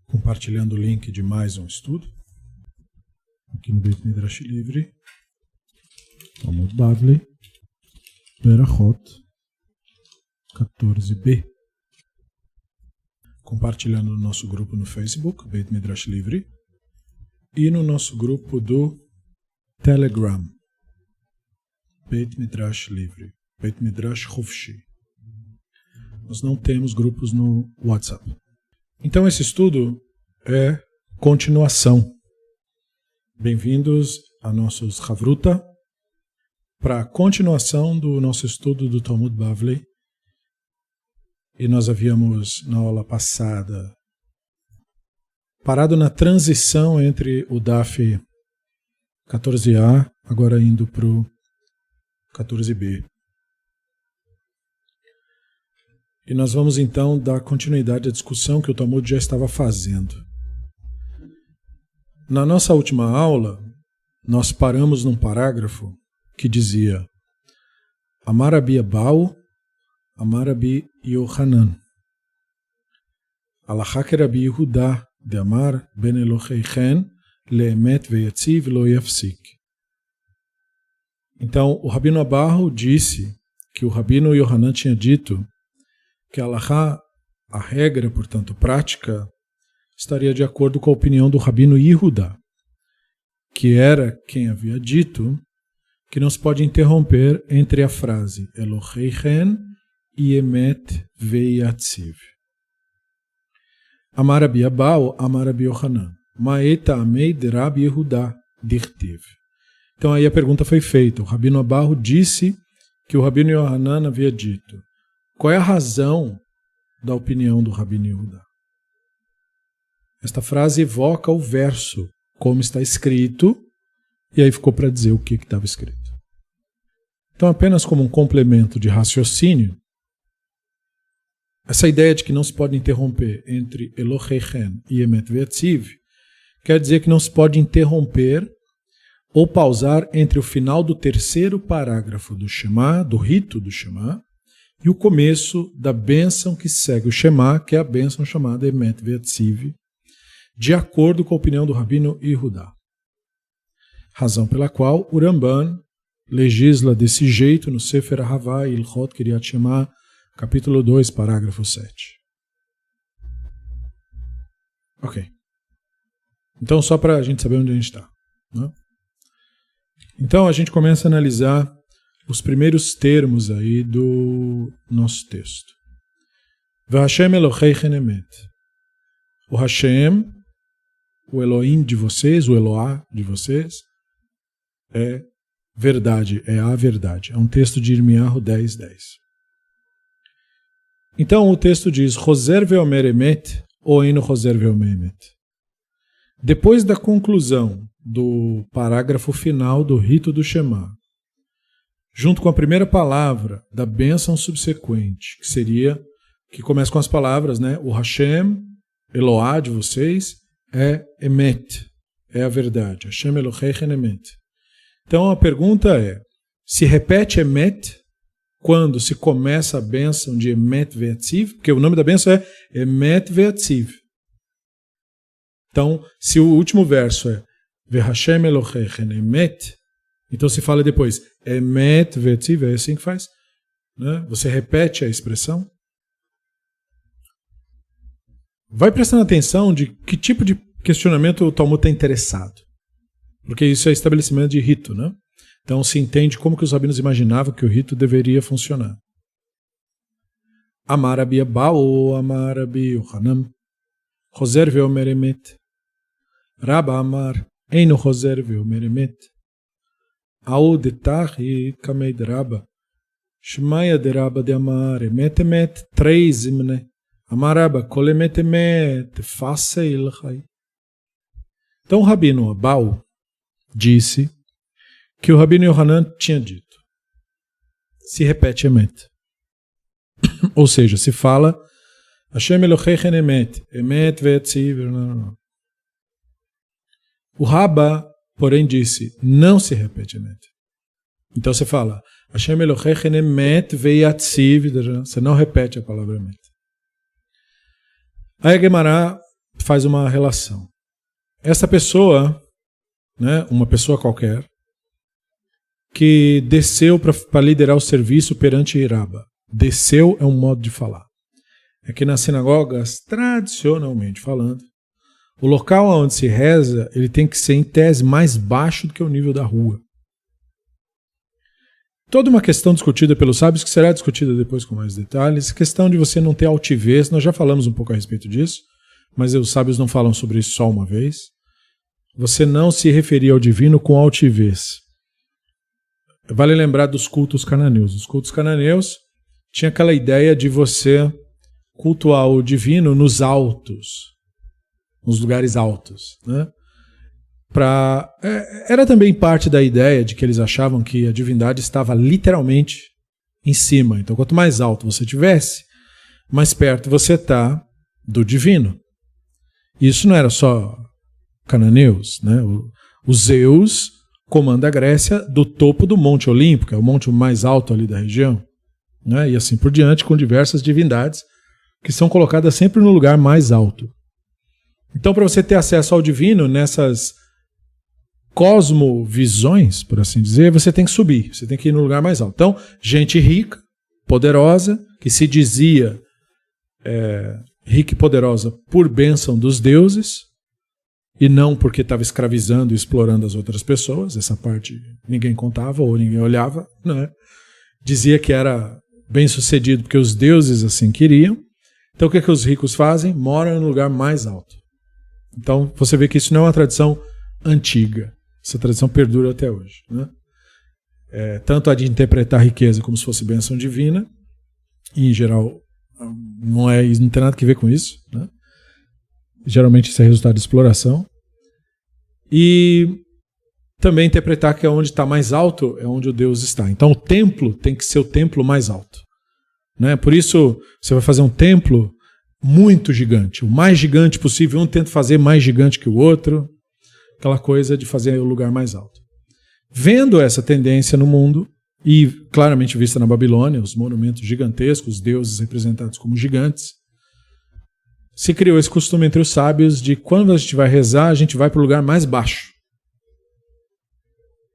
Compartilhando o link de mais um estudo aqui no Beit Midrash Livre, Talmud Bavli, Berachot 14b. Compartilhando no nosso grupo no Facebook, Beit Midrash Livre, e no nosso grupo do Telegram, Beit Midrash Livre, Beit Midrash Chofshi. Nós não temos grupos no WhatsApp. Então esse estudo é continuação. Bem-vindos a nossos Havruta para a continuação do nosso estudo do Talmud Bavli. E nós havíamos, na aula passada, parado na transição entre o DAF 14a, agora indo para o 14b. E nós vamos então dar continuidade à discussão que o Talmud já estava fazendo. Na nossa última aula, nós paramos num parágrafo que dizia Amar Rabi Abau, Amar Rabi Yohanan. Alachá que Rabi Yehuda de Amar ben Eloheichen leemet veyatziv lo yafsik. Então, o Rabino Abarro disse que o Rabino Yohanan tinha dito que a alachá, a regra, portanto, prática, estaria de acordo com a opinião do Rabino Yehuda, que era quem havia dito que não se pode interromper entre a frase Eloheichen e Emet veyatziv. Amar Rabi Abau, Amar Rabi Yohanan. Ma'eta amei de Rabi Yehuda dirtiv. Então aí a pergunta foi feita. O Rabino Abarro disse que o Rabino Yohanan havia dito. Qual é a razão da opinião do Rabino Yehuda? Esta frase evoca o verso, como está escrito, e aí ficou para dizer o que estava escrito. Então, apenas como um complemento de raciocínio, essa ideia de que não se pode interromper entre Eloheichen e Emet veyatziv quer dizer que não se pode interromper ou pausar entre o final do terceiro parágrafo do Shema, do rito do Shema, e o começo da bênção que segue o Shema, que é a bênção chamada Emet veyatziv, de acordo com a opinião do Rabino Yehuda. Razão pela qual o Ramban legisla desse jeito no Sefer Ahavá Ilchot Kiryat Shema, capítulo 2, parágrafo 7. Ok. Então, só para a gente saber onde a gente está. Né? Então, a gente começa a analisar os primeiros termos aí do nosso texto. V'Hashem Eloheichen Emet. O Hashem, o Elohim de vocês, o Eloá de vocês, é verdade, é a verdade. É um texto de Irmiyahu 10:10. Então o texto diz, Choser ve'omer emet, ou eino choser ve'omer emet. Depois da conclusão do parágrafo final do rito do Shema, junto com a primeira palavra da bênção subsequente, que começa com as palavras, né? O Hashem, Eloá de vocês, é emet, é a verdade. Hashem Eloheichen emet. Então a pergunta é, se repete emet quando se começa a bênção de Emet veyatziv? Porque o nome da bênção é Emet veyatziv. Então, se o último verso é V'Hashem Eloheichen emet, então se fala depois Emet veyatziv, é assim que faz? Né? Você repete a expressão. Vai prestando atenção de que tipo de questionamento o Talmud está interessado. Porque isso é estabelecimento de rito, né? Então se entende como que os rabinos imaginavam que o rito deveria funcionar. Amar Rabi Abau, Amar Rabi Yohanan, Choser ve'omer emet. Rabba Amar, Eino choser ve'omer emet. Au detachi kamei de Rabba. Shmaya de Rabba de Amar, emet emet, três imne. Amar Rabba, kol emet emet, faça ilchai. Então o Rabino Abau disse que o Rabino Yohanan tinha dito. Se repete emet. Ou seja, se fala Hashem Eloheichen emet, emet veyatziv. O Rabba, porém, disse, não se repete emet. Então você fala Hashem Eloheichen emet veyatziv, você não repete a palavra emet. Aí a Guemará faz uma relação. Essa pessoa, né, uma pessoa qualquer, que desceu para liderar o serviço perante Iraba. Desceu é um modo de falar. É que nas sinagogas, tradicionalmente falando, o local onde se reza, ele tem que ser em tese mais baixo do que o nível da rua. Toda uma questão discutida pelos sábios, que será discutida depois com mais detalhes, questão de você não ter altivez, nós já falamos um pouco a respeito disso, mas os sábios não falam sobre isso só uma vez. Você não se referir ao divino com altivez. Vale lembrar dos cultos cananeus. Os cultos cananeus tinha aquela ideia de você cultuar o divino nos altos, nos lugares altos, né? Era também parte da ideia de que eles achavam que a divindade estava literalmente em cima. Então, quanto mais alto você tivesse, mais perto você está do divino. Isso não era só cananeus, né? O Zeus comanda a Grécia do topo do Monte Olimpo, que é o monte mais alto ali da região, né? E assim por diante, com diversas divindades que são colocadas sempre no lugar mais alto. Então, para você ter acesso ao divino, nessas cosmovisões, por assim dizer, você tem que subir, você tem que ir no lugar mais alto. Então, gente rica, poderosa, que se dizia rica e poderosa por bênção dos deuses, e não porque estava escravizando e explorando as outras pessoas, essa parte ninguém contava ou ninguém olhava, né? Dizia que era bem sucedido porque os deuses assim queriam. Então o que os ricos fazem? Moram no lugar mais alto. Então você vê que isso não é uma tradição antiga, essa tradição perdura até hoje, né? Tanto a de interpretar a riqueza como se fosse bênção divina, e em geral não tem nada a ver com isso, né? Geralmente isso é resultado de exploração. E também interpretar que onde está mais alto é onde o Deus está. Então o templo tem que ser o templo mais alto, né? Por isso você vai fazer um templo muito gigante, o mais gigante possível, um tenta fazer mais gigante que o outro, aquela coisa de fazer o lugar mais alto. Vendo essa tendência no mundo, e claramente vista na Babilônia, os monumentos gigantescos, os deuses representados como gigantes, se criou esse costume entre os sábios de quando a gente vai rezar, a gente vai para o lugar mais baixo.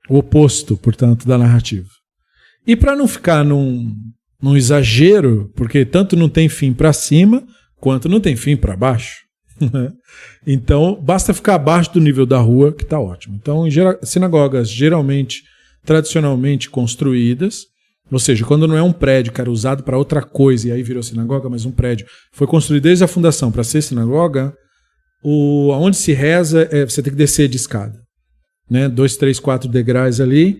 O oposto, portanto, da narrativa. E para não ficar num exagero, porque tanto não tem fim para cima, quanto não tem fim para baixo. Então, basta ficar abaixo do nível da rua, que está ótimo. Então, sinagogas geralmente, tradicionalmente construídas, ou seja, quando não é um prédio que era usado para outra coisa e aí virou sinagoga, mas um prédio foi construído desde a fundação para ser sinagoga, onde se reza, você tem que descer de escada, né? 2, 3, 4 degraus ali,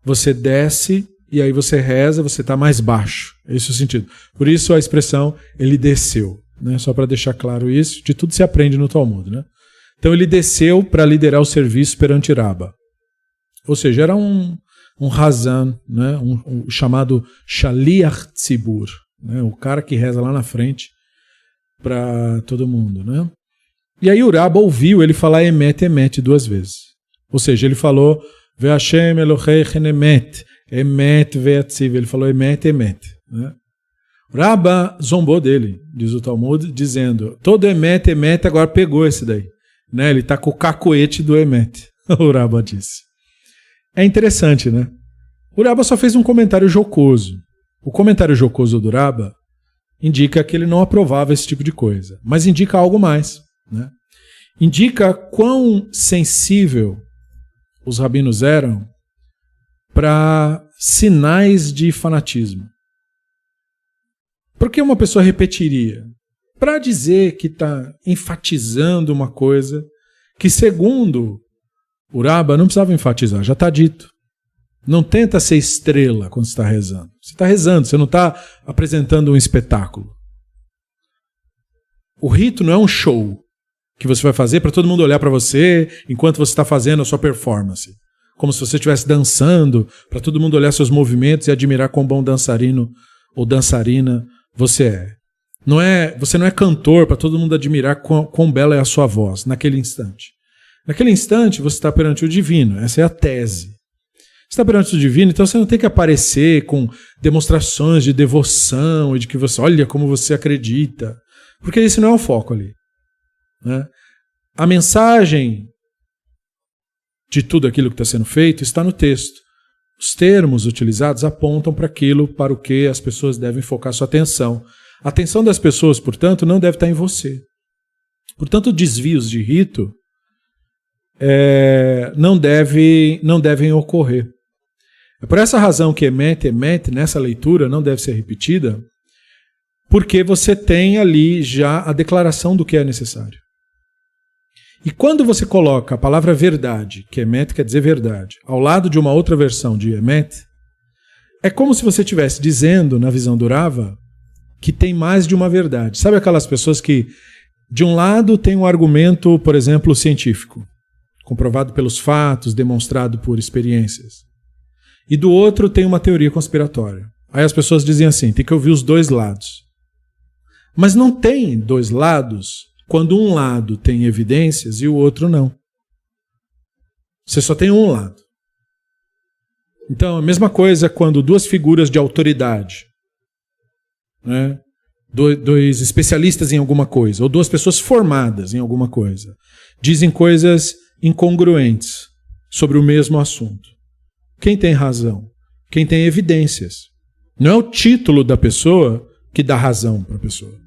você desce e aí você reza, você está mais baixo. Esse é o sentido. Por isso a expressão, ele desceu, né? Só para deixar claro isso, de tudo se aprende no Talmud, né? Então ele desceu para liderar o serviço perante Iraba. Ou seja, era um Hazan, né? um chamado Shaliach Tzibur, né? O cara que reza lá na frente para todo mundo, né? E aí Iraba ouviu ele falar Emet, Emet 2 vezes. Ou seja, ele falou Ve'Hashem Eloheichen Emet, Emet Ve'atziv, ele falou Emet, Emet, né? Iraba zombou dele, diz o Talmud, dizendo, todo Emet, Emet agora pegou esse daí, né? Ele está com o cacoete do Emet, o Iraba disse. É interessante, né? O Iraba só fez um comentário jocoso. O comentário jocoso do Iraba indica que ele não aprovava esse tipo de coisa, mas indica algo mais, né? Indica quão sensível os rabinos eram para sinais de fanatismo. Por que uma pessoa repetiria? Para dizer que está enfatizando uma coisa que, segundo o Iraba, não precisava enfatizar, já está dito. Não tenta ser estrela quando você está rezando. Você está rezando, você não está apresentando um espetáculo. O rito não é um show que você vai fazer para todo mundo olhar para você enquanto você está fazendo a sua performance. Como se você estivesse dançando, para todo mundo olhar seus movimentos e admirar quão bom dançarino ou dançarina você é. Você não é cantor para todo mundo admirar quão bela é a sua voz naquele instante. Naquele instante você está perante o divino, essa é a tese. Você está perante o divino, então você não tem que aparecer com demonstrações de devoção e de que você, olha como você acredita. Porque esse não é o foco ali. Né? A mensagem de tudo aquilo que está sendo feito está no texto. Os termos utilizados apontam para aquilo para o que as pessoas devem focar sua atenção. A atenção das pessoas, portanto, não deve estar em você. Portanto, desvios de rito não devem ocorrer. É por essa razão que emet, nessa leitura, não deve ser repetida, porque você tem ali já a declaração do que é necessário. E quando você coloca a palavra verdade, que emet quer dizer verdade, ao lado de uma outra versão de emet, é como se você estivesse dizendo, na visão do Rava, que tem mais de uma verdade. Sabe aquelas pessoas que, de um lado, tem um argumento, por exemplo, científico, comprovado pelos fatos, demonstrado por experiências. E do outro tem uma teoria conspiratória. Aí as pessoas dizem assim, tem que ouvir os dois lados. Mas não tem dois lados quando um lado tem evidências e o outro não. Você só tem um lado. Então, a mesma coisa quando duas figuras de autoridade, né, dois especialistas em alguma coisa, ou duas pessoas formadas em alguma coisa, dizem coisas incongruentes sobre o mesmo assunto. Quem tem razão? Quem tem evidências. Não é o título da pessoa que dá razão para a pessoa.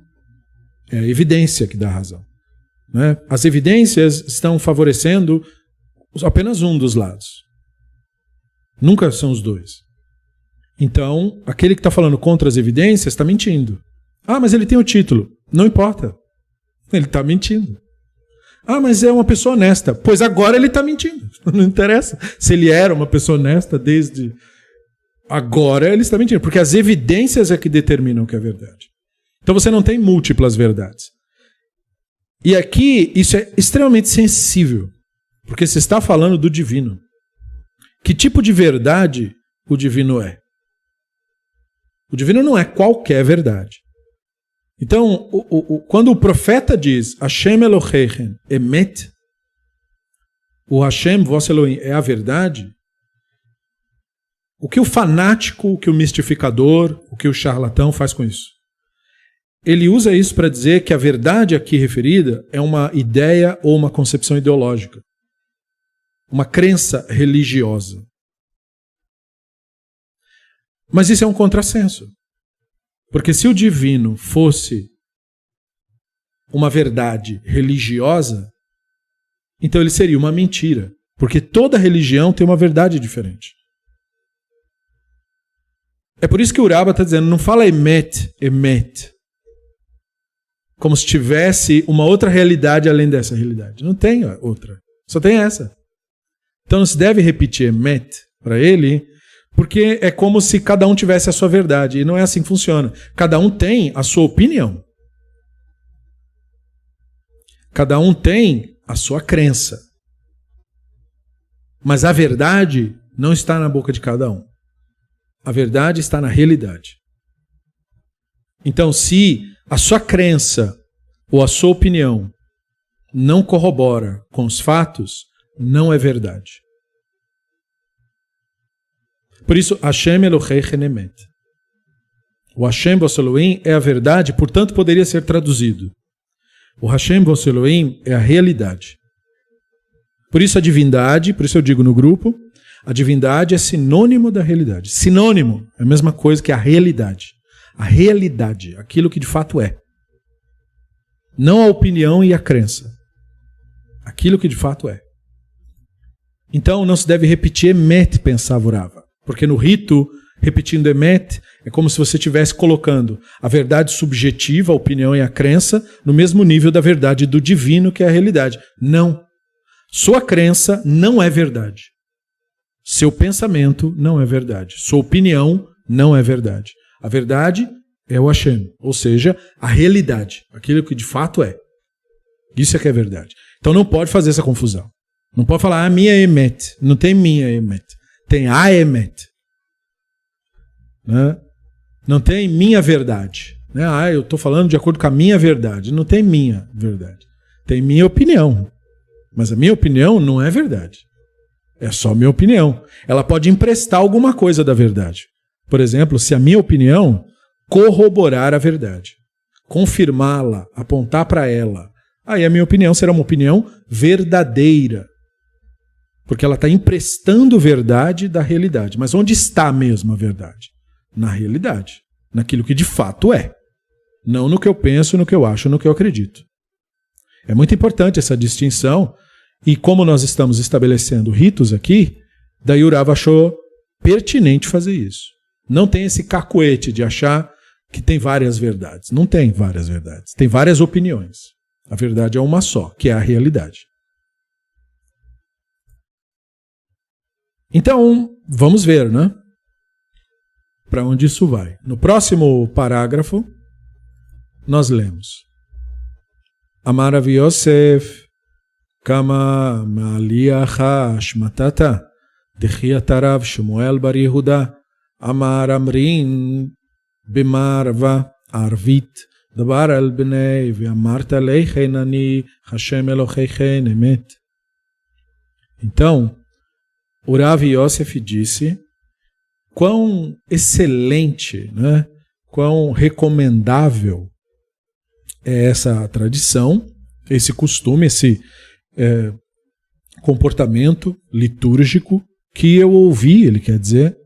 É a evidência que dá razão. Né? As evidências estão favorecendo apenas um dos lados. Nunca são os dois. Então, aquele que está falando contra as evidências está mentindo. Ah, mas ele tem o título. Não importa. Ele está mentindo. Ah, mas é uma pessoa honesta. Pois agora ele está mentindo. Não interessa se ele era uma pessoa honesta desde... Agora ele está mentindo. Porque as evidências é que determinam o que é verdade. Então você não tem múltiplas verdades. E aqui isso é extremamente sensível. Porque você está falando do divino. Que tipo de verdade o divino é? O divino não é qualquer verdade. Então, quando o profeta diz Hashem Elohechem Emet, o Hashem, vosso Elohim, é a verdade, o que o fanático, o que o mistificador, o que o charlatão faz com isso? Ele usa isso para dizer que a verdade aqui referida é uma ideia ou uma concepção ideológica, uma crença religiosa. Mas isso é um contrassenso. Porque se o divino fosse uma verdade religiosa, então ele seria uma mentira. Porque toda religião tem uma verdade diferente. É por isso que o Raba está dizendo, não fala emet, emet. Como se tivesse uma outra realidade além dessa realidade. Não tem outra. Só tem essa. Então não se deve repetir emet para ele... Porque é como se cada um tivesse a sua verdade. E não é assim que funciona. Cada um tem a sua opinião. Cada um tem a sua crença. Mas a verdade não está na boca de cada um. A verdade está na realidade. Então, se a sua crença ou a sua opinião não corrobora com os fatos, não é verdade. Por isso, Hashem Elohechem Emet. O Hashem, vosso Elohim, é a verdade, portanto poderia ser traduzido. O Hashem, vosso Elohim, é a realidade. Por isso a divindade, por isso eu digo no grupo, a divindade é sinônimo da realidade. Sinônimo é a mesma coisa que a realidade. A realidade, aquilo que de fato é. Não a opinião e a crença. Aquilo que de fato é. Então não se deve repetir emet, pensava o Rava. Porque no rito, repetindo emet, é como se você estivesse colocando a verdade subjetiva, a opinião e a crença, no mesmo nível da verdade do divino, que é a realidade. Não. Sua crença não é verdade. Seu pensamento não é verdade. Sua opinião não é verdade. A verdade é o Hashem, ou seja, a realidade, aquilo que de fato é. Isso é que é verdade. Então não pode fazer essa confusão. Não pode falar, minha emet. Não tem minha emet. Tem a emet. Né? Não tem minha verdade. Né? Eu estou falando de acordo com a minha verdade. Não tem minha verdade. Tem minha opinião. Mas a minha opinião não é verdade. É só minha opinião. Ela pode emprestar alguma coisa da verdade. Por exemplo, se a minha opinião corroborar a verdade. confirmá-la, apontar para ela, aí a minha opinião será uma opinião verdadeira. Porque ela está emprestando verdade da realidade. Mas onde está mesmo a verdade? Na realidade. Naquilo que de fato é. Não no que eu penso, no que eu acho, no que eu acredito. É muito importante essa distinção. E como nós estamos estabelecendo ritos aqui, daí o Rav achou pertinente fazer isso. Não tem esse cacuete de achar que tem várias verdades. Não tem várias verdades. Tem várias opiniões. A verdade é uma só, que é a realidade. Então, vamos ver, né? Para onde isso vai. No próximo parágrafo, nós lemos: Amar Rav Yosef, Kama Maliacha Shmatata, Dechiat Rav Shmuel bar Yehuda, Amar Amrin Bimarva Arvit, Dabar al Bnei, Ve'amarta Leichen Ani, Hashem Eloheichen Emet. Então, o Rav Yosef disse quão excelente, né, quão recomendável é essa tradição, esse costume, esse comportamento litúrgico que eu ouvi, ele quer dizer,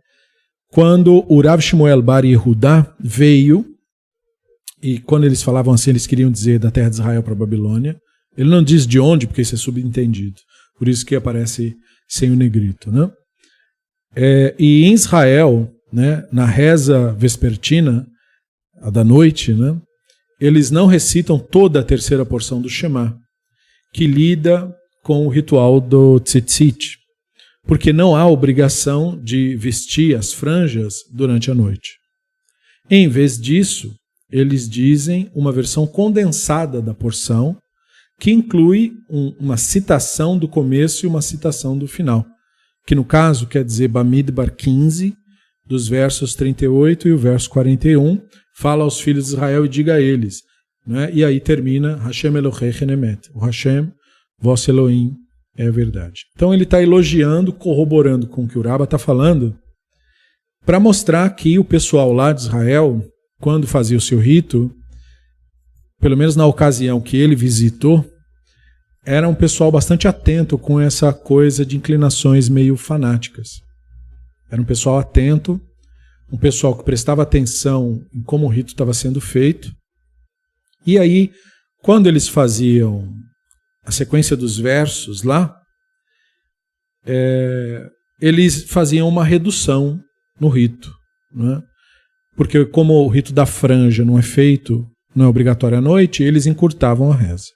quando o Rav Shmuel bar Yehuda veio, e quando eles falavam assim, eles queriam dizer da terra de Israel para a Babilônia. Ele não diz de onde, porque isso é subentendido. Por isso que aparece sem o negrito, né? E em Israel, né, na reza vespertina, a da noite, né, eles não recitam toda a terceira porção do Shema, que lida com o ritual do tzitzit, porque não há obrigação de vestir as franjas durante a noite. Em vez disso, eles dizem uma versão condensada da porção, que inclui uma citação do começo e uma citação do final, que no caso quer dizer Bamidbar 15, dos versos 38 e o verso 41, fala aos filhos de Israel e diga a eles, né? E aí termina Hashem Eloheichen Emet, o Hashem, vosso Elohim, é a verdade. Então ele está elogiando, corroborando com o que o Rabba está falando, para mostrar que o pessoal lá de Israel, quando fazia o seu rito, pelo menos na ocasião que ele visitou, era um pessoal bastante atento com essa coisa de inclinações meio fanáticas. Era um pessoal atento, um pessoal que prestava atenção em como o rito estava sendo feito. E aí, quando eles faziam a sequência dos versos lá, eles faziam uma redução no rito, né? Porque como o rito da franja não é obrigatório à noite, eles encurtavam a reza.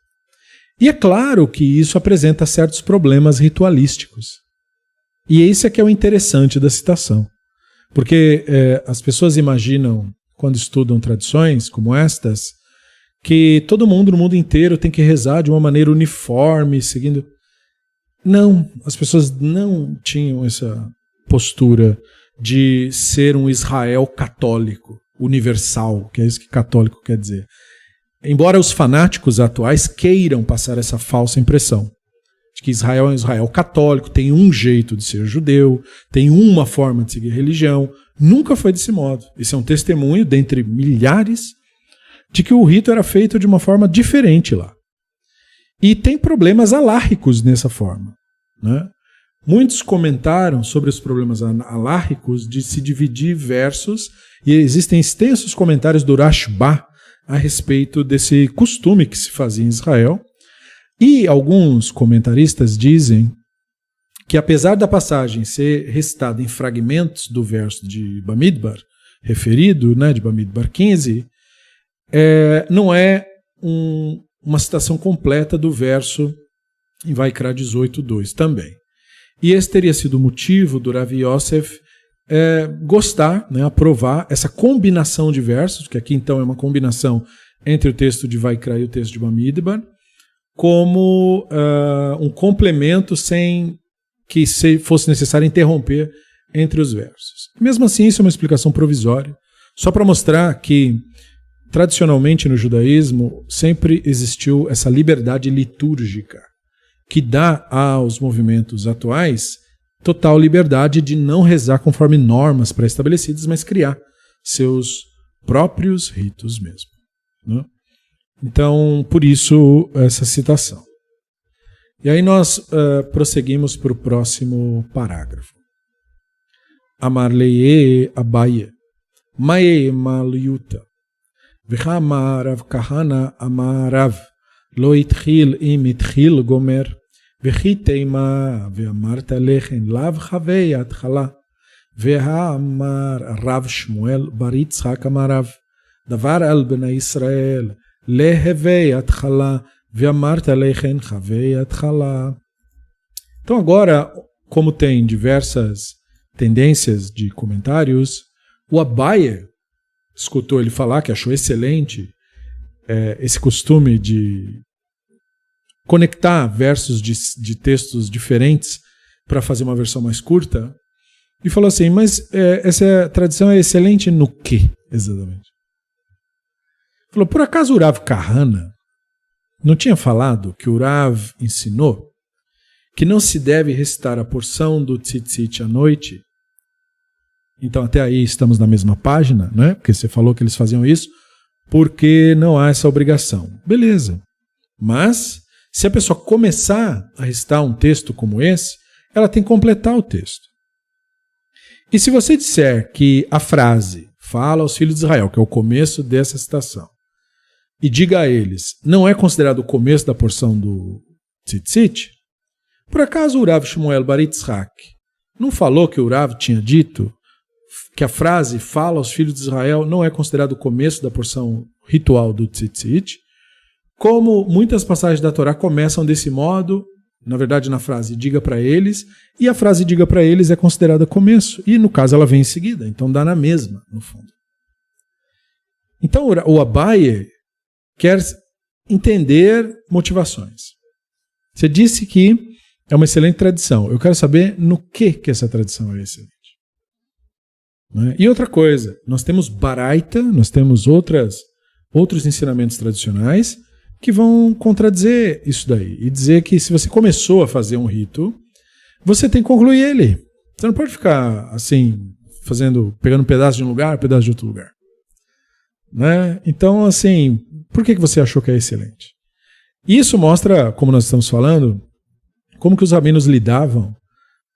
E é claro que isso apresenta certos problemas ritualísticos. E esse é que é o interessante da citação. Porque as pessoas imaginam, quando estudam tradições como estas, que todo mundo no mundo inteiro tem que rezar de uma maneira uniforme, seguindo... Não, as pessoas não tinham essa postura de ser um Israel católico, universal, que é isso que católico quer dizer. Embora os fanáticos atuais queiram passar essa falsa impressão de que Israel é um Israel católico, tem um jeito de ser judeu, tem uma forma de seguir religião, nunca foi desse modo. Esse é um testemunho, dentre milhares, de que o rito era feito de uma forma diferente lá. E tem problemas alárricos nessa forma, né? Muitos comentaram sobre os problemas alárricos de se dividir versos, e existem extensos comentários do Rashba a respeito desse costume que se fazia em Israel. E alguns comentaristas dizem que, apesar da passagem ser recitada em fragmentos do verso de Bamidbar, referido, né, de Bamidbar 15, não é uma citação completa do verso em Vaikra 18:2 também. E esse teria sido o motivo do Rav Yosef gostar, né, aprovar essa combinação de versos, que aqui então é uma combinação entre o texto de Vaikra e o texto de Bamidbar, como um complemento sem que fosse necessário interromper entre os versos. Mesmo assim, isso é uma explicação provisória, só para mostrar que, tradicionalmente no judaísmo, sempre existiu essa liberdade litúrgica, que dá aos movimentos atuais total liberdade de não rezar conforme normas pré-estabelecidas, mas criar seus próprios ritos mesmo. né? Então, por isso, essa citação. E aí nós prosseguimos para o próximo parágrafo. Amar leye Abaye, Maye Malyuta, V'cha Rav Kahana Amar Rav, Lo itchil im itchil gomer, V'chi teima ve'amarta lechen lav chavei atchala, Ve'amar Rav Shmuel bar Yitzchak Amar Rav, Davar al bnei Israel, Lehevei atchala, Ve'amarta lechen chavei atchala. Então agora, como tem diversas tendências de comentários, o Abaye escutou ele falar, que achou excelente esse costume de conectar versos de textos diferentes para fazer uma versão mais curta, e falou assim, mas essa tradição é excelente no quê, exatamente? Falou, por acaso o Rav Kahana não tinha falado que o Rav ensinou que não se deve recitar a porção do tzitzit à noite? Então até aí estamos na mesma página, né? Porque você falou que eles faziam isso porque não há essa obrigação. Beleza. Mas se a pessoa começar a recitar um texto como esse, ela tem que completar o texto. E se você disser que a frase fala aos filhos de Israel, que é o começo dessa citação, e diga a eles, não é considerado o começo da porção do tzitzit, por acaso o Rav Shmuel bar Yitzchak não falou que o Rav tinha dito que a frase fala aos filhos de Israel não é considerado o começo da porção ritual do tzitzit, como muitas passagens da Torá começam desse modo, na verdade na frase diga para eles, e a frase diga para eles é considerada começo, e no caso ela vem em seguida, então dá na mesma, no fundo. Então o Abaye quer entender motivações. Você disse que é uma excelente tradição, eu quero saber no que essa tradição é excelente. E outra coisa, nós temos Baraita, nós temos outros ensinamentos tradicionais que vão contradizer isso daí e dizer que se você começou a fazer um rito, você tem que concluir ele. Você não pode ficar assim, pegando um pedaço de um lugar, um pedaço de outro lugar. Né? Então, assim, por que você achou que é excelente? Isso mostra, como nós estamos falando, como que os rabinos lidavam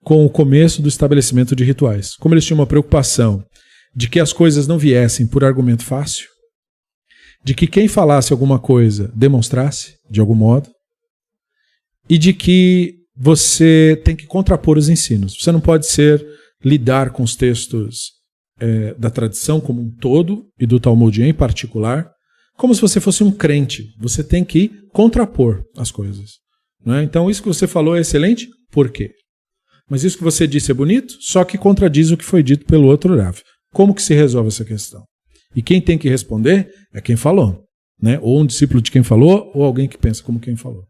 com o começo do estabelecimento de rituais. Como eles tinham uma preocupação de que as coisas não viessem por argumento fácil, de que quem falasse alguma coisa demonstrasse, de algum modo, e de que você tem que contrapor os ensinos. Você não pode lidar com os textos da tradição como um todo, e do Talmud em particular, como se você fosse um crente. Você tem que contrapor as coisas. Não é? Então isso que você falou é excelente, por quê? Mas isso que você disse é bonito, só que contradiz o que foi dito pelo outro Rav. Como que se resolve essa questão? E quem tem que responder é quem falou. Né? Ou um discípulo de quem falou, ou alguém que pensa como quem falou.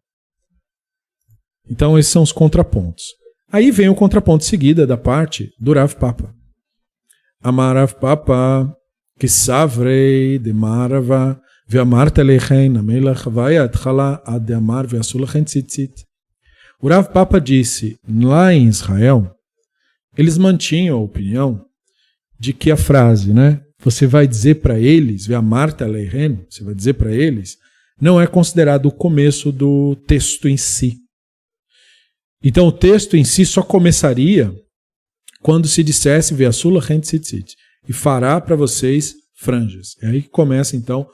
Então esses são os contrapontos. Aí vem o contraponto seguida da parte do Rav Papa. Amar Rav Papa, que savrei de marava, ve'amarta lechen, amelach vayat chala ad de amar ve'asulachen tzitzit. O Rav Papa disse, lá em Israel, eles mantinham a opinião de que a frase, né, você vai dizer para eles, ve'amarta lechen, você vai dizer para eles, não é considerado o começo do texto em si. Então o texto em si só começaria quando se dissesse ve'asulachen tzitzit, e fará para vocês franjas. É aí que começa então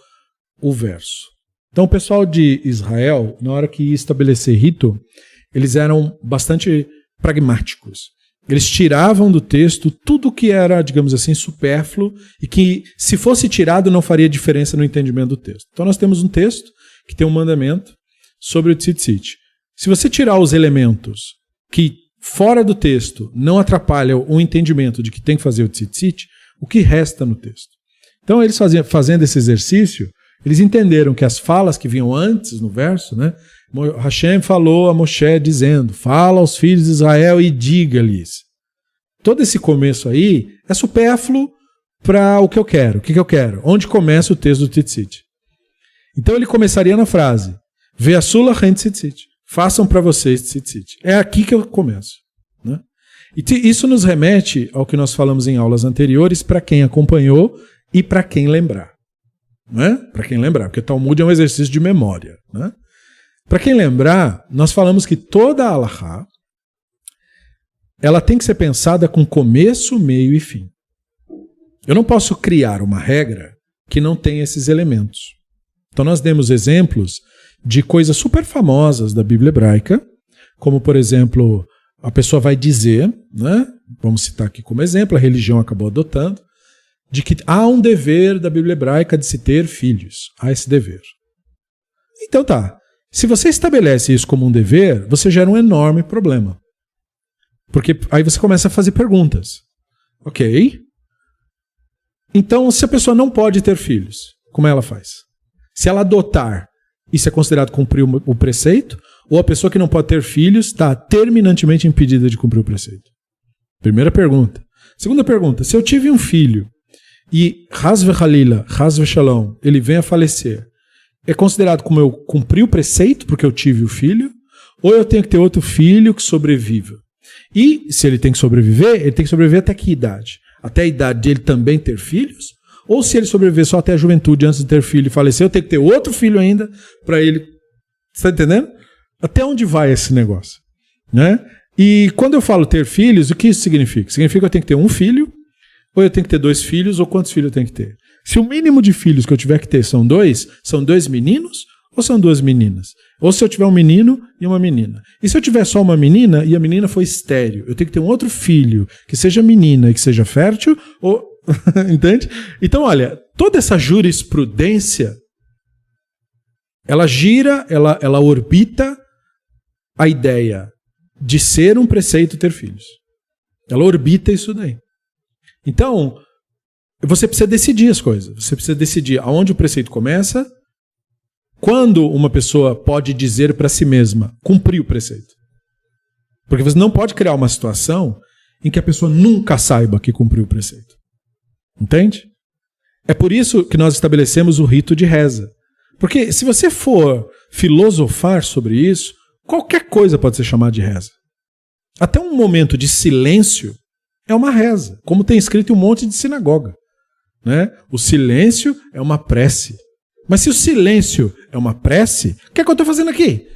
o verso. Então o pessoal de Israel, na hora que ia estabelecer rito, eles eram bastante pragmáticos. Eles tiravam do texto tudo que era, digamos assim, supérfluo e que, se fosse tirado, não faria diferença no entendimento do texto. Então nós temos um texto que tem um mandamento sobre o tzitzit. Se você tirar os elementos que, fora do texto, não atrapalham o entendimento de que tem que fazer o tzitzit, o que resta no texto? Então eles fazendo esse exercício, eles entenderam que as falas que vinham antes no verso, né? Hashem falou a Moshe dizendo, fala aos filhos de Israel e diga-lhes. Todo esse começo aí é supérfluo para o que eu quero. O que eu quero? Onde começa o texto do tzitzit? Então ele começaria na frase, ve'asulachen tzitzit, façam para vocês tzitzit. É aqui que eu começo. Né? E isso nos remete ao que nós falamos em aulas anteriores, para quem acompanhou e para quem lembrar. né? Para quem lembrar, porque Talmud é um exercício de memória, né? Para quem lembrar, nós falamos que toda a halachá ela tem que ser pensada com começo, meio e fim. Eu não posso criar uma regra que não tem esses elementos. Então nós demos exemplos de coisas super famosas da Bíblia hebraica, como por exemplo, a pessoa vai dizer, né? Vamos citar aqui como exemplo, a religião acabou adotando, de que há um dever da Bíblia hebraica de se ter filhos. Há esse dever. Então tá, se você estabelece isso como um dever, você gera um enorme problema. Porque aí você começa a fazer perguntas. Ok. Então, se a pessoa não pode ter filhos, como ela faz? Se ela adotar, isso é considerado cumprir o preceito? Ou a pessoa que não pode ter filhos está terminantemente impedida de cumprir o preceito? Primeira pergunta. Segunda pergunta, se eu tive um filho e Haz v'Halila, Haz v'Shalom, ele vem a falecer, é considerado como eu cumpri o preceito porque eu tive o filho? Ou eu tenho que ter outro filho que sobreviva? E se ele tem que sobreviver, ele tem que sobreviver até que idade? Até a idade de ele também ter filhos? Ou se ele sobreviver só até a juventude antes de ter filho e falecer, eu tenho que ter outro filho ainda para ele... Você está entendendo? Até onde vai esse negócio? Né? E quando eu falo ter filhos, o que isso significa? Significa que eu tenho que ter um filho, ou eu tenho que ter 2 filhos, ou quantos filhos eu tenho que ter? Se o mínimo de filhos que eu tiver que ter são 2 meninos ou são 2 meninas? Ou se eu tiver um menino e uma menina? E se eu tiver só uma menina e a menina for estéril? Eu tenho que ter um outro filho que seja menina e que seja fértil? Ou... Entende? Então, olha, toda essa jurisprudência, ela gira, ela orbita a ideia de ser um preceito ter filhos. Ela orbita isso daí. Então, você precisa decidir as coisas. Você precisa decidir aonde o preceito começa, quando uma pessoa pode dizer para si mesma, cumprir o preceito. Porque você não pode criar uma situação em que a pessoa nunca saiba que cumpriu o preceito. Entende? É por isso que nós estabelecemos o rito de reza. Porque se você for filosofar sobre isso, qualquer coisa pode ser chamada de reza. Até um momento de silêncio é uma reza, como tem escrito em um monte de sinagoga. Né? O silêncio é uma prece. Mas se o silêncio é uma prece, o que é que eu estou fazendo aqui?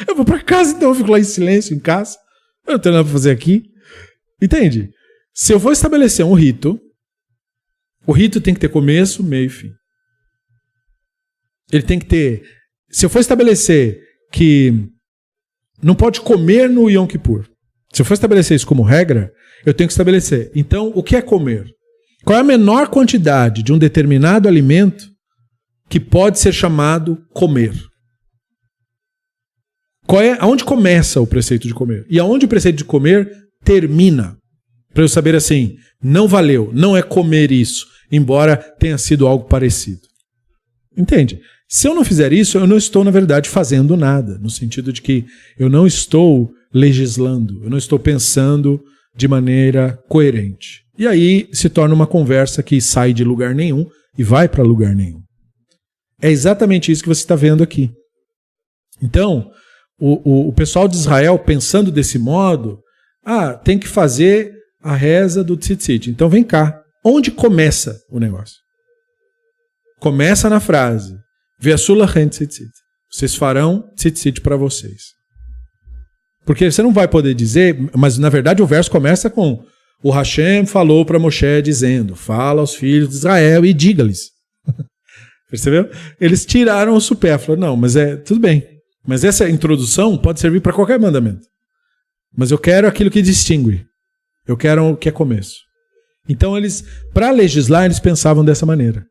Eu vou para casa, então eu fico lá em silêncio, em casa. Eu não tenho nada para fazer aqui. Entende? Se eu for estabelecer um rito, o rito tem que ter começo, meio e fim. Ele tem que ter... Se eu for estabelecer que não pode comer no Yom Kippur, se eu for estabelecer isso como regra, eu tenho que estabelecer. Então, o que é comer? Qual é a menor quantidade de um determinado alimento que pode ser chamado comer? Aonde começa o preceito de comer? E aonde o preceito de comer termina? Para eu saber assim, não valeu, não é comer isso, embora tenha sido algo parecido. Entende? Se eu não fizer isso, eu não estou, na verdade, fazendo nada, no sentido de que eu não estou legislando, eu não estou pensando de maneira coerente. E aí se torna uma conversa que sai de lugar nenhum e vai para lugar nenhum. É exatamente isso que você está vendo aqui. Então, o pessoal de Israel, pensando desse modo, tem que fazer a reza do tzitzit. Então vem cá, onde começa o negócio? Começa na frase, Ve'asu lachem tzitzit. Vocês farão tzitzit para vocês. Porque você não vai poder dizer, mas na verdade o verso começa com o Hashem falou para Moshe dizendo, fala aos filhos de Israel e diga-lhes. Percebeu? Eles tiraram o supérfluo. Não, mas tudo bem. Mas essa introdução pode servir para qualquer mandamento. Mas eu quero aquilo que distingue. Eu quero o que é começo. Então eles, para legislar, eles pensavam dessa maneira.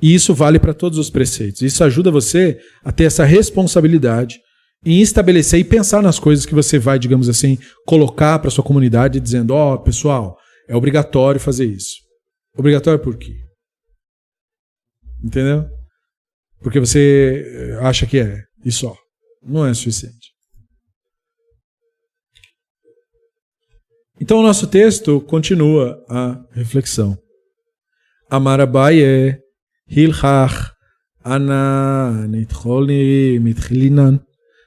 E isso vale para todos os preceitos. Isso ajuda você a ter essa responsabilidade em estabelecer e pensar nas coisas que você vai, digamos assim, colocar para sua comunidade dizendo, pessoal, é obrigatório fazer isso. Obrigatório por quê? Entendeu? Porque você acha que é, e só. Não é suficiente. Então o nosso texto continua a reflexão. Amar Abaye, Hilchach, Ana, Nitcholi, Mitchilinan,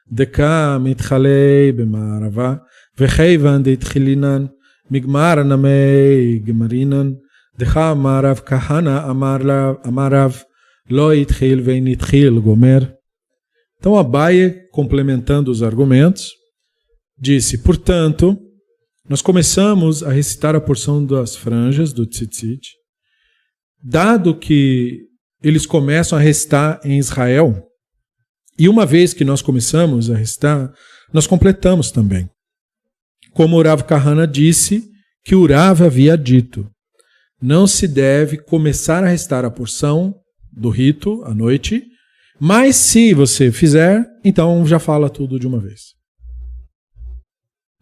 Deka, Mitchalei, Bemarava, Vecheivan, Deitchilinan, Migmar, Namei, Gemarinan, Decha amar Rav Kahana amar Rav lo itchil vein itchil gomer. Então Abaye, complementando os argumentos, disse, portanto, nós começamos a recitar a porção das franjas do tzitzit, dado que eles começam a recitar em Israel, e uma vez que nós começamos a recitar, nós completamos também. Como o Rav Kahana disse, que o Rav havia dito, não se deve começar a recitar a porção do rito à noite, mas se você fizer, então já fala tudo de uma vez.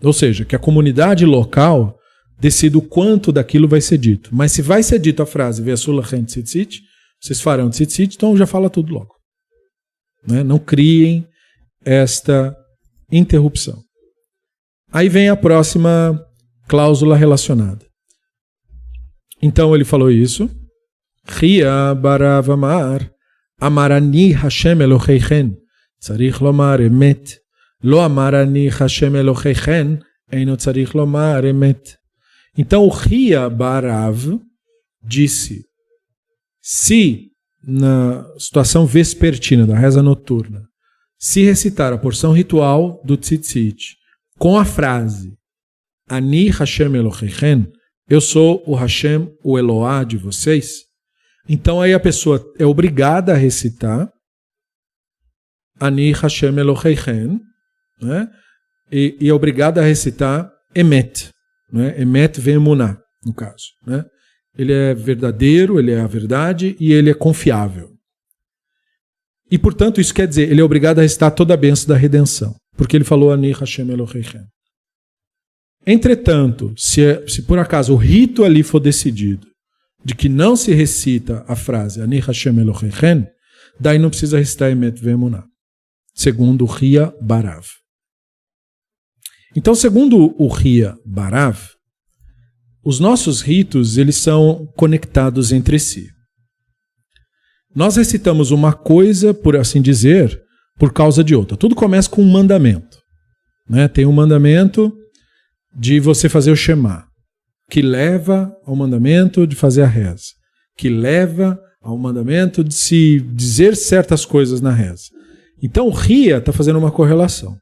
Ou seja, que a comunidade local decida o quanto daquilo vai ser dito. Mas se vai ser dito a frase Ve'asulachem tzitzit, vocês farão tzitzit, então já fala tudo logo. Né? Não criem esta interrupção. Aí vem a próxima cláusula relacionada. Então ele falou isso. Ria barav amar, amarani Hashem Eloheichen, tzarich lomar emet. Lo amarani Hashem Eloheichen, eino tzarich lomar emet. Então o Ria barav disse, se na situação vespertina, da reza noturna, se recitar a porção ritual do tzitzit com a frase Ani Hashem Eloheichen, eu sou o Hashem, o Eloá de vocês, então aí a pessoa é obrigada a recitar Ani Hashem Eloheichen, né? E é obrigada a recitar Emet, né? Emet ve'emuná, no caso, né? Ele é verdadeiro, ele é a verdade e ele é confiável. E, portanto, isso quer dizer, ele é obrigado a recitar toda a bênção da redenção, porque ele falou Ani Hashem Eloheichen. Entretanto, se por acaso o rito ali for decidido de que não se recita a frase Ani Hashem Eloheichen, daí não precisa recitar Emet ve'emuná, segundo o Ria barav. Então, segundo o Ria barav, os nossos ritos, eles são conectados entre si. Nós recitamos uma coisa, por assim dizer, por causa de outra. Tudo começa com um mandamento, né? Tem um mandamento de você fazer o Shema, que leva ao mandamento de fazer a reza, que leva ao mandamento de se dizer certas coisas na reza. Então o Ria está fazendo uma correlação.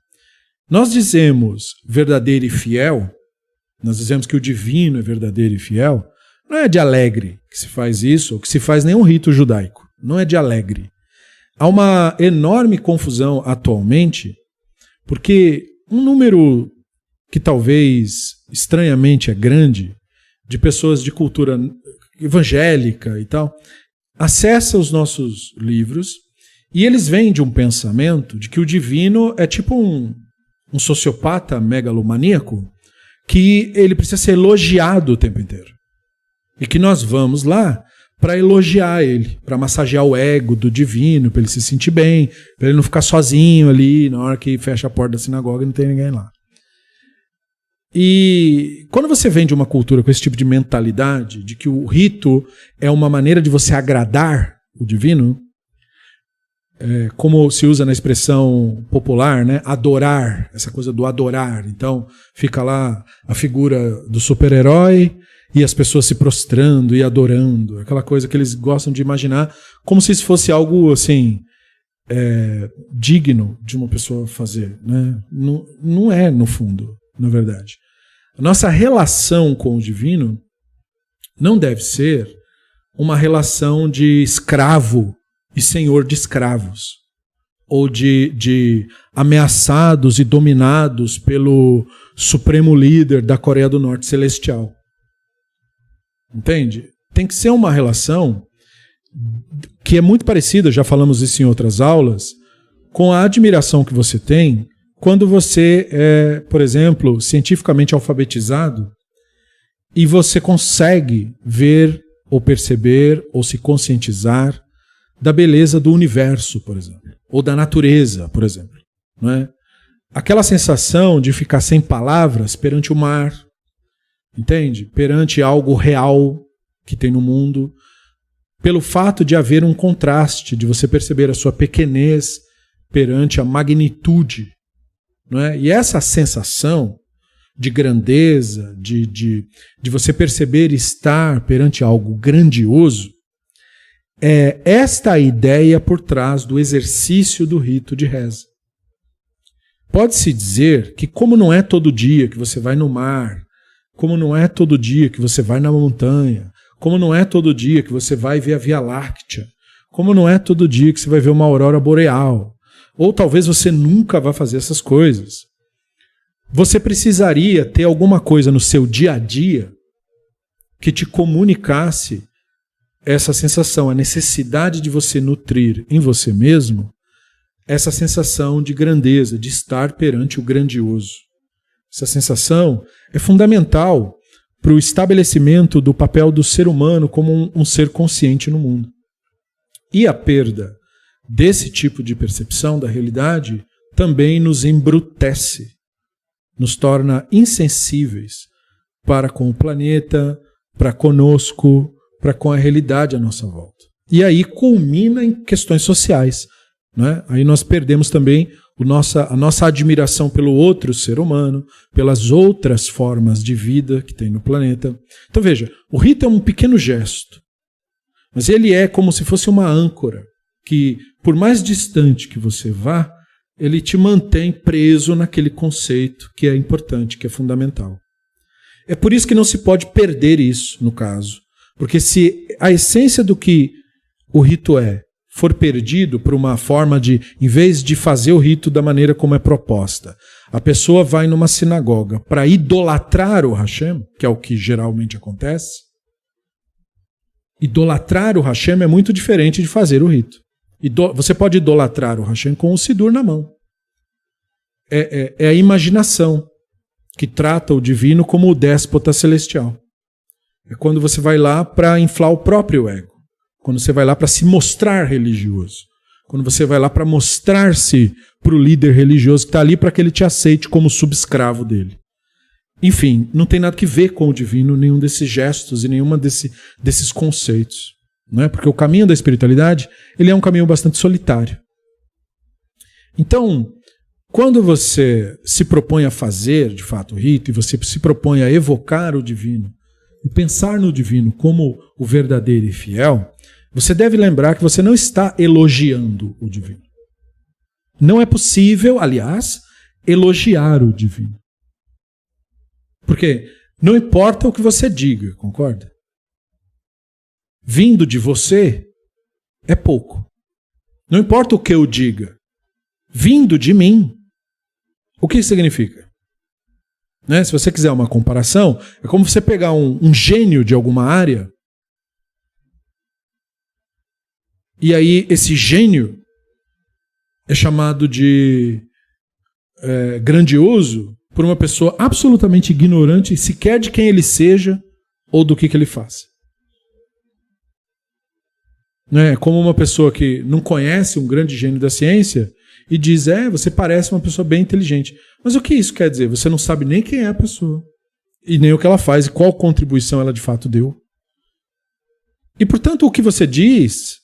Nós dizemos verdadeiro e fiel, nós dizemos que o divino é verdadeiro e fiel, não é de alegre que se faz isso, ou que se faz nenhum rito judaico. Não é de alegre. Há uma enorme confusão atualmente, porque um número que talvez estranhamente é grande, de pessoas de cultura evangélica e tal, acessa os nossos livros e eles vêm de um pensamento de que o divino é tipo um sociopata megalomaníaco, que ele precisa ser elogiado o tempo inteiro. E que nós vamos lá para elogiar ele, para massagear o ego do divino, para ele se sentir bem, para ele não ficar sozinho ali na hora que fecha a porta da sinagoga e não tem ninguém lá. E quando você vem de uma cultura com esse tipo de mentalidade, de que o rito é uma maneira de você agradar o divino, como se usa na expressão popular, né? Adorar, essa coisa do adorar. Então fica lá a figura do super-herói e as pessoas se prostrando e adorando, aquela coisa que eles gostam de imaginar como se isso fosse algo assim digno de uma pessoa fazer, né? Não é, no fundo, na verdade. A nossa relação com o divino não deve ser uma relação de escravo e senhor de escravos, ou de ameaçados e dominados pelo supremo líder da Coreia do Norte celestial. Entende? Tem que ser uma relação que é muito parecida, já falamos isso em outras aulas, com a admiração que você tem quando você é, por exemplo, cientificamente alfabetizado e você consegue ver ou perceber ou se conscientizar da beleza do universo, por exemplo, ou da natureza, por exemplo, não é? Aquela sensação de ficar sem palavras perante o mar, entende? Perante algo real que tem no mundo, pelo fato de haver um contraste, de você perceber a sua pequenez perante a magnitude, não é? E essa sensação de grandeza, de você perceber estar perante algo grandioso, é esta a ideia por trás do exercício do rito de reza. Pode-se dizer que como não é todo dia que você vai no mar, como não é todo dia que você vai na montanha, como não é todo dia que você vai ver a Via Láctea, como não é todo dia que você vai ver uma aurora boreal, ou talvez você nunca vá fazer essas coisas. Você precisaria ter alguma coisa no seu dia a dia que te comunicasse essa sensação, a necessidade de você nutrir em você mesmo essa sensação de grandeza, de estar perante o grandioso. Essa sensação é fundamental para o estabelecimento do papel do ser humano como um ser consciente no mundo. E a perda desse tipo de percepção da realidade também nos embrutece, nos torna insensíveis para com o planeta, para conosco, para com a realidade à nossa volta. E aí culmina em questões sociais, né? Aí nós perdemos também a nossa admiração pelo outro ser humano, pelas outras formas de vida que tem no planeta. Então veja, o rito é um pequeno gesto, mas ele é como se fosse uma âncora, que por mais distante que você vá, ele te mantém preso naquele conceito que é importante, que é fundamental. É por isso que não se pode perder isso, no caso. Porque se a essência do que o rito for perdido por uma forma de, em vez de fazer o rito da maneira como é proposta, a pessoa vai numa sinagoga para idolatrar o Hashem, que é o que geralmente acontece, idolatrar o Hashem é muito diferente de fazer o rito. Você pode idolatrar o Hashem com o Sidur na mão. É a imaginação que trata o divino como o déspota celestial. É quando você vai lá para inflar o próprio ego. Quando você vai lá para se mostrar religioso. Quando você vai lá para mostrar-se para o líder religioso que está ali para que ele te aceite como subescravo dele. Enfim, não tem nada que ver com o divino, nenhum desses gestos e nenhuma desses conceitos. Não é? Porque o caminho da espiritualidade ele é um caminho bastante solitário. Então, quando você se propõe a fazer, de fato, o rito, e você se propõe a evocar o divino, e pensar no divino como o verdadeiro e fiel, você deve lembrar que você não está elogiando o divino. Não é possível, aliás, elogiar o divino. Porque não importa o que você diga, concorda? Vindo de você é pouco. Não importa o que eu diga. Vindo de mim, o que isso significa? Né? Se você quiser uma comparação, é como você pegar um gênio de alguma área e aí esse gênio é chamado de grandioso por uma pessoa absolutamente ignorante sequer de quem ele seja ou do que ele faz. É como uma pessoa que não conhece um grande gênio da ciência e diz, você parece uma pessoa bem inteligente. Mas o que isso quer dizer? Você não sabe nem quem é a pessoa. E nem o que ela faz e qual contribuição ela de fato deu. E, portanto, o que você diz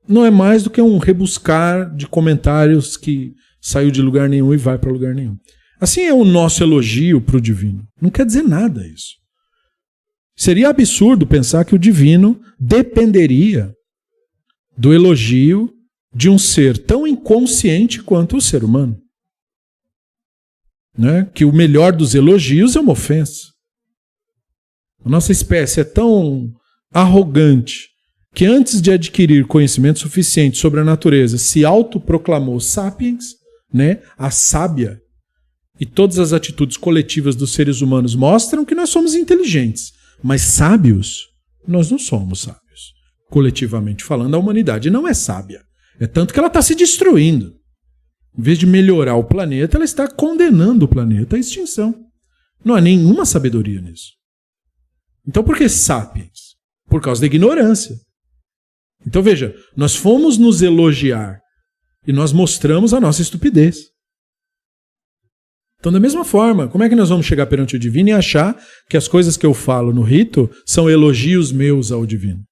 não é mais do que um rebuscar de comentários que saiu de lugar nenhum e vai para lugar nenhum. Assim é o nosso elogio para o divino. Não quer dizer nada isso. Seria absurdo pensar que o divino dependeria do elogio de um ser tão inconsciente quanto o ser humano. Né? Que o melhor dos elogios é uma ofensa. A nossa espécie é tão arrogante que antes de adquirir conhecimento suficiente sobre a natureza se autoproclamou sapiens, né? A sábia. E todas as atitudes coletivas dos seres humanos mostram que nós somos inteligentes. Mas sábios, nós não somos sábios. Coletivamente falando, a humanidade não é sábia. É tanto que ela está se destruindo. Em vez de melhorar o planeta, ela está condenando o planeta à extinção. Não há nenhuma sabedoria nisso. Então por que sapiens? Por causa da ignorância. Então veja, nós fomos nos elogiar e nós mostramos a nossa estupidez. Então, da mesma forma, como é que nós vamos chegar perante o divino e achar que as coisas que eu falo no rito são elogios meus ao divino?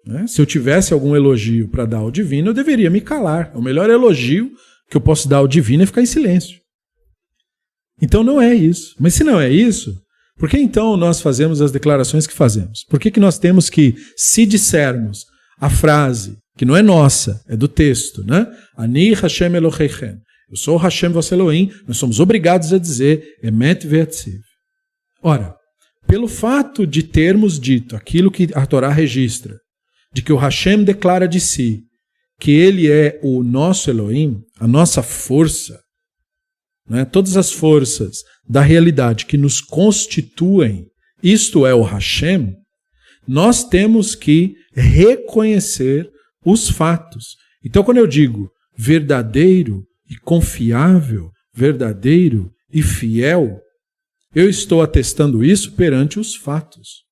Né? Se eu tivesse algum elogio para dar ao divino, eu deveria me calar. O melhor elogio que eu posso dar ao divino é ficar em silêncio. Então não é isso. Mas se não é isso, por que então nós fazemos as declarações que fazemos? Por que nós temos que, se dissermos a frase, que não é nossa, é do texto, né? Ani Hashem Eloheichem. Eu sou Hashem vosso Elohim, nós somos obrigados a dizer Emet ve'atziv. Ora, pelo fato de termos dito aquilo que a Torá registra, de que o Hashem declara de si, que ele é o nosso Elohim, a nossa força, né? Todas as forças da realidade que nos constituem, isto é o Hashem, nós temos que reconhecer os fatos. Então, quando eu digo verdadeiro e confiável, verdadeiro e fiel, eu estou atestando isso perante os fatos.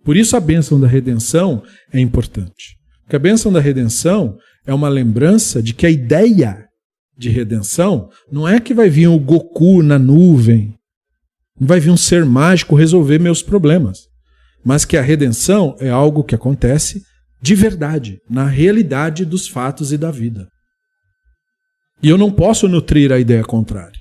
Por isso a bênção da redenção é importante. Porque a bênção da redenção é uma lembrança de que a ideia de redenção não é que vai vir o Goku na nuvem, não vai vir um ser mágico resolver meus problemas, mas que a redenção é algo que acontece de verdade, na realidade dos fatos e da vida. E eu não posso nutrir a ideia contrária.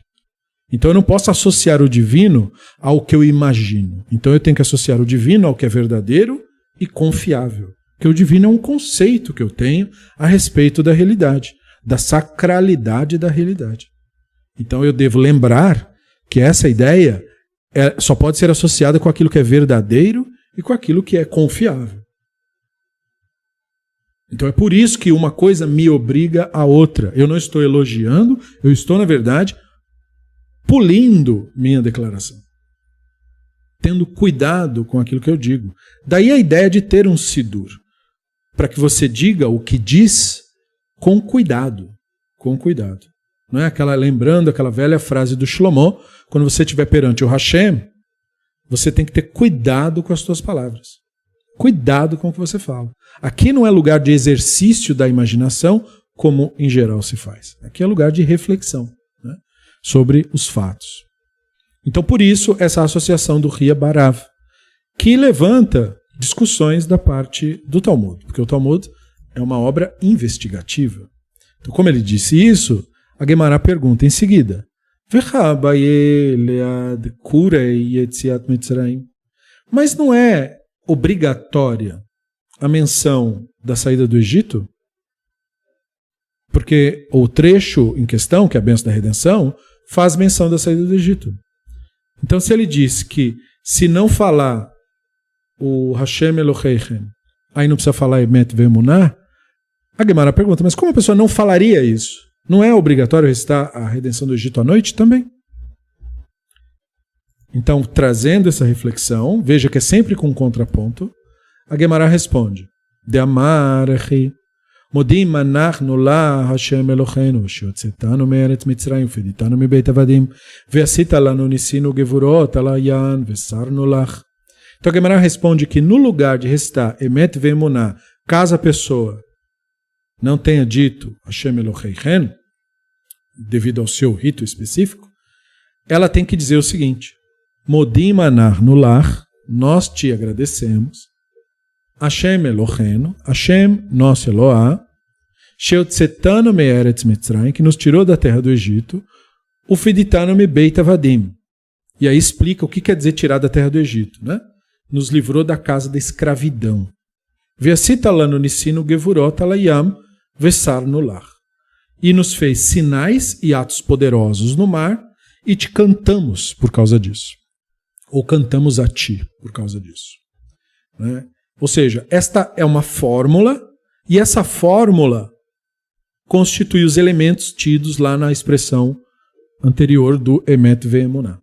Então eu não posso associar o divino ao que eu imagino. Então eu tenho que associar o divino ao que é verdadeiro e confiável. Porque o divino é um conceito que eu tenho a respeito da realidade, da sacralidade da realidade. Então eu devo lembrar que essa ideia só pode ser associada com aquilo que é verdadeiro e com aquilo que é confiável. Então é por isso que uma coisa me obriga a outra. Eu não estou elogiando, eu estou, na verdade, polindo minha declaração. Tendo cuidado com aquilo que eu digo. Daí a ideia de ter um sidur. Para que você diga o que diz com cuidado. Com cuidado. Não é lembrando aquela velha frase do Shlomo, quando você estiver perante o Hashem, você tem que ter cuidado com as suas palavras. Cuidado com o que você fala. Aqui não é lugar de exercício da imaginação, como em geral se faz. Aqui é lugar de reflexão, né, sobre os fatos. Então, por isso, essa associação do Ria Barav, que levanta discussões da parte do Talmud, porque o Talmud é uma obra investigativa. Então, como ele disse isso, a Gemara pergunta em seguida, mas não é obrigatória a menção da saída do Egito? Porque o trecho em questão, que é a bênção da redenção, faz menção da saída do Egito. Então, se ele diz que se não falar o Hashem Eloheichem, aí não precisa falar Emet ve'emunah, a Gemara pergunta, mas como a pessoa não falaria isso? Não é obrigatório recitar a redenção do Egito à noite também? Então, trazendo essa reflexão, veja que é sempre com um contraponto, a Gemara responde, de Amarchi, Modim manachnu la Hashem Eloheinu, shehotzetanu me'eretz Mitzrayim, ufeditanu mibeit avadim, ve'asita lanu nisinu gevurot ala yan, ve'sarnu lach. Então a Gemara responde que no lugar de recitar Emet ve'emunah, caso a pessoa não tenha dito Hashem Eloheichem, devido ao seu rito específico, ela tem que dizer o seguinte, Modim manachnu lach, nós te agradecemos, Hashem Eloheinu, Hashem nosso Eloá, shehotzetanu me'eretz Mitzrayim, que nos tirou da terra do Egito, ufeditanu mibeit avadim. E aí explica o que quer dizer tirar da terra do Egito, né? Nos livrou da casa da escravidão. Ve'asita lanu nisinu gevurot ala yam, ve'sarnu lach. E nos fez sinais e atos poderosos no mar, e te cantamos por causa disso. Ou cantamos a ti por causa disso. Né? Ou seja, esta é uma fórmula, e essa fórmula constitui os elementos tidos lá na expressão anterior do Emet ve'emunah.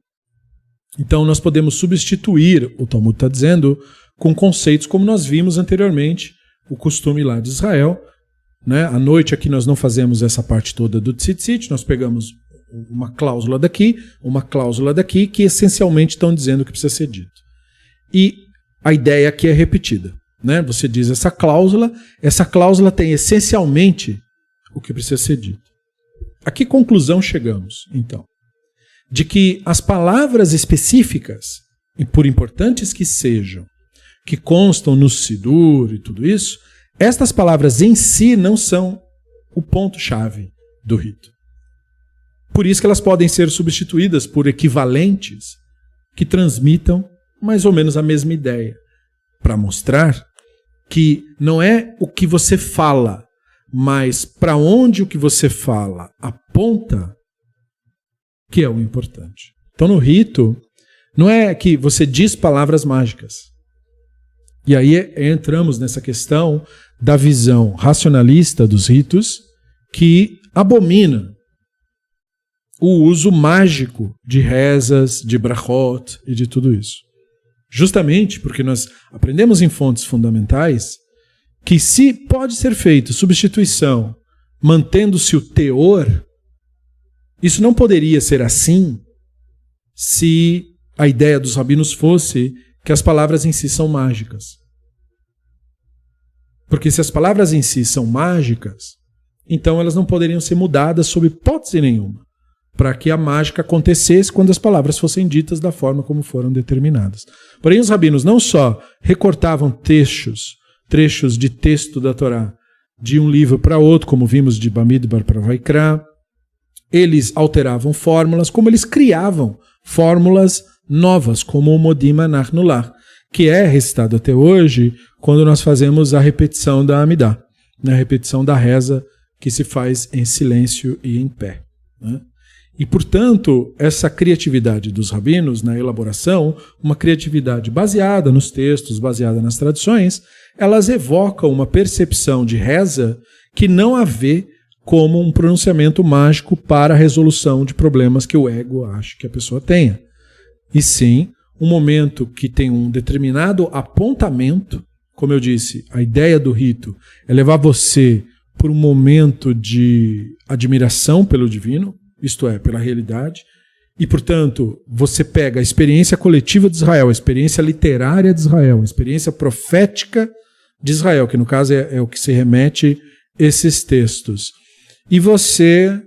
Então nós podemos substituir, o Talmud está dizendo, com conceitos como nós vimos anteriormente, o costume lá de Israel. Né? À noite aqui nós não fazemos essa parte toda do tzitzit, nós pegamos uma cláusula daqui, que essencialmente estão dizendo o que precisa ser dito. E a ideia aqui é repetida. Né? Você diz essa cláusula tem essencialmente o que precisa ser dito. A que conclusão chegamos, então? De que as palavras específicas, e por importantes que sejam, que constam no Sidur e tudo isso, estas palavras em si não são o ponto-chave do rito. Por isso que elas podem ser substituídas por equivalentes que transmitam mais ou menos a mesma ideia, para mostrar que não é o que você fala, mas para onde o que você fala aponta que é o importante. Então no rito, não é que você diz palavras mágicas. E aí entramos nessa questão da visão racionalista dos ritos, que abomina o uso mágico de rezas, de brachot e de tudo isso. Justamente porque nós aprendemos em fontes fundamentais que se pode ser feito substituição mantendo-se o teor, isso não poderia ser assim se a ideia dos rabinos fosse que as palavras em si são mágicas. Porque se as palavras em si são mágicas, então elas não poderiam ser mudadas sob hipótese nenhuma, para que a mágica acontecesse quando as palavras fossem ditas da forma como foram determinadas. Porém, os rabinos não só recortavam trechos de texto da Torá, de um livro para outro, como vimos de Bamidbar para Vaikra, eles alteravam fórmulas, como eles criavam fórmulas novas, como o Modim Anachnu Lach, que é recitado até hoje quando nós fazemos a repetição da Amidah, a repetição da reza que se faz em silêncio e em pé, né? E, portanto, essa criatividade dos rabinos na elaboração, uma criatividade baseada nos textos, baseada nas tradições, elas evocam uma percepção de reza que não a vê como um pronunciamento mágico para a resolução de problemas que o ego acha que a pessoa tenha. E sim, um momento que tem um determinado apontamento, como eu disse, a ideia do rito é levar você por um momento de admiração pelo divino, isto é, pela realidade, e, portanto, você pega a experiência coletiva de Israel, a experiência literária de Israel, a experiência profética de Israel, que no caso é o que se remete esses textos, e você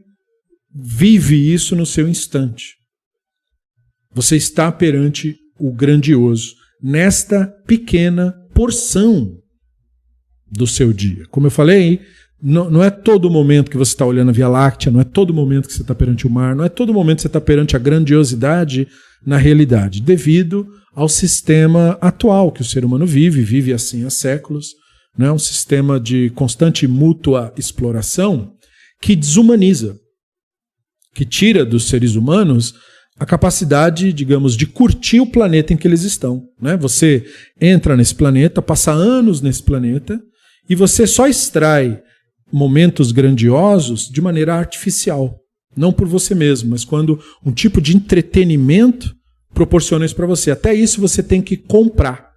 vive isso no seu instante. Você está perante o grandioso, nesta pequena porção do seu dia. Como eu falei, não é todo momento que você está olhando a Via Láctea, não é todo momento que você está perante o mar, não é todo momento que você está perante a grandiosidade na realidade, devido ao sistema atual que o ser humano vive assim há séculos, né? Um sistema de constante e mútua exploração que desumaniza, que tira dos seres humanos a capacidade, digamos, de curtir o planeta em que eles estão, né? Você entra nesse planeta, passa anos nesse planeta, e você só extrai momentos grandiosos de maneira artificial, não por você mesmo, mas quando um tipo de entretenimento proporciona isso para você. Até isso você tem que comprar,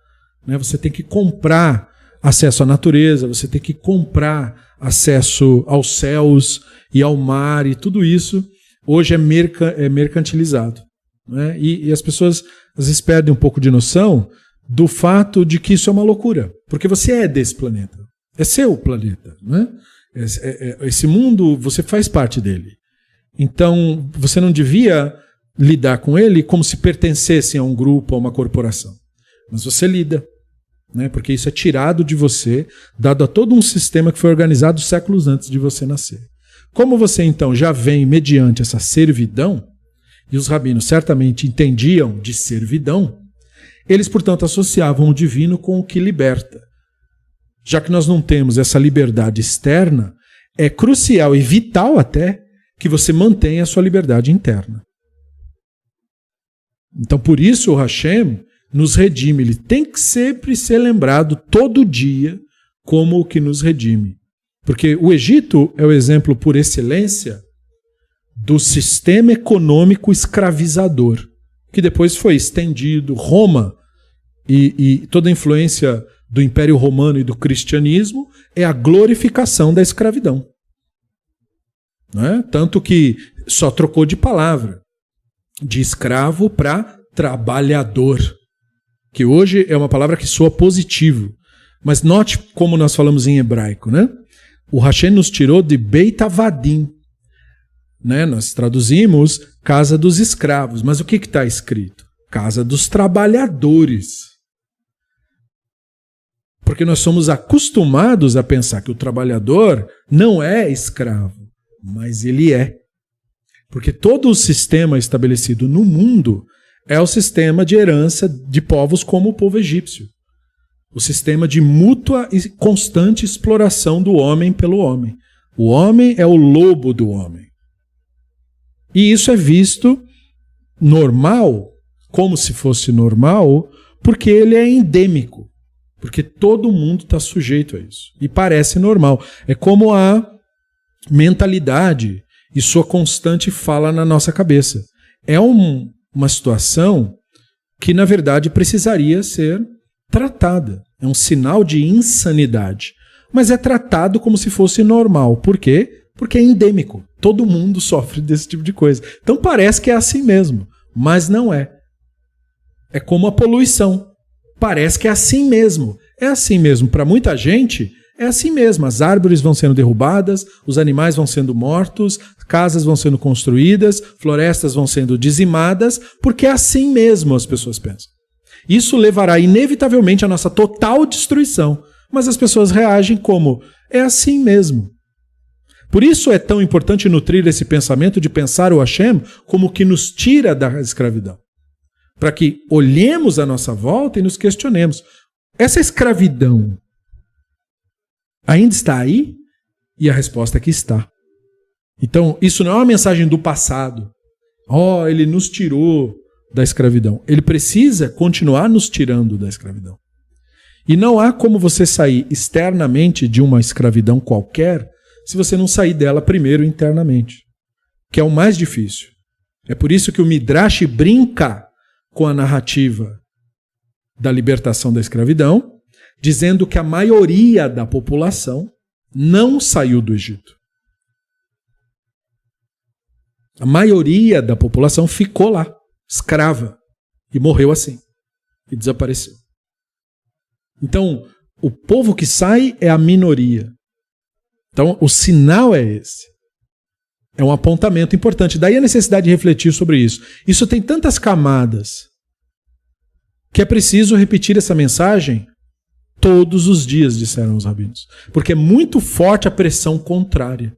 né? Você tem que comprar acesso à natureza, você tem que comprar acesso aos céus e ao mar, e tudo isso hoje é mercantilizado, né? E as pessoas às vezes perdem um pouco de noção do fato de que isso é uma loucura, porque você é desse planeta, é seu planeta, né? Esse mundo, você faz parte dele. Então, você não devia lidar com ele como se pertencesse a um grupo, a uma corporação. Mas você lida, né? Porque isso é tirado de você, dado a todo um sistema que foi organizado séculos antes de você nascer. Como você, então, já vem mediante essa servidão, e os rabinos certamente entendiam de servidão, eles, portanto, associavam o divino com o que liberta. Já que nós não temos essa liberdade externa, é crucial e vital até que você mantenha a sua liberdade interna. Então, por isso o Hashem nos redime. Ele tem que sempre ser lembrado todo dia como o que nos redime. Porque o Egito é o exemplo por excelência do sistema econômico escravizador, que depois foi estendido. Roma e toda a influência do Império Romano e do cristianismo é a glorificação da escravidão, né? Tanto que só trocou de palavra, de escravo para trabalhador, que hoje é uma palavra que soa positivo. Mas note como nós falamos em hebraico, né? O Hashem nos tirou de Beit Avadim, né? Nós traduzimos casa dos escravos, mas o que está escrito? Casa dos trabalhadores. Porque nós somos acostumados a pensar que o trabalhador não é escravo, mas ele é. Porque todo o sistema estabelecido no mundo é o sistema de herança de povos como o povo egípcio. O sistema de mútua e constante exploração do homem pelo homem. O homem é o lobo do homem. E isso é visto normal, como se fosse normal, porque ele é endêmico. Porque todo mundo está sujeito a isso. E parece normal. É como a mentalidade e sua constante fala na nossa cabeça. É uma situação que, na verdade, precisaria ser tratada. É um sinal de insanidade. Mas é tratado como se fosse normal. Por quê? Porque é endêmico. Todo mundo sofre desse tipo de coisa. Então parece que é assim mesmo, mas não é. É como a poluição. Parece que é assim mesmo. É assim mesmo. Para muita gente, é assim mesmo. As árvores vão sendo derrubadas, os animais vão sendo mortos, casas vão sendo construídas, florestas vão sendo dizimadas, porque é assim mesmo, as pessoas pensam. Isso levará inevitavelmente à nossa total destruição. Mas as pessoas reagem como, é assim mesmo. Por isso é tão importante nutrir esse pensamento de pensar o Hashem como que nos tira da escravidão. Para que olhemos à nossa volta e nos questionemos. Essa escravidão ainda está aí? E a resposta é que está. Então, isso não é uma mensagem do passado. Ele nos tirou da escravidão. Ele precisa continuar nos tirando da escravidão. E não há como você sair externamente de uma escravidão qualquer se você não sair dela primeiro internamente, que é o mais difícil. É por isso que o Midrash brinca com a narrativa da libertação da escravidão, dizendo que a maioria da população não saiu do Egito. A maioria da população ficou lá, escrava, e morreu assim, e desapareceu. Então, o povo que sai é a minoria. Então, o sinal é esse. É um apontamento importante. Daí a necessidade de refletir sobre isso. Isso tem tantas camadas que é preciso repetir essa mensagem todos os dias, disseram os rabinos. Porque é muito forte a pressão contrária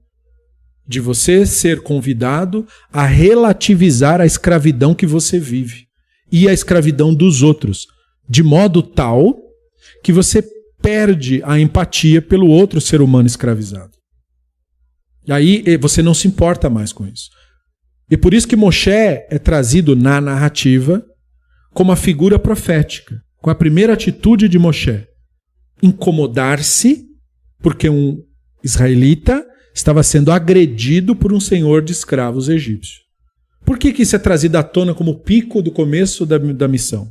de você ser convidado a relativizar a escravidão que você vive e a escravidão dos outros, de modo tal que você perde a empatia pelo outro ser humano escravizado. E aí você não se importa mais com isso. E por isso que Moshe é trazido na narrativa como a figura profética, com a primeira atitude de Moshe. Incomodar-se porque um israelita estava sendo agredido por um senhor de escravos egípcio. Por que isso é trazido à tona como pico do começo da missão?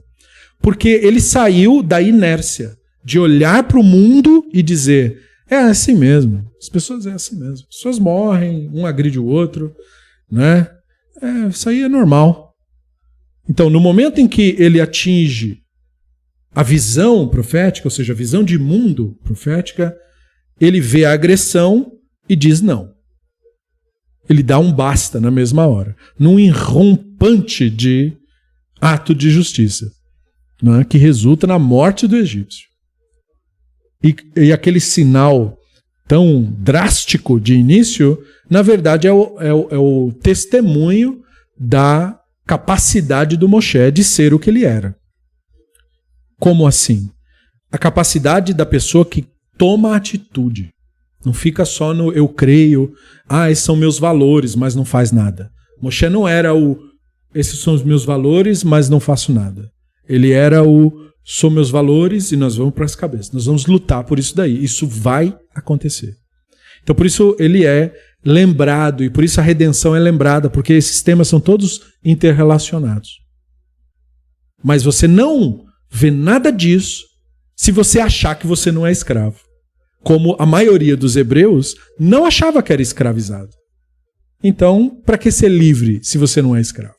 Porque ele saiu da inércia de olhar para o mundo e dizer, é assim mesmo, as pessoas é assim mesmo, as pessoas morrem, um agride o outro, né? Isso aí é normal. Então, no momento em que ele atinge a visão profética, ou seja, a visão de mundo profética, ele vê a agressão e diz não. Ele dá um basta na mesma hora, num irrompante de ato de justiça, né, que resulta na morte do egípcio. E aquele sinal tão drástico de início, na verdade é o testemunho da capacidade do Moshe de ser o que ele era. Como assim? A capacidade da pessoa que toma atitude. Não fica só no eu creio, esses são meus valores, mas não faz nada. Moshe não era esses são os meus valores, mas não faço nada. Ele era são meus valores e nós vamos para as cabeças. Nós vamos lutar por isso daí. Isso vai acontecer. Então por isso ele é lembrado e por isso a redenção é lembrada, porque esses temas são todos interrelacionados. Mas você não vê nada disso se você achar que você não é escravo. Como a maioria dos hebreus não achava que era escravizado. Então, para que ser livre se você não é escravo?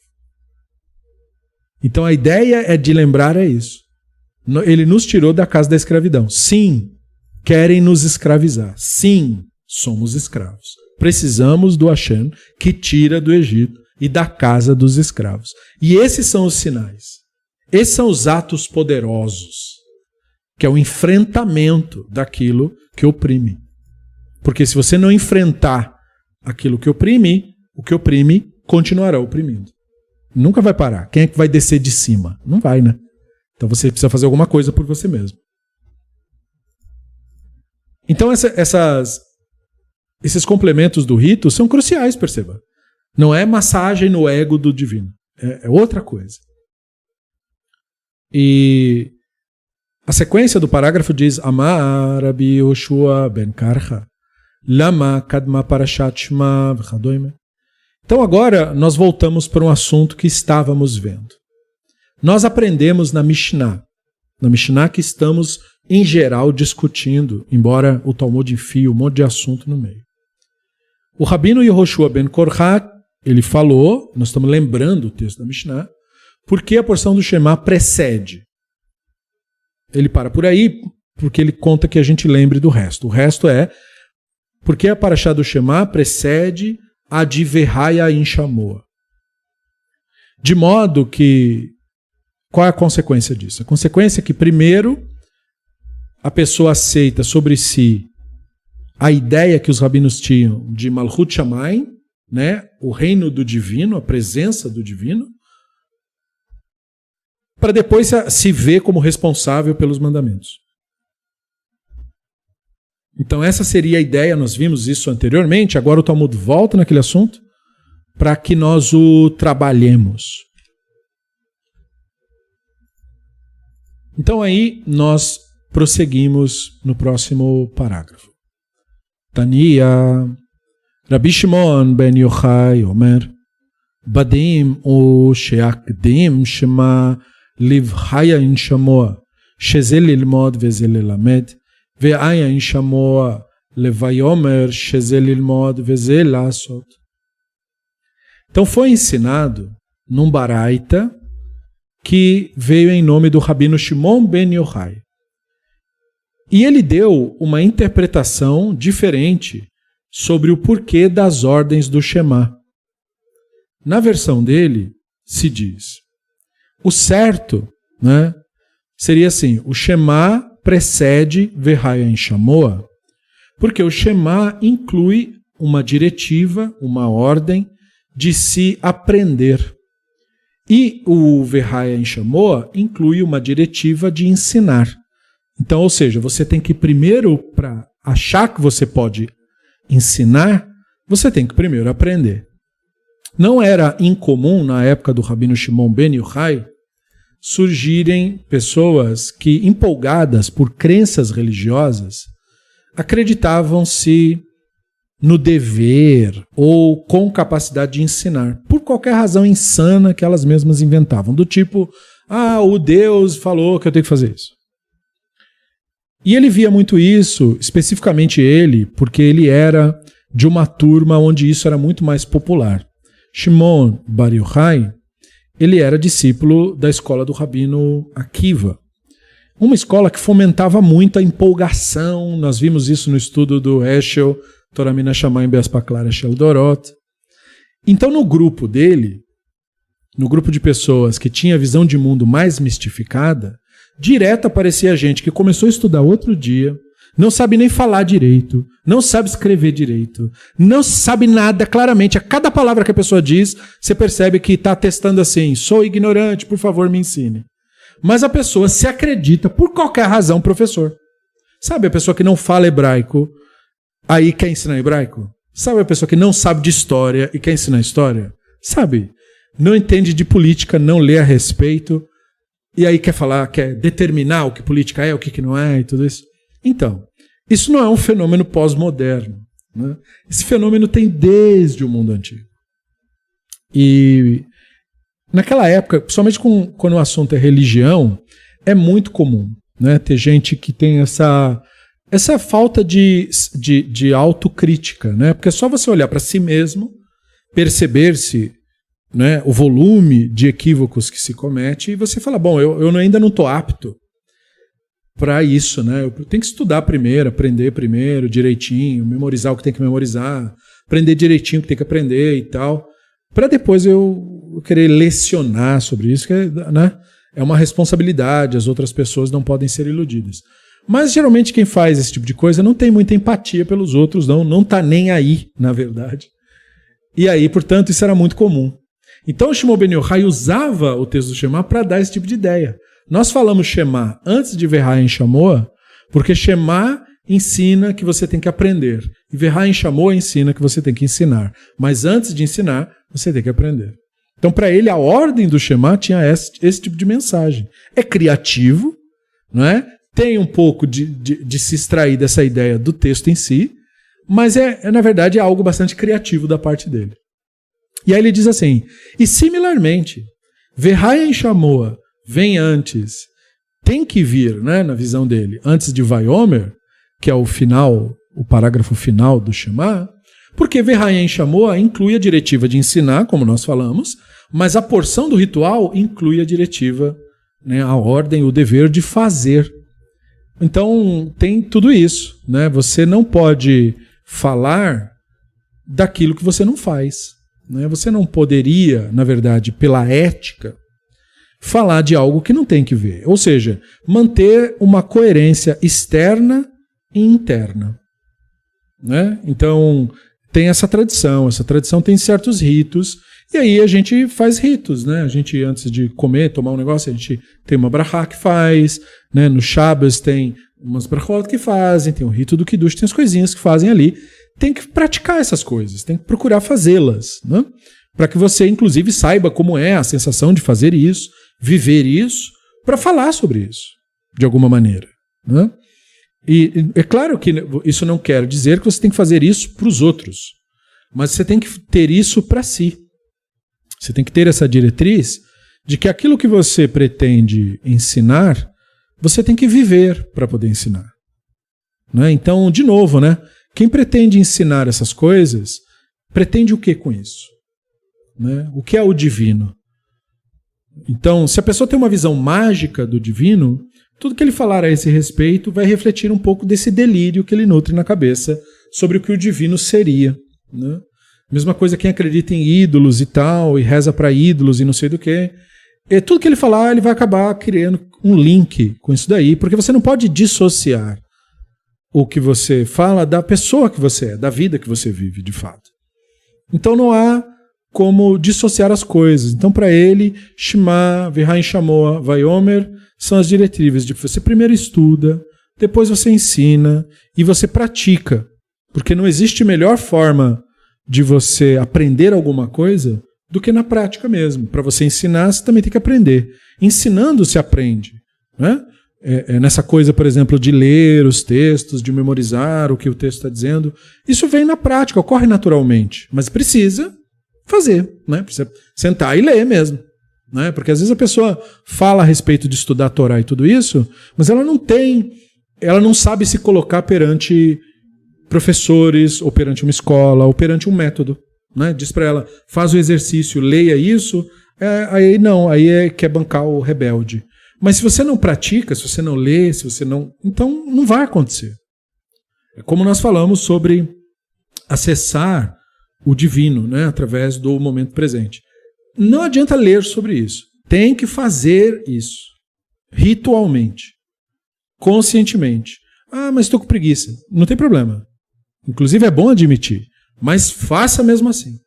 Então a ideia é de lembrar é isso. Ele nos tirou da casa da escravidão. Sim, querem nos escravizar. Sim, somos escravos. Precisamos do Hashem que tira do Egito e da casa dos escravos. E esses são os sinais. Esses são os atos poderosos, que é o enfrentamento daquilo que oprime. Porque se você não enfrentar aquilo que oprime, o que oprime continuará oprimindo. Nunca vai parar. Quem é que vai descer de cima? Não vai, né? Então você precisa fazer alguma coisa por você mesmo. Então esses complementos do rito são cruciais, perceba. Não é massagem no ego do divino. É outra coisa. E a sequência do parágrafo diz: Amar Rabi Yoshua ben Karcha, Lama Kadma Parashat Shema v'chadoime. Então agora nós voltamos para um assunto que estávamos vendo. Nós aprendemos na Mishnah que estamos, em geral, discutindo, embora o Talmud enfie um monte de assunto no meio. O Rabino Yehoshua ben Korach, ele falou, nós estamos lembrando o texto da Mishnah, porque a porção do Shema precede. Ele para por aí, porque ele conta que a gente lembre do resto. O resto é porque a Parashá do Shema precede a de Verraia in Shamoa. De modo que, qual é a consequência disso? A consequência é que, primeiro, a pessoa aceita sobre si a ideia que os rabinos tinham de Malchut Shamayim, né, o reino do divino, a presença do divino, para depois se ver como responsável pelos mandamentos. Então essa seria a ideia, nós vimos isso anteriormente, agora o Talmud volta naquele assunto para que nós o trabalhemos. Então aí nós prosseguimos no próximo parágrafo. Tania, Rabi Shimon ben Yochai Omer, Badim o sheakdim shema livhaya in shamoa, shezel lilmod vezel lelamed, ve'aya in shamoa levayomer shezel lilmod vezel lasot. Então foi ensinado num baraita que veio em nome do Rabino Shimon ben Yochai. E ele deu uma interpretação diferente sobre o porquê das ordens do Shema. Na versão dele, se diz, o certo, né, seria assim, o Shema precede Verraia em Shamoa, porque o Shema inclui uma diretiva, uma ordem de se aprender. E o Verraia em Shamoa inclui uma diretiva de ensinar. Então, ou seja, você tem que primeiro, para achar que você pode ensinar, você tem que primeiro aprender. Não era incomum, na época do Rabino Shimon ben Yochai, surgirem pessoas que, empolgadas por crenças religiosas, acreditavam-se no dever ou com capacidade de ensinar, por qualquer razão insana que elas mesmas inventavam, do tipo, o Deus falou que eu tenho que fazer isso. E ele via muito isso, especificamente ele, porque ele era de uma turma onde isso era muito mais popular. Shimon bar Yochai, ele era discípulo da escola do Rabino Akiva, uma escola que fomentava muito a empolgação. Nós vimos isso no estudo do Heschel, Torah Min HaShamayim Be'Aspaklar Shel Dorot. Então, no grupo dele, no grupo de pessoas que tinha a visão de mundo mais mistificada, direto aparecia gente que começou a estudar outro dia, não sabe nem falar direito, não sabe escrever direito, não sabe nada claramente. A cada palavra que a pessoa diz, você percebe que está testando assim, sou ignorante, por favor me ensine. Mas a pessoa se acredita, por qualquer razão, professor. Sabe a pessoa que não fala hebraico, aí quer ensinar hebraico? Sabe a pessoa que não sabe de história e quer ensinar história? Sabe? Não entende de política, não lê a respeito, e aí quer falar, quer determinar o que política é, o que não é e tudo isso. Então, isso não é um fenômeno pós-moderno, né? Esse fenômeno tem desde o mundo antigo. E naquela época, principalmente quando o assunto é religião, é muito comum, né, ter gente que tem essa falta de autocrítica, né? Porque é só você olhar para si mesmo, perceber-se, né, o volume de equívocos que se comete e você fala, bom, eu ainda não estou apto para isso, né? Eu tenho que estudar primeiro, aprender primeiro, direitinho, memorizar o que tem que memorizar, aprender direitinho o que tem que aprender e tal, para depois eu querer lecionar sobre isso, que, né, é uma responsabilidade, as outras pessoas não podem ser iludidas. Mas geralmente quem faz esse tipo de coisa não tem muita empatia pelos outros, não está nem aí, na verdade. E aí, portanto, isso era muito comum. Então o Shimon Ben Yochai usava o texto do Shema para dar esse tipo de ideia. Nós falamos Shema antes de Verhaen Shamoa, porque Shema ensina que você tem que aprender. E Verhaen Shamoa ensina que você tem que ensinar. Mas antes de ensinar, você tem que aprender. Então, para ele, a ordem do Shema tinha esse tipo de mensagem. É criativo, não é? Tem um pouco de se extrair dessa ideia do texto em si, mas na verdade, é algo bastante criativo da parte dele. E aí ele diz assim, e similarmente, Verhaen Shamoa vem antes, tem que vir, né, na visão dele, antes de Vaiomer, que é o final, o parágrafo final do Shema, porque Verhaen Shamoa inclui a diretiva de ensinar, como nós falamos, mas a porção do ritual inclui a diretiva, né, a ordem, o dever de fazer. Então tem tudo isso, né? Você não pode falar daquilo que você não faz. Né? Você não poderia, na verdade, pela ética, falar de algo que não tem que ver. Ou seja, manter uma coerência externa e interna. Né? Então, tem essa tradição tem certos ritos, e aí a gente faz ritos. Né? A gente, antes de comer, tomar um negócio, a gente tem uma brachá que faz, né? No Shabbos tem umas brachot que fazem, tem o rito do Kiddush, tem as coisinhas que fazem ali. Tem que praticar essas coisas, tem que procurar fazê-las, né? Para que você, inclusive, saiba como é a sensação de fazer isso, viver isso, para falar sobre isso, de alguma maneira. Né? E é claro que isso não quer dizer que você tem que fazer isso para os outros, mas você tem que ter isso para si. Você tem que ter essa diretriz de que aquilo que você pretende ensinar, você tem que viver para poder ensinar. Né? Então, de novo, né? Quem pretende ensinar essas coisas, pretende o que com isso? Né? O que é o divino? Então, se a pessoa tem uma visão mágica do divino, tudo que ele falar a esse respeito vai refletir um pouco desse delírio que ele nutre na cabeça sobre o que o divino seria. Né? Mesma coisa quem acredita em ídolos e tal, e reza para ídolos e não sei do que. Tudo que ele falar, ele vai acabar criando um link com isso daí, porque você não pode dissociar o que você fala da pessoa que você é, da vida que você vive, de fato. Então não há como dissociar as coisas. Então para ele, Shema, Verhaen Shamoa, Vaiomer são as diretrizes de você primeiro estuda, depois você ensina e você pratica. Porque não existe melhor forma de você aprender alguma coisa do que na prática mesmo. Para você ensinar, você também tem que aprender. Ensinando se aprende, né? Nessa coisa, por exemplo, de ler os textos, de memorizar o que o texto está dizendo, isso vem na prática, ocorre naturalmente, mas precisa fazer, né? Precisa sentar e ler mesmo, né? Porque às vezes a pessoa fala a respeito de estudar a Torá e tudo isso, mas ela não sabe se colocar perante professores, ou perante uma escola, ou perante um método, né? Diz para ela, faz o exercício, leia isso, aí quer bancar o rebelde. Mas se você não pratica, se você não lê, se você não... Então não vai acontecer. É como nós falamos sobre acessar o divino, né, através do momento presente. Não adianta ler sobre isso. Tem que fazer isso. Ritualmente. Conscientemente. Ah, mas estou com preguiça. Não tem problema. Inclusive é bom admitir. Mas faça mesmo assim.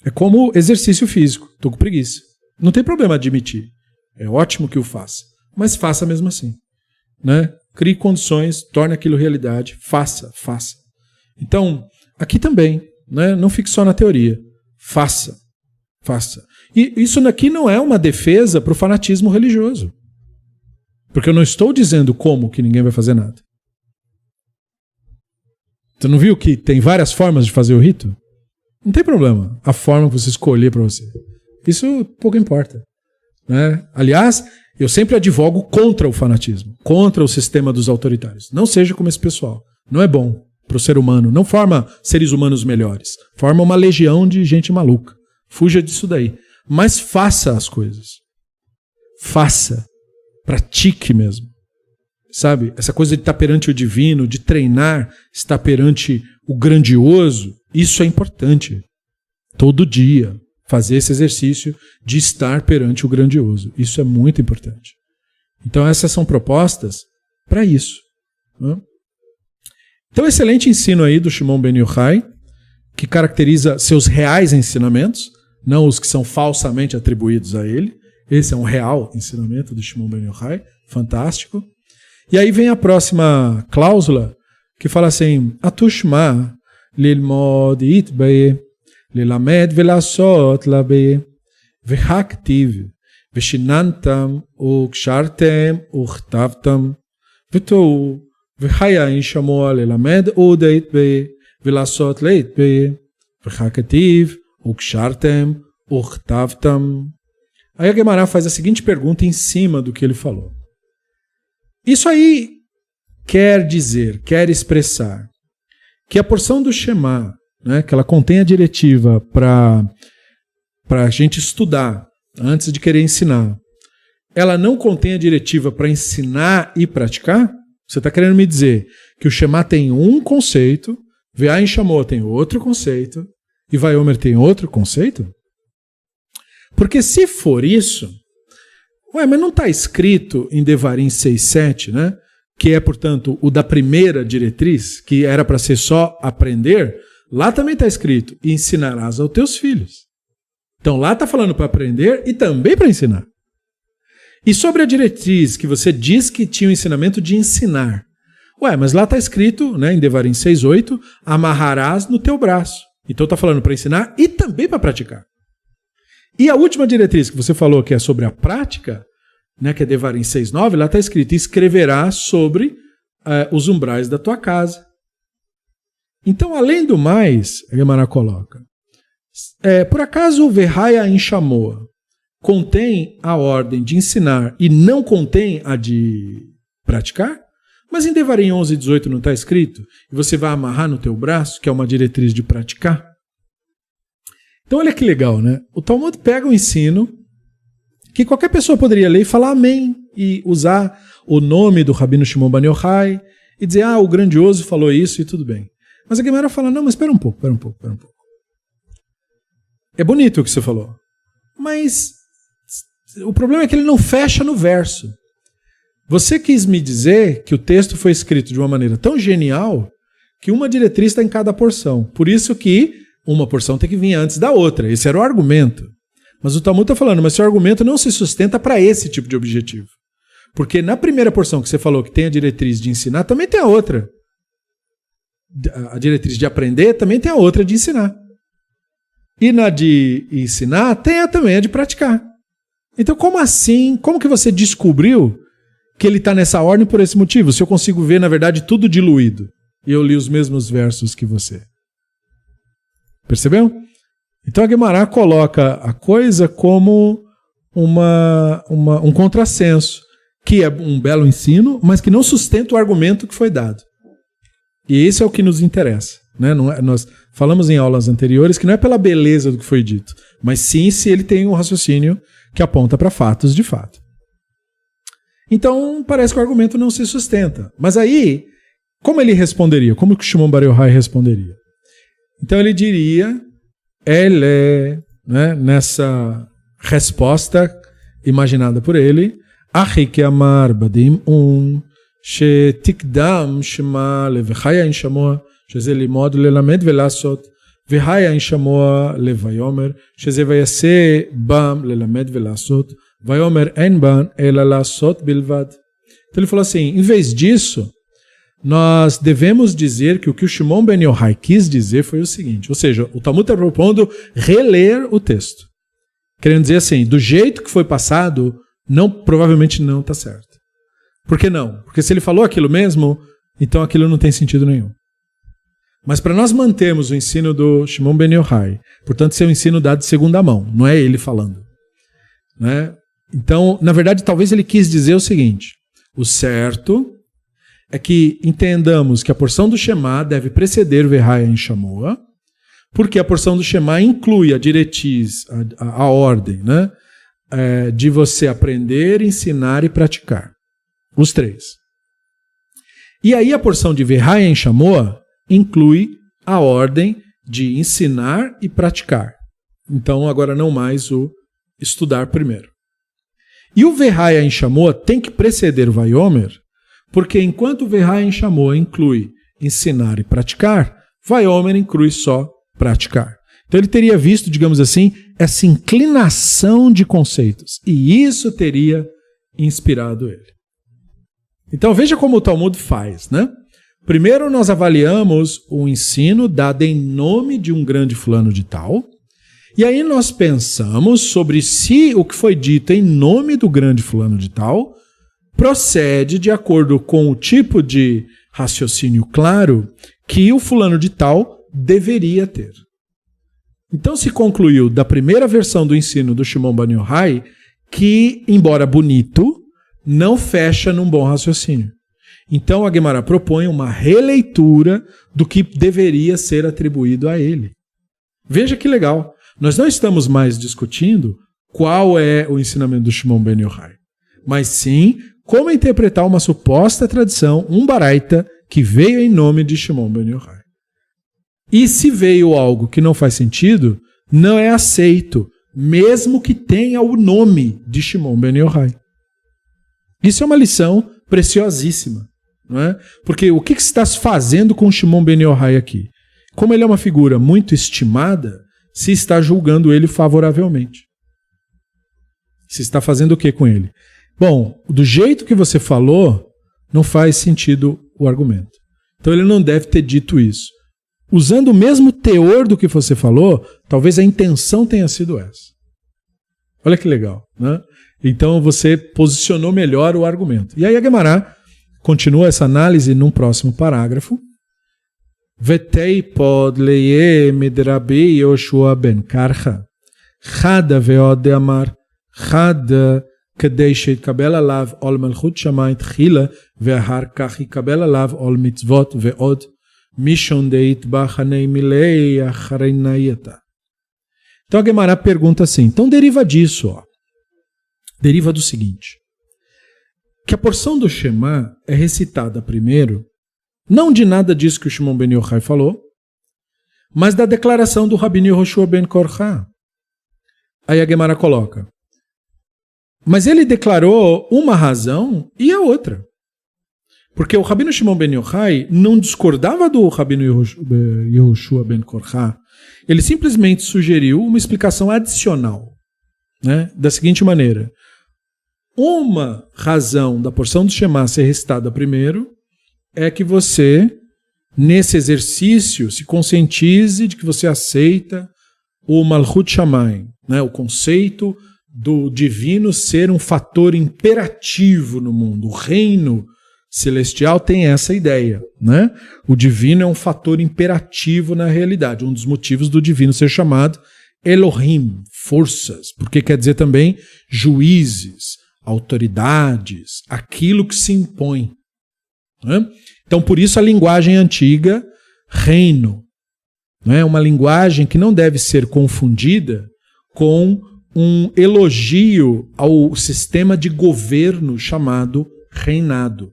É como exercício físico. Estou com preguiça. Não tem problema admitir. É ótimo que o faça, mas faça mesmo assim. Né? Crie condições, torne aquilo realidade, faça. Então, aqui também, né? Não fique só na teoria. Faça. E isso daqui não é uma defesa para o fanatismo religioso. Porque eu não estou dizendo como que ninguém vai fazer nada. Você não viu que tem várias formas de fazer o rito? Não tem problema. A forma que você escolher para você. Isso pouco importa. Né? Aliás, eu sempre advogo contra o fanatismo, contra o sistema dos autoritários. Não seja como esse pessoal. Não é bom para o ser humano. Não forma seres humanos melhores. Forma uma legião de gente maluca. Fuja disso daí. Mas faça as coisas. Faça. Pratique mesmo. Sabe? Essa coisa de estar perante o divino, de treinar, estar perante o grandioso, isso é importante. Todo dia. Fazer esse exercício de estar perante o grandioso. Isso é muito importante. Então essas são propostas para isso. Né? Então excelente ensino aí do Shimon Ben Yochai. que caracteriza seus reais ensinamentos, não os que são falsamente atribuídos a ele. Esse é um real ensinamento do Shimon Ben Yochai, fantástico. E aí vem a próxima cláusula, que fala assim, Atushma lilmod itbaye, lilamed velasot labe, vehaktiv, veshinantam, ukshartem, uchtavtam, vetou, vehaya inshamoa lilamed uda itbaye, velasot leitbaye, vehakativ, ukshartem, uchtavtam. Aí a Guemará faz a seguinte pergunta em cima do que ele falou. Isso aí quer dizer, quer expressar que a porção do Shema, né, que ela contém a diretiva para a gente estudar antes de querer ensinar, ela não contém a diretiva para ensinar e praticar? Você está querendo me dizer que o Shema tem um conceito, Ve'ayin Shamoa tem outro conceito e Vayomer tem outro conceito? Porque se for isso, mas não está escrito em Devarim 6.7, né? Que é, portanto, o da primeira diretriz, que era para ser só aprender, lá também está escrito, e ensinarás aos teus filhos. Então lá está falando para aprender e também para ensinar. E sobre a diretriz, que você diz que tinha o ensinamento de ensinar. Mas lá está escrito, né, em Devarim 6.8, amarrarás no teu braço. Então está falando para ensinar e também para praticar. E a última diretriz que você falou, que é sobre a prática, né, que é Devarim 6.9, lá está escrito, escreverás sobre os umbrais da tua casa. Então, além do mais, a Guemará coloca, por acaso o Ve'haya Inshamoa contém a ordem de ensinar e não contém a de praticar? Mas em Devarim 11.18 não está escrito? E você vai amarrar no teu braço, que é uma diretriz de praticar? Então olha que legal, né? O Talmud pega um ensino que qualquer pessoa poderia ler e falar amém, e usar o nome do Rabino Shimon Ben Yochai, e dizer, o grandioso falou isso e tudo bem. Mas a Guemará fala, não, mas espera um pouco. É bonito o que você falou, mas o problema é que ele não fecha no verso. Você quis me dizer que o texto foi escrito de uma maneira tão genial que uma diretriz está em cada porção. Por isso que uma porção tem que vir antes da outra. Esse era o argumento. Mas o Talmud está falando, mas seu argumento não se sustenta para esse tipo de objetivo. Porque na primeira porção que você falou que tem a diretriz de ensinar, também tem a outra. A diretriz de aprender também tem a outra de ensinar. E na de ensinar tem também a de praticar. Então como assim? Como que você descobriu que ele está nessa ordem por esse motivo? Se eu consigo ver, na verdade, tudo diluído. E eu li os mesmos versos que você. Percebeu? Então a Guemará coloca a coisa como um contrassenso, que é um belo ensino, mas que não sustenta o argumento que foi dado. E esse é o que nos interessa. Né? Nós falamos em aulas anteriores que não é pela beleza do que foi dito, mas sim se ele tem um raciocínio que aponta para fatos de fato. Então parece que o argumento não se sustenta. Mas aí, como ele responderia? Como que o Shimon Bar Yochai responderia? Então ele diria, né, nessa resposta imaginada por ele, Achi que amar badim shetikdam shema levechaya inshamoa, שזה לימוד ללמד ולעשות, והיה אינשמוע לויומר, שזה ויעשה בם ללמד ולעשות, ויומר אין בם אלא לעשות בלבד. Então ele falou assim, em vez disso, nós devemos dizer que o que o Shimon Ben Yochai quis dizer foi o seguinte, ou seja, o Talmud está propondo reler o texto. Querendo dizer assim, do jeito que foi passado, provavelmente não está certo. Por que não? Porque se ele falou aquilo mesmo, então aquilo não tem sentido nenhum. Mas para nós mantermos o ensino do Shimon Ben Yochai, portanto, ser um ensino dado de segunda mão, não é ele falando. Né? Então, na verdade, talvez ele quis dizer o seguinte, o certo é que entendamos que a porção do Shema deve preceder o Ve'haya Inshamoa, porque a porção do Shema inclui a diretriz, a ordem, né? De você aprender, ensinar e praticar. Os três. E aí a porção de Ve'haya Inshamoa inclui a ordem de ensinar e praticar. Então, agora não mais o estudar primeiro. E o Ve'haya Inshamoa tem que preceder o Vayomer, porque enquanto o Ve'haya Inshamoa inclui ensinar e praticar, Vayomer inclui só praticar. Então ele teria visto, digamos assim, essa inclinação de conceitos. E isso teria inspirado ele. Então veja como o Talmud faz, né? Primeiro nós avaliamos o ensino dado em nome de um grande fulano de tal, e aí nós pensamos sobre se o que foi dito em nome do grande fulano de tal procede de acordo com o tipo de raciocínio claro que o fulano de tal deveria ter. Então se concluiu da primeira versão do ensino do Shimon Bar Yochai que, embora bonito, não fecha num bom raciocínio. Então a Guemará propõe uma releitura do que deveria ser atribuído a ele. Veja que legal. Nós não estamos mais discutindo qual é o ensinamento do Shimon Ben Yochai, mas sim como interpretar uma suposta tradição, um baraita, que veio em nome de Shimon Ben Yochai. E se veio algo que não faz sentido, não é aceito, mesmo que tenha o nome de Shimon Ben Yochai. Isso é uma lição preciosíssima. Não é? Porque o que se está fazendo com Shimon Ben Yochai aqui? Como ele é uma figura muito estimada, se está julgando ele favoravelmente. Se está fazendo o que com ele? Bom, do jeito que você falou, não faz sentido o argumento. Então ele não deve ter dito isso. Usando o mesmo teor do que você falou, talvez a intenção tenha sido essa. Olha que legal, né? Então você posicionou melhor o argumento. E aí a Guemará continua essa análise num próximo parágrafo. Vetei pod leye midrabi Yoshua ben Karcha. Chada veod amar. Chada kedei shetkabel alav ol melchut shamayim tchila ve'ahar kach yikabel alav ol mitzvot ve'od mishon deitbach hanei milei acharei nayeta. Então a Guemará pergunta assim, então deriva disso, ó. Deriva do seguinte, que a porção do Shema é recitada primeiro, não de nada disso que o Shimon Ben Yochai falou, mas da declaração do Rabino Yehoshua ben Korcha. Aí a Guemará coloca, mas ele declarou uma razão e a outra. Porque o Rabino Shimon Ben Yochai não discordava do Rabino Yehoshua ben Korcha, ele simplesmente sugeriu uma explicação adicional, né, da seguinte maneira. Uma razão da porção do Shema ser recitada primeiro é que você, nesse exercício, se conscientize de que você aceita o Malchut Shamayim, né, o conceito do divino ser um fator imperativo no mundo. O reino celestial tem essa ideia, né? O divino é um fator imperativo na realidade, um dos motivos do divino ser chamado Elohim, forças, porque quer dizer também juízes, autoridades, aquilo que se impõe. Né? Então, por isso a linguagem antiga, reino, é uma linguagem que não deve ser confundida com um elogio ao sistema de governo chamado reinado,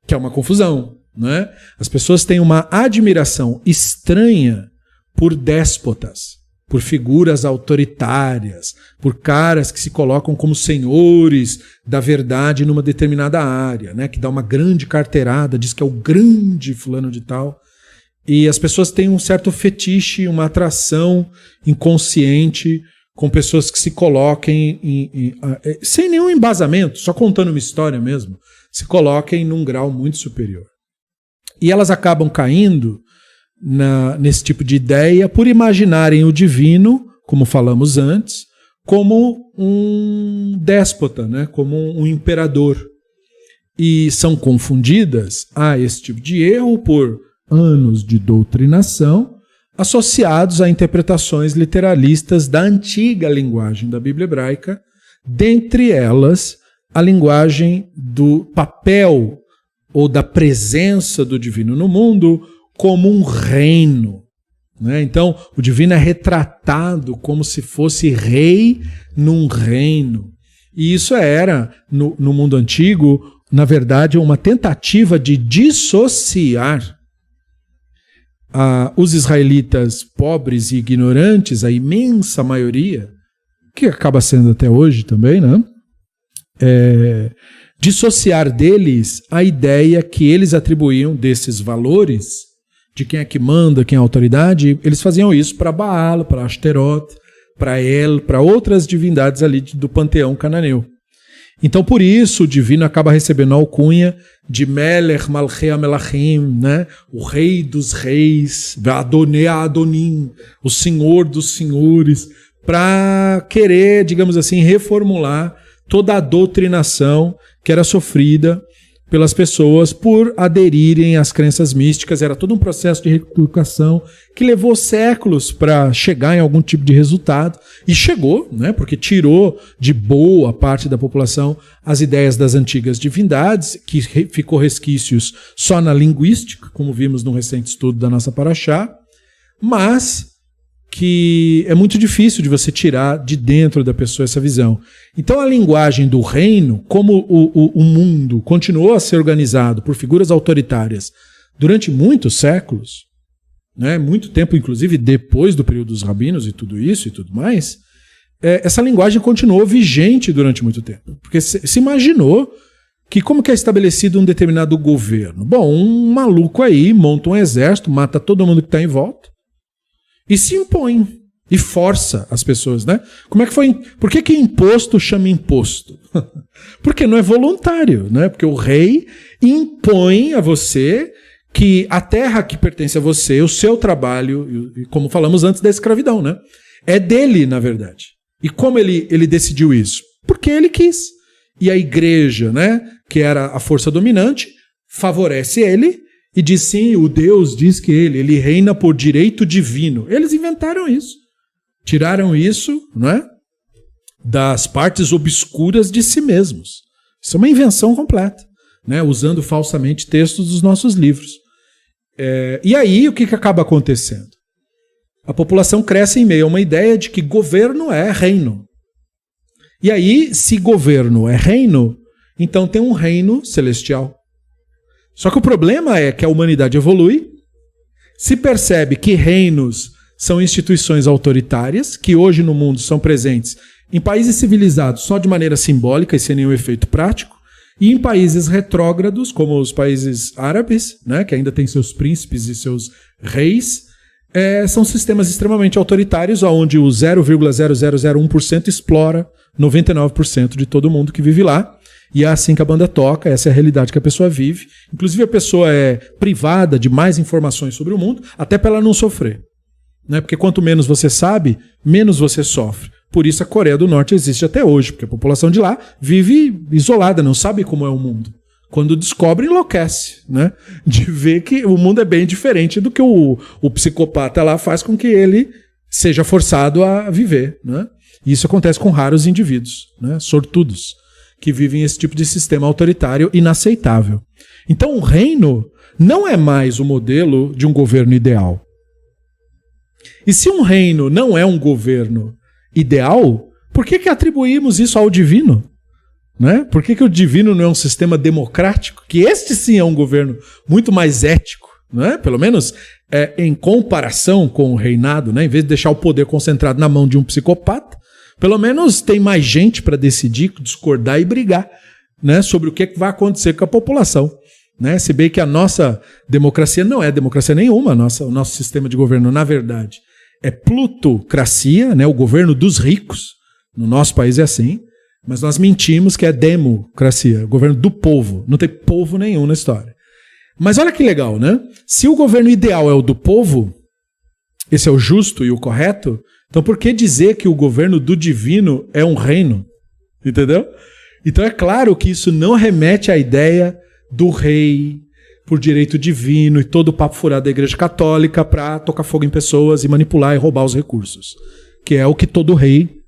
que é uma confusão. Né? As pessoas têm uma admiração estranha por déspotas, por figuras autoritárias, por caras que se colocam como senhores da verdade numa determinada área, né? Que dá uma grande carteirada, diz que é o grande fulano de tal. E as pessoas têm um certo fetiche, uma atração inconsciente com pessoas que se coloquem sem nenhum embasamento, só contando uma história mesmo, se coloquem num grau muito superior. E elas acabam caindo nesse tipo de ideia por imaginarem o divino, como falamos antes, como um déspota, né? Como um imperador. E são confundidas a esse tipo de erro por anos de doutrinação associados a interpretações literalistas da antiga linguagem da Bíblia hebraica, dentre elas a linguagem do papel ou da presença do divino no mundo como um reino. Né? Então, o divino é retratado como se fosse rei num reino. E isso era, no mundo antigo, na verdade, uma tentativa de dissociar os israelitas pobres e ignorantes, a imensa maioria, que acaba sendo até hoje também, né? Dissociar deles a ideia que eles atribuíam desses valores de quem é que manda, quem é a autoridade, eles faziam isso para Baal, para Ashtaroth, para El, para outras divindades ali do panteão cananeu. Então, por isso, o divino acaba recebendo a alcunha de Melech Malchei Melachim, né? O rei dos reis, Adonai Adonim, o senhor dos senhores, para querer, digamos assim, reformular toda a doutrinação que era sofrida pelas pessoas por aderirem às crenças místicas. Era todo um processo de reeducação que levou séculos para chegar em algum tipo de resultado. E chegou, né, porque tirou de boa parte da população as ideias das antigas divindades, que ficou resquícios só na linguística, como vimos no recente estudo da nossa Paraxá, mas que é muito difícil de você tirar de dentro da pessoa essa visão. Então a linguagem do reino, como o mundo continuou a ser organizado por figuras autoritárias durante muitos séculos, né, muito tempo inclusive depois do período dos rabinos e tudo isso e tudo mais, essa linguagem continuou vigente durante muito tempo. Porque se imaginou que como que é estabelecido um determinado governo? Bom, um maluco aí monta um exército, mata todo mundo que está em volta, e se impõe, e força as pessoas, né? Como é que foi? Por que imposto chama imposto? Porque não é voluntário, né? Porque o rei impõe a você que a terra que pertence a você, o seu trabalho, e como falamos antes da escravidão, né? É dele, na verdade. E como ele decidiu isso? Porque ele quis. E a igreja, né, que era a força dominante, favorece ele, e diz sim, o Deus diz que ele reina por direito divino. Eles inventaram isso. Tiraram isso, não é, das partes obscuras de si mesmos. Isso é uma invenção completa, né, usando falsamente textos dos nossos livros. E aí o que acaba acontecendo? A população cresce em meio a uma ideia de que governo é reino. E aí, se governo é reino, então tem um reino celestial. Só que o problema é que a humanidade evolui, se percebe que reinos são instituições autoritárias, que hoje no mundo são presentes em países civilizados só de maneira simbólica e sem nenhum efeito prático, e em países retrógrados, como os países árabes, né, que ainda têm seus príncipes e seus reis, são sistemas extremamente autoritários, onde o 0,0001% explora 99% de todo mundo que vive lá. E é assim que a banda toca, essa é a realidade que a pessoa vive. Inclusive a pessoa é privada de mais informações sobre o mundo, até para ela não sofrer, né? Porque quanto menos você sabe, menos você sofre. Por isso a Coreia do Norte existe até hoje, porque a população de lá vive isolada, não sabe como é o mundo. Quando descobre, enlouquece, né? De ver que o mundo é bem diferente do que o psicopata lá faz com que ele seja forçado a viver, né? E isso acontece com raros indivíduos, né? Sortudos, que vivem esse tipo de sistema autoritário inaceitável. Então o reino não é mais o modelo de um governo ideal. E se um reino não é um governo ideal, por que atribuímos isso ao divino? Né? Por que o divino não é um sistema democrático? Que este sim é um governo muito mais ético, né? Pelo menos em comparação com o reinado, né? Em vez de deixar o poder concentrado na mão de um psicopata, pelo menos tem mais gente para decidir, discordar e brigar, né, sobre o que vai acontecer com a população. Né? Se bem que a nossa democracia não é democracia nenhuma, o nosso sistema de governo, na verdade, é plutocracia, né, o governo dos ricos. No nosso país é assim, mas nós mentimos que é democracia, o governo do povo. Não tem povo nenhum na história. Mas olha que legal, né? Se o governo ideal é o do povo, esse é o justo e o correto, então por que dizer que o governo do divino é um reino? Entendeu? Então é claro que isso não remete à ideia do rei por direito divino e todo o papo furado da Igreja Católica para tocar fogo em pessoas e manipular e roubar os recursos. Que é o que todo rei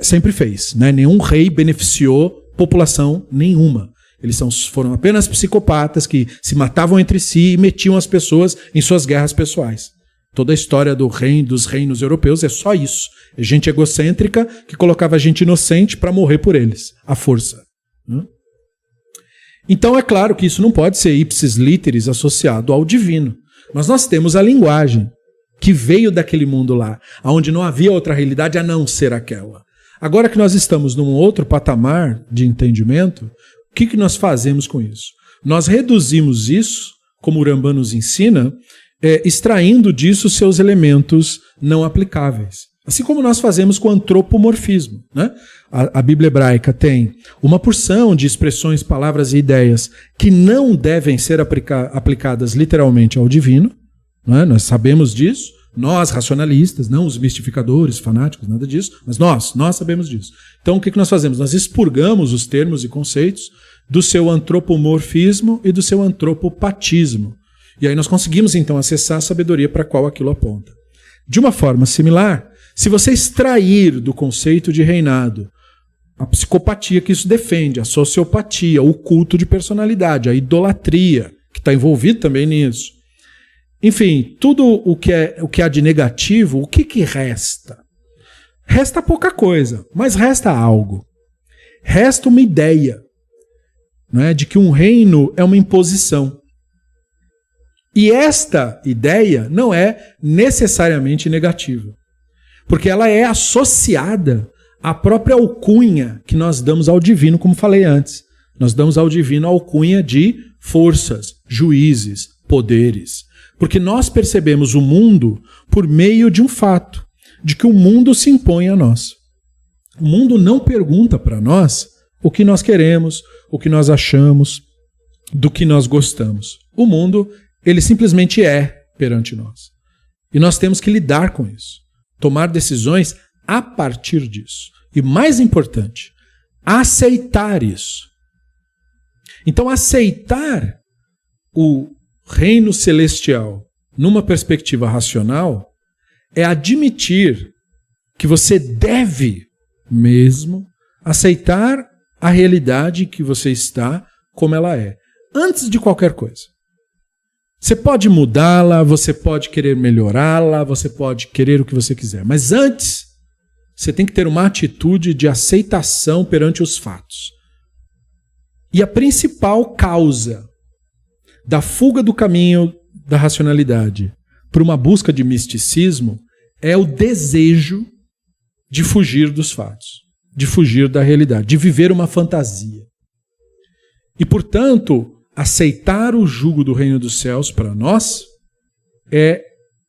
sempre fez. Né? Nenhum rei beneficiou população nenhuma. Eles foram apenas psicopatas que se matavam entre si e metiam as pessoas em suas guerras pessoais. Toda a história dos reinos europeus é só isso. É gente egocêntrica que colocava gente inocente para morrer por eles, à força. Então é claro que isso não pode ser ipsis literis associado ao divino. Mas nós temos a linguagem que veio daquele mundo lá, onde não havia outra realidade a não ser aquela. Agora que nós estamos num outro patamar de entendimento, o que nós fazemos com isso? Nós reduzimos isso, como o Rambam nos ensina, extraindo disso seus elementos não aplicáveis. Assim como nós fazemos com o antropomorfismo, né? A Bíblia hebraica tem uma porção de expressões, palavras e ideias que não devem ser aplicadas literalmente ao divino, né? Nós sabemos disso, nós racionalistas, não os mistificadores, fanáticos, nada disso, mas nós sabemos disso. Então o que nós fazemos? Nós expurgamos os termos e conceitos do seu antropomorfismo e do seu antropopatismo. E aí nós conseguimos então acessar a sabedoria para a qual aquilo aponta. De uma forma similar, se você extrair do conceito de reinado a psicopatia que isso defende, a sociopatia, o culto de personalidade, a idolatria, que está envolvido também nisso. Enfim, tudo o que há de negativo, o que resta? Resta pouca coisa, mas resta algo. Resta uma ideia, né, de que um reino é uma imposição. E esta ideia não é necessariamente negativa, porque ela é associada à própria alcunha que nós damos ao divino, como falei antes. Nós damos ao divino a alcunha de forças, juízes, poderes. Porque nós percebemos o mundo por meio de um fato, de que o mundo se impõe a nós. O mundo não pergunta para nós o que nós queremos, o que nós achamos, do que nós gostamos. O mundo, ele simplesmente é perante nós. E nós temos que lidar com isso. Tomar decisões a partir disso. E mais importante, aceitar isso. Então, aceitar o reino celestial numa perspectiva racional é admitir que você deve mesmo aceitar a realidade que você está como ela é, antes de qualquer coisa. Você pode mudá-la, você pode querer melhorá-la, você pode querer o que você quiser, mas antes você tem que ter uma atitude de aceitação perante os fatos. E a principal causa da fuga do caminho da racionalidade para uma busca de misticismo é o desejo de fugir dos fatos, de fugir da realidade, de viver uma fantasia. E, portanto, aceitar o jugo do reino dos céus para nós é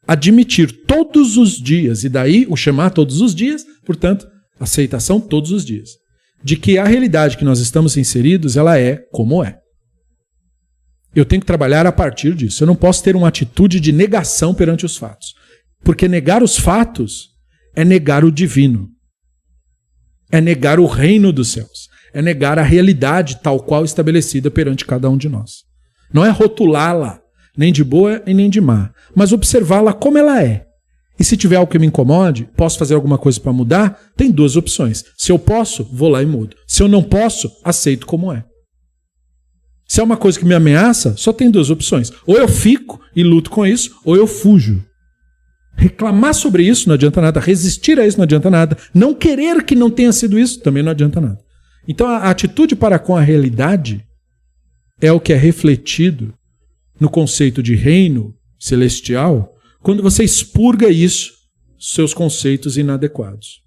admitir todos os dias, e daí o chamar todos os dias, portanto, aceitação todos os dias, de que a realidade que nós estamos inseridos, ela é como é. Eu tenho que trabalhar a partir disso. Eu não posso ter uma atitude de negação perante os fatos. Porque negar os fatos é negar o divino. É negar o reino dos céus. É negar a realidade tal qual estabelecida perante cada um de nós. Não é rotulá-la, nem de boa e nem de má, mas observá-la como ela é. E se tiver algo que me incomode, posso fazer alguma coisa para mudar? Tem duas opções. Se eu posso, vou lá e mudo. Se eu não posso, aceito como é. Se é uma coisa que me ameaça, só tem duas opções. Ou eu fico e luto com isso, ou eu fujo. Reclamar sobre isso não adianta nada. Resistir a isso não adianta nada. Não querer que não tenha sido isso também não adianta nada. Então a atitude para com a realidade é o que é refletido no conceito de reino celestial quando você expurga isso, seus conceitos inadequados.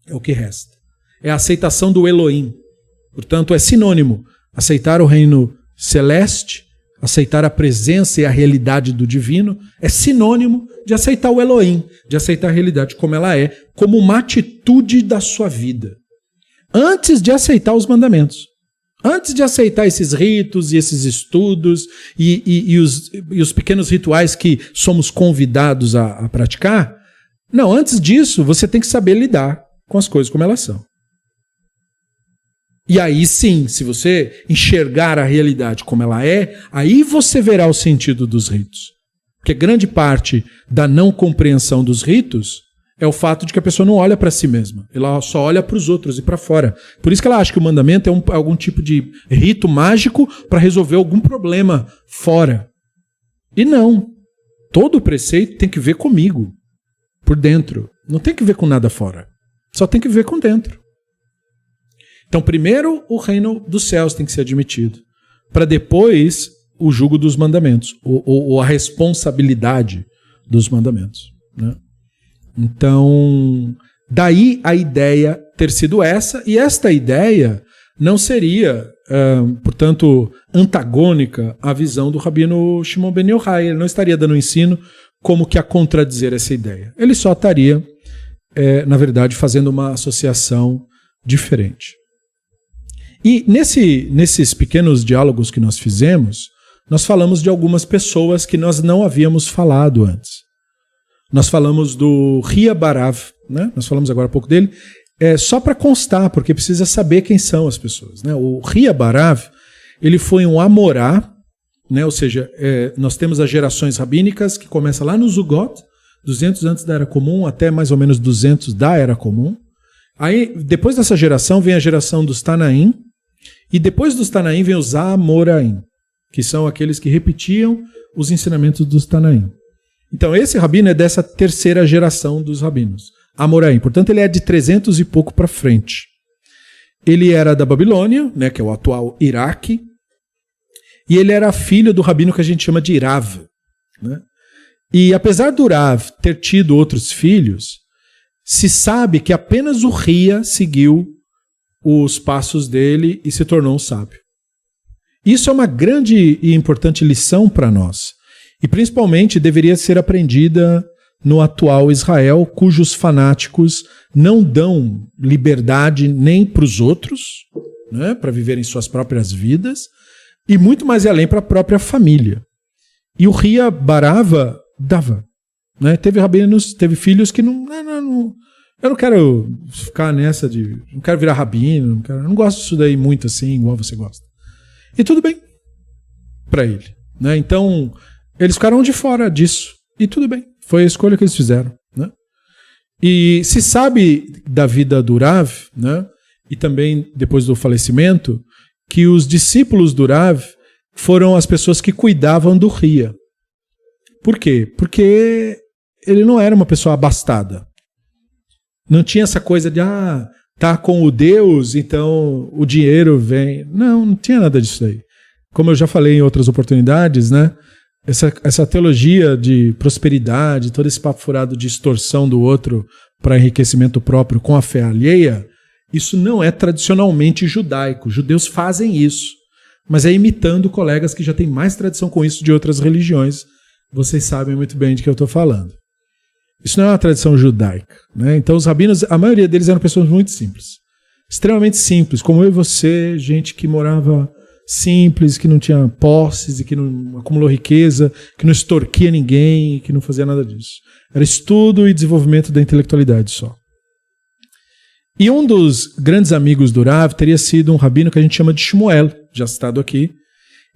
É o que resta. É a aceitação do Elohim. Portanto, é sinônimo. Aceitar o reino celeste, aceitar a presença e a realidade do divino, é sinônimo de aceitar o Elohim, de aceitar a realidade como ela é, como uma atitude da sua vida. Antes de aceitar os mandamentos. Antes de aceitar esses ritos e esses estudos e os pequenos rituais que somos convidados a praticar, não, antes disso você tem que saber lidar com as coisas como elas são. E aí sim, se você enxergar a realidade como ela é, aí você verá o sentido dos ritos. Porque grande parte da não compreensão dos ritos é o fato de que a pessoa não olha para si mesma. Ela só olha para os outros e para fora. Por isso que ela acha que o mandamento é algum tipo de rito mágico para resolver algum problema fora. E não. Todo preceito tem que ver comigo, por dentro. Não tem que ver com nada fora. Só tem que ver com dentro. Então, primeiro, o reino dos céus tem que ser admitido, para depois o jugo dos mandamentos, ou a responsabilidade dos mandamentos, né? Então, daí a ideia ter sido essa, e esta ideia não seria, portanto, antagônica à visão do Rabino Shimon ben Yochai. Ele não estaria dando um ensino como que a contradizer essa ideia. Ele só estaria, na verdade, fazendo uma associação diferente. E nesses pequenos diálogos que nós fizemos, nós falamos de algumas pessoas que nós não havíamos falado antes. Nós falamos do Ria Barav, né? Nós falamos agora há pouco dele, só para constar, porque precisa saber quem são as pessoas, né? O Ria Barav, ele foi um Amorá, né? Ou seja, nós temos as gerações rabínicas que começam lá no Zugot, 200 antes da Era Comum até mais ou menos 200 da Era Comum. Aí, depois dessa geração, vem a geração dos Tanaim, e depois dos Tanaim vem os Amoraim, que são aqueles que repetiam os ensinamentos dos Tanaim. Então, esse rabino é dessa terceira geração dos rabinos, Amoraim. Portanto, ele é de 300 e pouco para frente. Ele era da Babilônia, né, que é o atual Iraque, e ele era filho do rabino que a gente chama de Rav, né? E apesar do Rav ter tido outros filhos, se sabe que apenas o Ria seguiu os passos dele e se tornou um sábio. Isso é uma grande e importante lição para nós. E principalmente deveria ser aprendida no atual Israel, cujos fanáticos não dão liberdade nem para os outros, né, para viverem suas próprias vidas, e muito mais além para a própria família. E o Ria Barava dava. Né? Teve rabinos, teve filhos que não, eu não quero ficar nessa de, não quero virar rabino, eu não gosto disso daí muito assim, igual você gosta. E tudo bem para ele. Né? Então, eles ficaram de fora disso. E tudo bem. Foi a escolha que eles fizeram. Né? E se sabe da vida do Rav, né? E também depois do falecimento, que os discípulos do Rav foram as pessoas que cuidavam do Ria. Por quê? Porque ele não era uma pessoa abastada. Não tinha essa coisa de, tá com o Deus, então o dinheiro vem. Não tinha nada disso aí. Como eu já falei em outras oportunidades, né? Essa teologia de prosperidade, todo esse papo furado de extorsão do outro para enriquecimento próprio com a fé alheia, isso não é tradicionalmente judaico. Judeus fazem isso, mas é imitando colegas que já têm mais tradição com isso de outras religiões. Vocês sabem muito bem de que eu estou falando. Isso não é uma tradição judaica. Né? Então os rabinos, a maioria deles eram pessoas muito simples. Extremamente simples, como eu e você, gente que morava simples, que não tinha posses e que não acumulou riqueza, que não extorquia ninguém, que não fazia nada disso. Era estudo e desenvolvimento da intelectualidade só. E um dos grandes amigos do Rav teria sido um rabino que a gente chama de Shmuel, já citado aqui,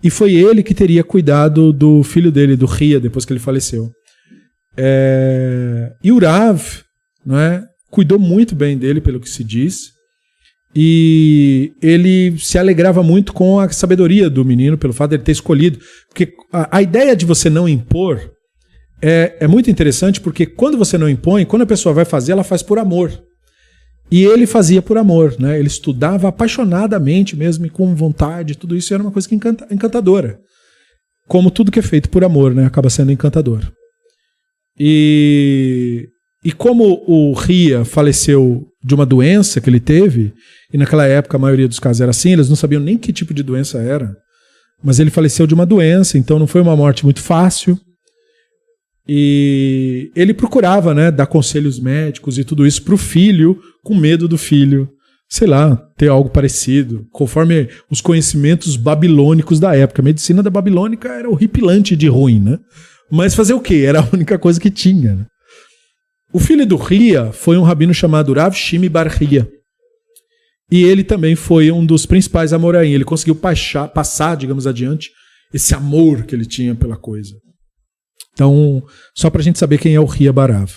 e foi ele que teria cuidado do filho dele, do Ria, depois que ele faleceu. E o Rav, né, cuidou muito bem dele, pelo que se diz, e ele se alegrava muito com a sabedoria do menino, pelo fato de ele ter escolhido. Porque a ideia de você não impor é muito interessante, porque quando você não impõe, quando a pessoa vai fazer, ela faz por amor. E ele fazia por amor, né? Ele estudava apaixonadamente mesmo e com vontade, tudo isso era uma coisa que encantadora. Como tudo que é feito por amor, né? Acaba sendo encantador. E como o Ria faleceu de uma doença que ele teve, e naquela época a maioria dos casos era assim, eles não sabiam nem que tipo de doença era, mas ele faleceu de uma doença, então não foi uma morte muito fácil. E ele procurava, né, dar conselhos médicos e tudo isso para o filho, com medo do filho, sei lá, ter algo parecido, conforme os conhecimentos babilônicos da época. A medicina da babilônica era horripilante de ruim, né? Mas fazer o quê? Era a única coisa que tinha. Né? O filho do Ria foi um rabino chamado Rav Shimi bar Ria. E ele também foi um dos principais amoraim. Ele conseguiu passar, digamos, adiante, esse amor que ele tinha pela coisa. Então, só para a gente saber quem é o Ria Barav.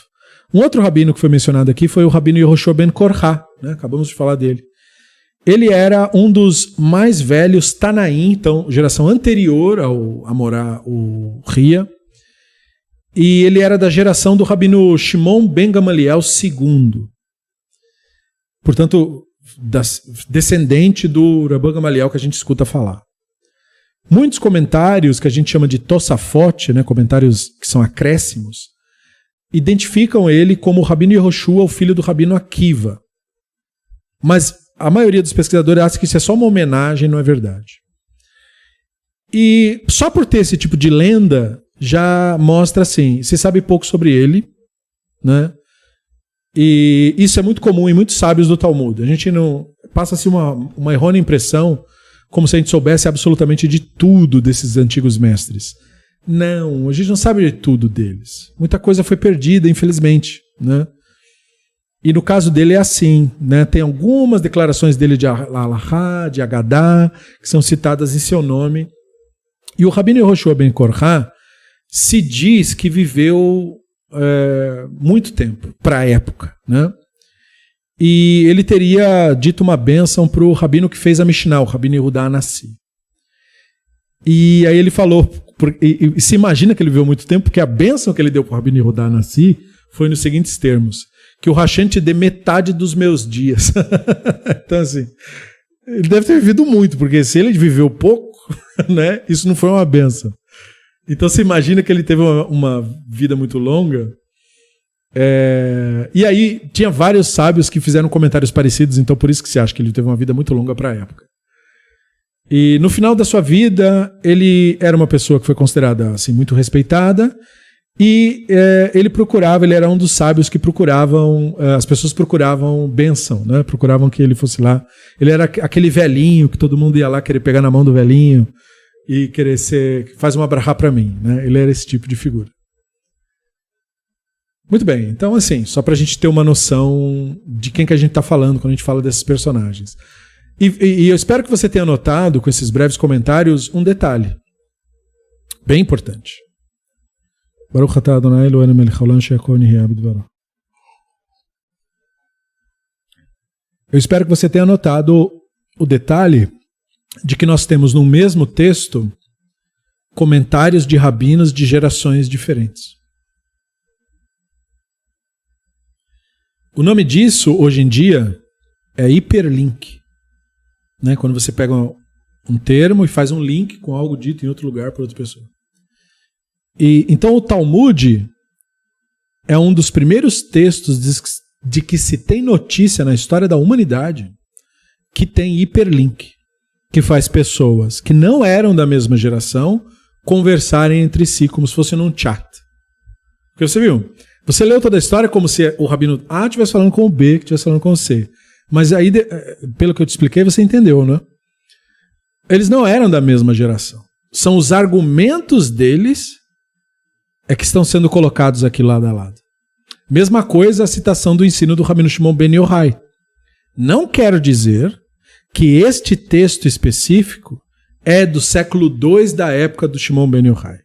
Um outro rabino que foi mencionado aqui foi o rabino Yehoshua ben Korha, né? Acabamos de falar dele. Ele era um dos mais velhos Tanaim, então, geração anterior ao Amorá, o Ria. E ele era da geração do rabino Shimon ben Gamaliel II. Portanto, descendente do Rabban Gamaliel que a gente escuta falar. Muitos comentários que a gente chama de Tosafot, né, comentários que são acréscimos, identificam ele como o rabino Yehoshua, o filho do rabino Akiva. Mas a maioria dos pesquisadores acha que isso é só uma homenagem, não é verdade. E só por ter esse tipo de lenda, já mostra assim, você sabe pouco sobre ele, né? E isso é muito comum em muitos sábios do Talmud. A gente não passa-se uma errônea impressão, como se a gente soubesse absolutamente de tudo desses antigos mestres. Não, a gente não sabe de tudo deles. Muita coisa foi perdida, infelizmente, né? E no caso dele é assim, né? Tem algumas declarações dele de Alahá, de Agadá, que são citadas em seu nome. E o Rabino Yehoshua ben Korhá se diz que viveu muito tempo para a época, né? E ele teria dito uma bênção para o rabino que fez a Mishnah, o Rabino Yehudá Anassi. E aí ele falou, e se imagina que ele viveu muito tempo, porque a bênção que ele deu para o Rabino Yehudá Anassi foi nos seguintes termos: que o Hashem te dê metade dos meus dias. Então assim, ele deve ter vivido muito, porque se ele viveu pouco, né, isso não foi uma bênção. Então você imagina que ele teve uma vida muito longa. E aí tinha vários sábios que fizeram comentários parecidos, então por isso que se acha que ele teve uma vida muito longa para a época. E no final da sua vida, ele era uma pessoa que foi considerada assim, muito respeitada, e ele era um dos sábios que procuravam, as pessoas procuravam bênção, né? Procuravam que ele fosse lá. Ele era aquele velhinho que todo mundo ia lá querer pegar na mão do velhinho e querer ser, faz uma brachá para mim, né? Ele era esse tipo de figura. Muito bem, então assim, só para a gente ter uma noção de quem que a gente está falando quando a gente fala desses personagens. E eu espero que você tenha notado, com esses breves comentários, um detalhe bem importante. Baruch atah Adonai Eloheinu melech haolam she'akol nihya b'dvaro. Eu espero que você tenha notado o detalhe de que nós temos no mesmo texto comentários de rabinos de gerações diferentes. O nome disso, hoje em dia, é hiperlink. Né? Quando você pega um termo e faz um link com algo dito em outro lugar para outra pessoa. Então o Talmud é um dos primeiros textos de que se tem notícia na história da humanidade que tem hiperlink, que faz pessoas que não eram da mesma geração conversarem entre si como se fosse num chat. Porque você viu? Você leu toda a história como se o rabino A estivesse falando com o B, que estivesse falando com o C. Mas aí, pelo que eu te expliquei, você entendeu, né? Eles não eram da mesma geração. São os argumentos deles que estão sendo colocados aqui lado a lado. Mesma coisa a citação do ensino do Rabino Shimon ben Yochai. Não quero dizer que este texto específico é do século II da época do Shimon ben Yochai.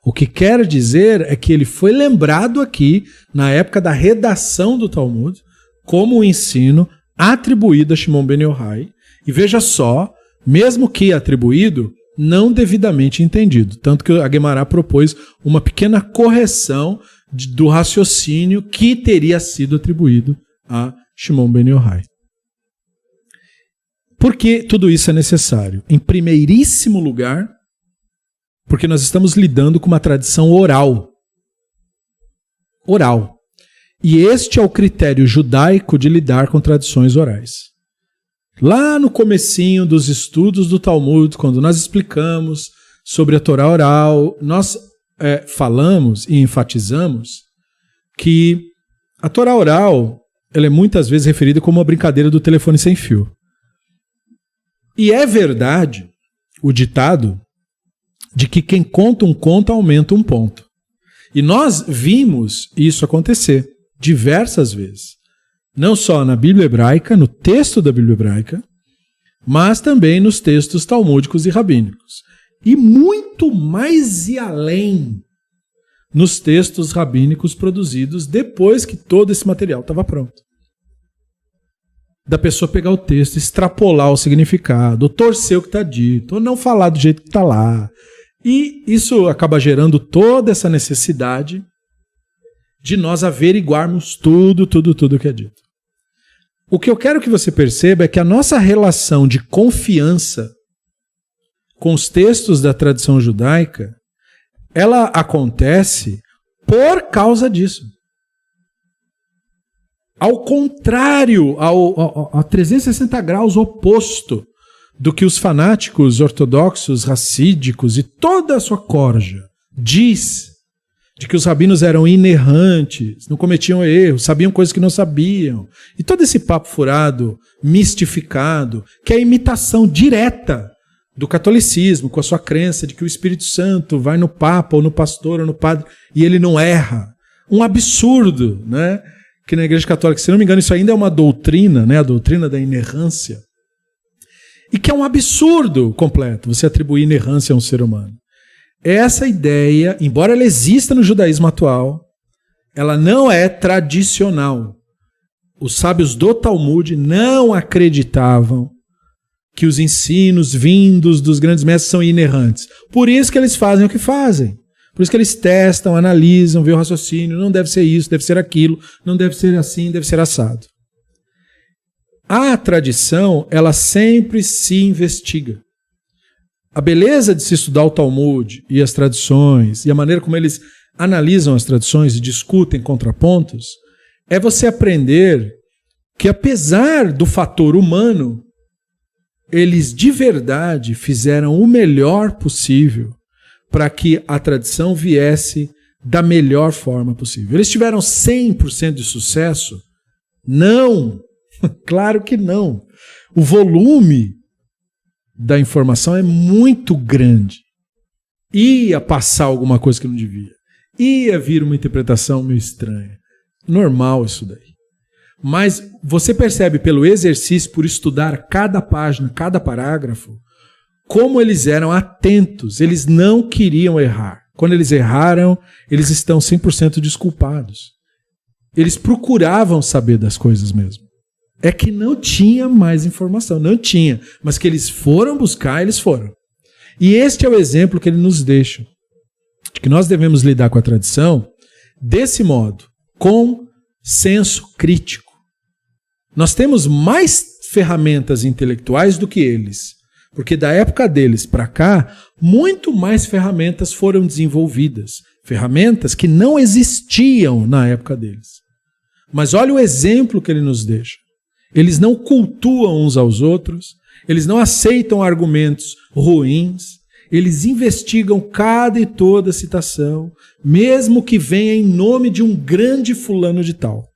O que quero dizer é que ele foi lembrado aqui, na época da redação do Talmud, como um ensino atribuído a Shimon ben Yochai. E veja só, mesmo que atribuído, não devidamente entendido. Tanto que a Guemará propôs uma pequena correção do raciocínio que teria sido atribuído a Shimon ben Yochai. Por que tudo isso é necessário? Em primeiríssimo lugar, porque nós estamos lidando com uma tradição oral. Oral. E este é o critério judaico de lidar com tradições orais. Lá no comecinho dos estudos do Talmud, quando nós explicamos sobre a Torá oral, nós falamos e enfatizamos que a Torá oral ela é muitas vezes referida como uma brincadeira do telefone sem fio. E é verdade o ditado de que quem conta um conto aumenta um ponto. E nós vimos isso acontecer diversas vezes. Não só na Bíblia hebraica, no texto da Bíblia hebraica, mas também nos textos talmúdicos e rabínicos. E muito mais e além nos textos rabínicos produzidos depois que todo esse material estava pronto. Da pessoa pegar o texto, extrapolar o significado, ou torcer o que está dito, ou não falar do jeito que está lá. E isso acaba gerando toda essa necessidade de nós averiguarmos tudo que é dito. O que eu quero que você perceba é que a nossa relação de confiança com os textos da tradição judaica, ela acontece por causa disso. ao contrário, a 360 graus oposto do que os fanáticos ortodoxos, racídicos e toda a sua corja diz, de que os rabinos eram inerrantes, não cometiam erros, sabiam coisas que não sabiam. E todo esse papo furado, mistificado, que é a imitação direta do catolicismo, com a sua crença de que o Espírito Santo vai no Papa, ou no pastor, ou no padre, e ele não erra. Um absurdo, né? Que na Igreja Católica, se não me engano, isso ainda é uma doutrina, né? A doutrina da inerrância. E que é um absurdo completo você atribuir inerrância a um ser humano. Essa ideia, embora ela exista no judaísmo atual, ela não é tradicional. Os sábios do Talmud não acreditavam que os ensinos vindos dos grandes mestres são inerrantes. Por isso que eles fazem o que fazem. Por isso que eles testam, analisam, vê o raciocínio, não deve ser isso, deve ser aquilo, não deve ser assim, deve ser assado. A tradição, ela sempre se investiga. A beleza de se estudar o Talmud e as tradições, e a maneira como eles analisam as tradições e discutem contrapontos, é você aprender que, apesar do fator humano, eles de verdade fizeram o melhor possível para que a tradição viesse da melhor forma possível. Eles tiveram 100% de sucesso? Não! Claro que não. O volume da informação é muito grande. Ia passar alguma coisa que não devia. Ia vir uma interpretação meio estranha. Normal isso daí. Mas você percebe pelo exercício, por estudar cada página, cada parágrafo, como eles eram atentos. Eles não queriam errar. Quando eles erraram, eles estão 100% desculpados. Eles procuravam saber das coisas mesmo. É que não tinha mais informação, não tinha. Mas que eles foram buscar, eles foram. E este é o exemplo que ele nos deixa. De que nós devemos lidar com a tradição desse modo, com senso crítico. Nós temos mais ferramentas intelectuais do que eles. Porque da época deles para cá, muito mais ferramentas foram desenvolvidas. Ferramentas que não existiam na época deles. Mas olha o exemplo que ele nos deixa. Eles não cultuam uns aos outros, eles não aceitam argumentos ruins, eles investigam cada e toda citação, mesmo que venha em nome de um grande fulano de tal.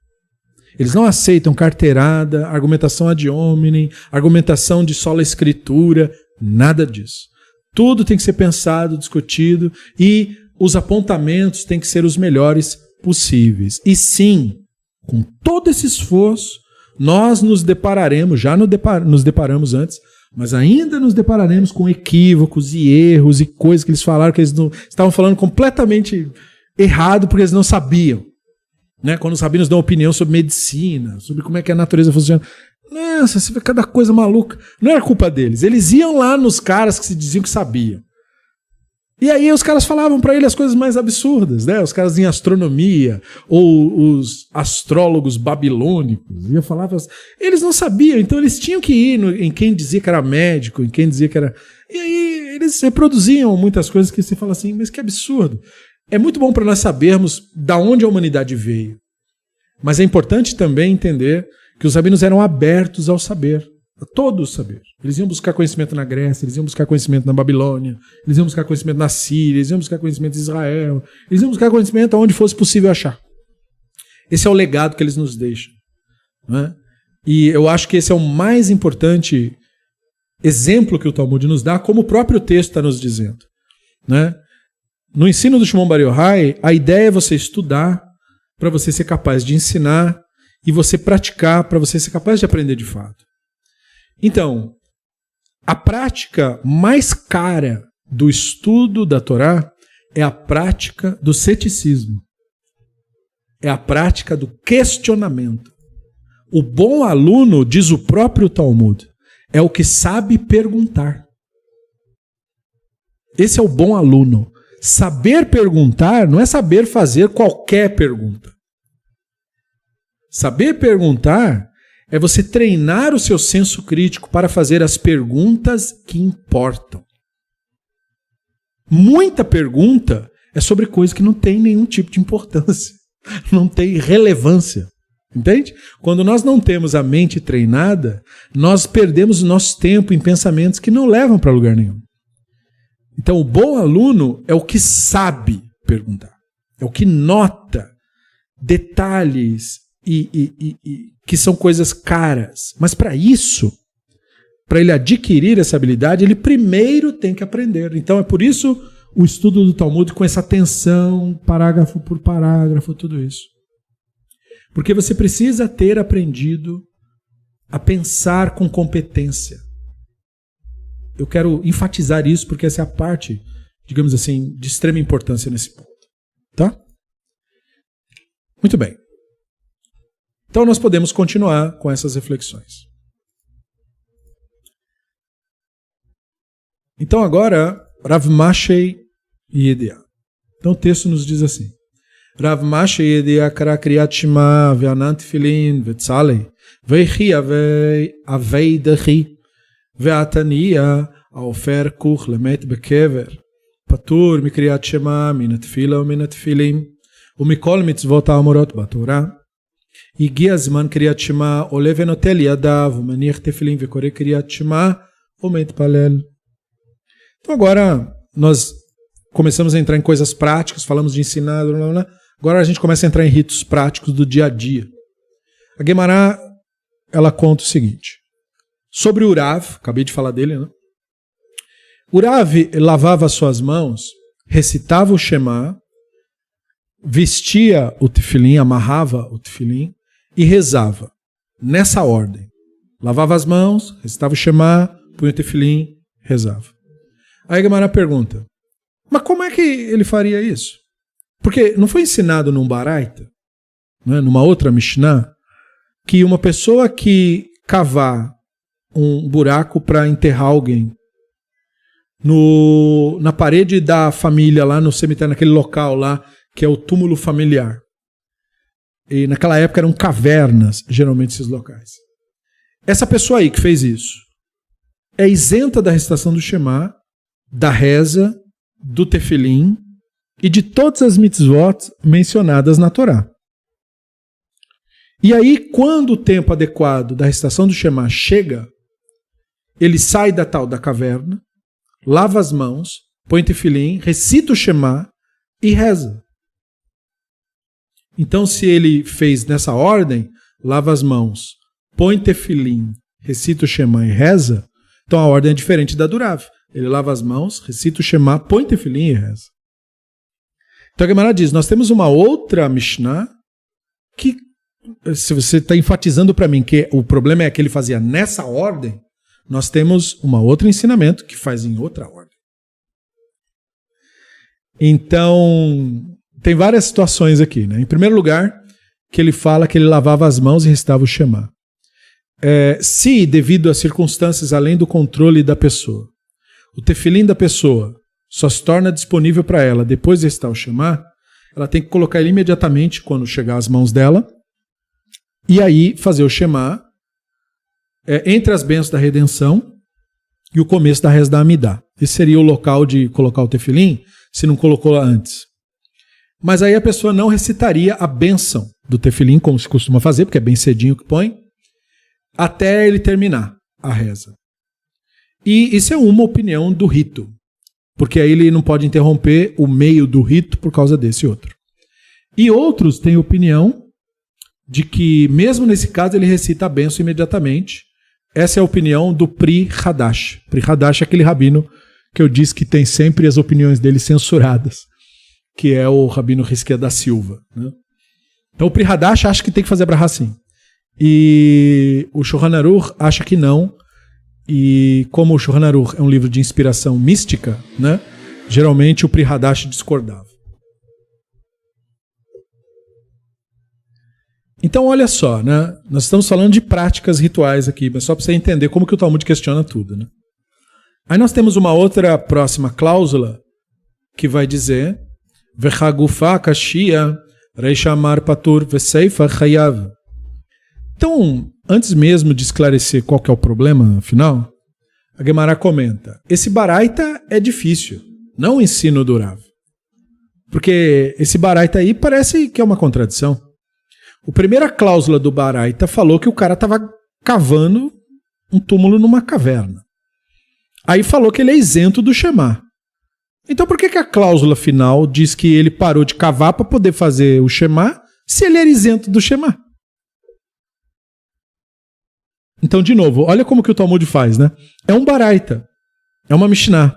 Eles não aceitam carteirada, argumentação ad hominem, argumentação de sola escritura, nada disso. Tudo tem que ser pensado, discutido, e os apontamentos têm que ser os melhores possíveis. E sim, com todo esse esforço, nós nos depararemos, já nos deparamos antes, mas ainda nos depararemos com equívocos e erros e coisas que eles falaram que eles não estavam falando completamente errado porque eles não sabiam. Né? Quando os rabinos dão opinião sobre medicina, sobre como é que a natureza funciona. Nossa, você vê cada coisa maluca. Não era culpa deles. Eles iam lá nos caras que se diziam que sabiam. E aí os caras falavam para ele as coisas mais absurdas, né? Os caras em astronomia, ou os astrólogos babilônicos, iam falar, eles não sabiam, então eles tinham que ir em quem dizia que era médico, em quem dizia que era... E aí eles reproduziam muitas coisas que você fala assim, mas que absurdo. É muito bom para nós sabermos da onde a humanidade veio. Mas é importante também entender que os rabinos eram abertos ao saber, a todo o saber. Eles iam buscar conhecimento na Grécia, eles iam buscar conhecimento na Babilônia, eles iam buscar conhecimento na Síria, eles iam buscar conhecimento em Israel, eles iam buscar conhecimento onde fosse possível achar. Esse é o legado que eles nos deixam. Né? E eu acho que esse é o mais importante exemplo que o Talmud nos dá, como o próprio texto está nos dizendo. Né? No ensino do Shimon Bar Yochai, a ideia é você estudar para você ser capaz de ensinar e você praticar para você ser capaz de aprender de fato. Então, a prática mais cara do estudo da Torá é a prática do ceticismo. É a prática do questionamento. O bom aluno, diz o próprio Talmud, é o que sabe perguntar. Esse é o bom aluno. Saber perguntar não é saber fazer qualquer pergunta. Saber perguntar é você treinar o seu senso crítico para fazer as perguntas que importam. Muita pergunta é sobre coisa que não tem nenhum tipo de importância, não tem relevância. Entende? Quando nós não temos a mente treinada, nós perdemos o nosso tempo em pensamentos que não levam para lugar nenhum. Então, o bom aluno é o que sabe perguntar, é o que nota detalhes que são coisas caras. Mas para isso, para ele adquirir essa habilidade, ele primeiro tem que aprender. Então é por isso o estudo do Talmud com essa atenção, parágrafo por parágrafo, tudo isso. Porque você precisa ter aprendido a pensar com competência. Eu quero enfatizar isso porque essa é a parte, digamos assim, de extrema importância nesse ponto. Tá? Muito bem. Então nós podemos continuar com essas reflexões. Então agora, Rav Mashei Yedia. Então o texto nos diz assim. Rav Mashei Yedia kara kriyat shema ve'anan tefilin ve'tzalei ve'chi avei dechi ve'ataniya aofer kuch lemet bekever patur mikriyat shema min atfila u'min atfilim u'mikol mitzvot ha'amorot b'Torah הגיע הזמן קריאת שמע, עולה ונוטל ידיו, ומניח תפילין וקורא קריאת שמע, ומתפלל. Então agora nós começamos a entrar em coisas práticas, falamos de ensinar, blá, blá, blá. Agora a gente começa a entrar em ritos práticos do dia a dia. A Guemará, ela conta o seguinte, sobre o Urav, acabei de falar dele, né? O Urav lavava suas mãos, recitava o Shema, vestia o tefilim, amarrava o tefilim e rezava. Nessa ordem. Lavava as mãos, recitava o Shema, punha o tefilim, rezava. Aí a Gemara pergunta, mas como é que ele faria isso? Porque não foi ensinado num Baraita, né, numa outra Mishnah, que uma pessoa que cavar um buraco para enterrar alguém na parede da família, lá no cemitério, naquele local lá, que é o túmulo familiar. E naquela época eram cavernas, geralmente, esses locais. Essa pessoa aí que fez isso é isenta da recitação do Shema, da reza, do tefilim e de todas as mitzvot mencionadas na Torá. E aí, quando o tempo adequado da recitação do Shema chega, ele sai da tal da caverna, lava as mãos, põe tefilim, recita o Shema e reza. Então, se ele fez nessa ordem, lava as mãos, põe tefilim, recita o Shema e reza, então a ordem é diferente da do Rav. Ele lava as mãos, recita o Shema, põe tefilim e reza. Então a Gemara diz, nós temos uma outra Mishnah que, se você está enfatizando para mim que o problema é que ele fazia nessa ordem, nós temos um outro ensinamento que faz em outra ordem. Então, tem várias situações aqui, né? Em primeiro lugar, que ele fala que ele lavava as mãos e recitava o Shema. Se, devido a circunstâncias além do controle da pessoa, o tefilim da pessoa só se torna disponível para ela depois de recitar o Shema, ela tem que colocar ele imediatamente quando chegar às mãos dela, e aí fazer o Shema entre as bênçãos da redenção e o começo da reza da Amidá. Esse seria o local de colocar o tefilim, se não colocou lá antes. Mas aí a pessoa não recitaria a bênção do tefilim, como se costuma fazer, porque é bem cedinho que põe, até ele terminar a reza. E isso é uma opinião do rito, porque aí ele não pode interromper o meio do rito por causa desse outro. E outros têm opinião de que, mesmo nesse caso, ele recita a bênção imediatamente. Essa é a opinião do Pri Hadash. Pri Hadash é aquele rabino que eu disse que tem sempre as opiniões dele censuradas, que é o rabino Risquia da Silva. Né? Então o Pri Hadash acha que tem que fazer brahá sim. E o Shulchan Aruch acha que não. E como o Shulchan Aruch é um livro de inspiração mística, né, geralmente o Pri Hadash discordava. Então olha só, né, nós estamos falando de práticas rituais aqui, mas só para você entender como que o Talmud questiona tudo. Né? Aí nós temos uma outra próxima cláusula que vai dizer V'chagufa kashia reishamar patur v'seifa chayav. Então, antes mesmo de esclarecer qual que é o problema, afinal, a Gemara comenta, esse Baraita é difícil, não o ensino do Rav. Porque esse Baraita aí parece que é uma contradição. A primeira cláusula do Baraita falou que o cara estava cavando um túmulo numa caverna. Aí falou que ele é isento do Shema. Então por que a cláusula final diz que ele parou de cavar para poder fazer o Shema se ele era isento do Shema? Então, de novo, olha como que o Talmud faz, né? É um Baraita, é uma Mishnah.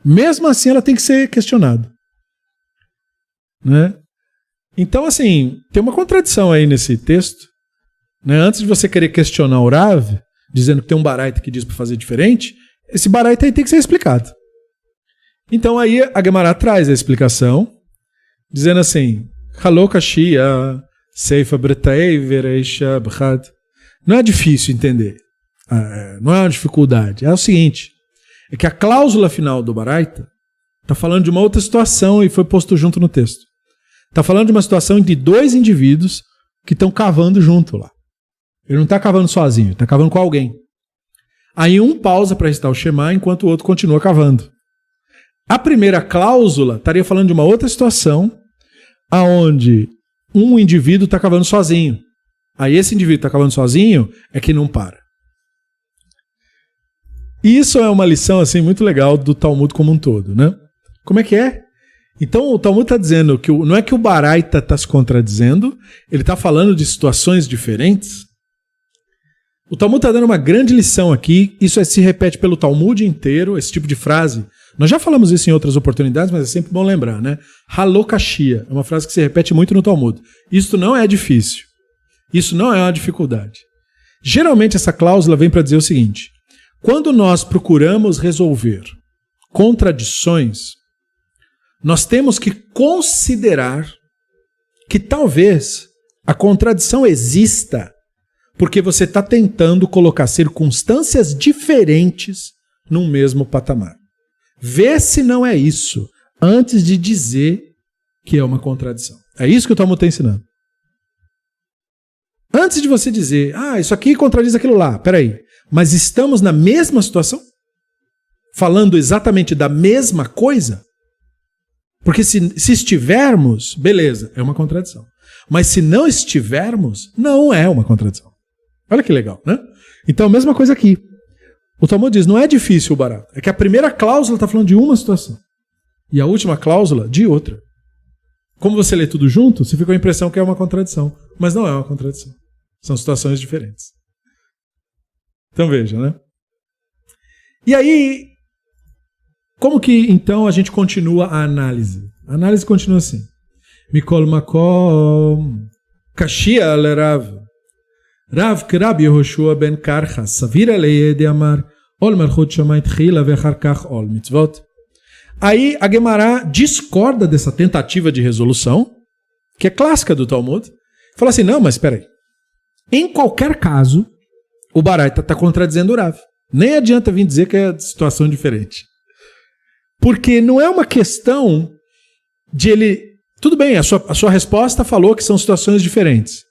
Mesmo assim, ela tem que ser questionada. Né? Então, assim, tem uma contradição aí nesse texto. Né? Antes de você querer questionar o Rav, dizendo que tem um Baraita que diz para fazer diferente, esse Baraita aí tem que ser explicado. Então, aí a Gemara traz a explicação, dizendo assim, Halok Shia, Seifa Bretei, Vereisha, Bchad. Não é difícil entender. Não é uma dificuldade. É o seguinte, é que a cláusula final do Baraita está falando de uma outra situação e foi posto junto no texto. Está falando de uma situação de dois indivíduos que estão cavando junto lá. Ele não está cavando sozinho, ele está cavando com alguém. Aí um pausa para recitar o Shema enquanto o outro continua cavando. A primeira cláusula estaria falando de uma outra situação aonde um indivíduo está cavando sozinho. Aí esse indivíduo que está cavando sozinho é que não para. E isso é uma lição assim, muito legal do Talmud como um todo. Né? Como é que é? Então o Talmud está dizendo que não é que o Baraita está se contradizendo, ele está falando de situações diferentes. O Talmud está dando uma grande lição aqui, isso se repete pelo Talmud inteiro, esse tipo de frase. Nós já falamos isso em outras oportunidades, mas é sempre bom lembrar, né? Halok Shia, é uma frase que se repete muito no Talmud. Isso não é difícil. Isso não é uma dificuldade. Geralmente essa cláusula vem para dizer o seguinte, quando nós procuramos resolver contradições, nós temos que considerar que talvez a contradição exista porque você está tentando colocar circunstâncias diferentes num mesmo patamar. Vê se não é isso, antes de dizer que é uma contradição. É isso que o Talmud está ensinando. Antes de você dizer, isso aqui contradiz aquilo lá, peraí, mas estamos na mesma situação? Falando exatamente da mesma coisa? Porque se estivermos, beleza, é uma contradição. Mas se não estivermos, não é uma contradição. Olha que legal, né? Então, a mesma coisa aqui. O Talmud diz, não é difícil o barato. É que a primeira cláusula está falando de uma situação. E a última cláusula de outra. Como você lê tudo junto, você fica com a impressão que é uma contradição. Mas não é uma contradição. São situações diferentes. Então veja, né? E aí, como que então a gente continua a análise? A análise continua assim. Mikol makom kashia le Rav. Rav Rabbi Yehoshua ben Karcha savir alei de amar ol malchut shamayim tchila ve'achar kach ol mitzvot. Aí a Gemara discorda dessa tentativa de resolução, que é clássica do Talmud. Fala assim, não, mas espera aí. Em qualquer caso, o Baraita está contradizendo o Rav. Nem adianta vir dizer que é situação diferente. Porque não é uma questão de ele... Tudo bem, a sua resposta falou que são situações diferentes.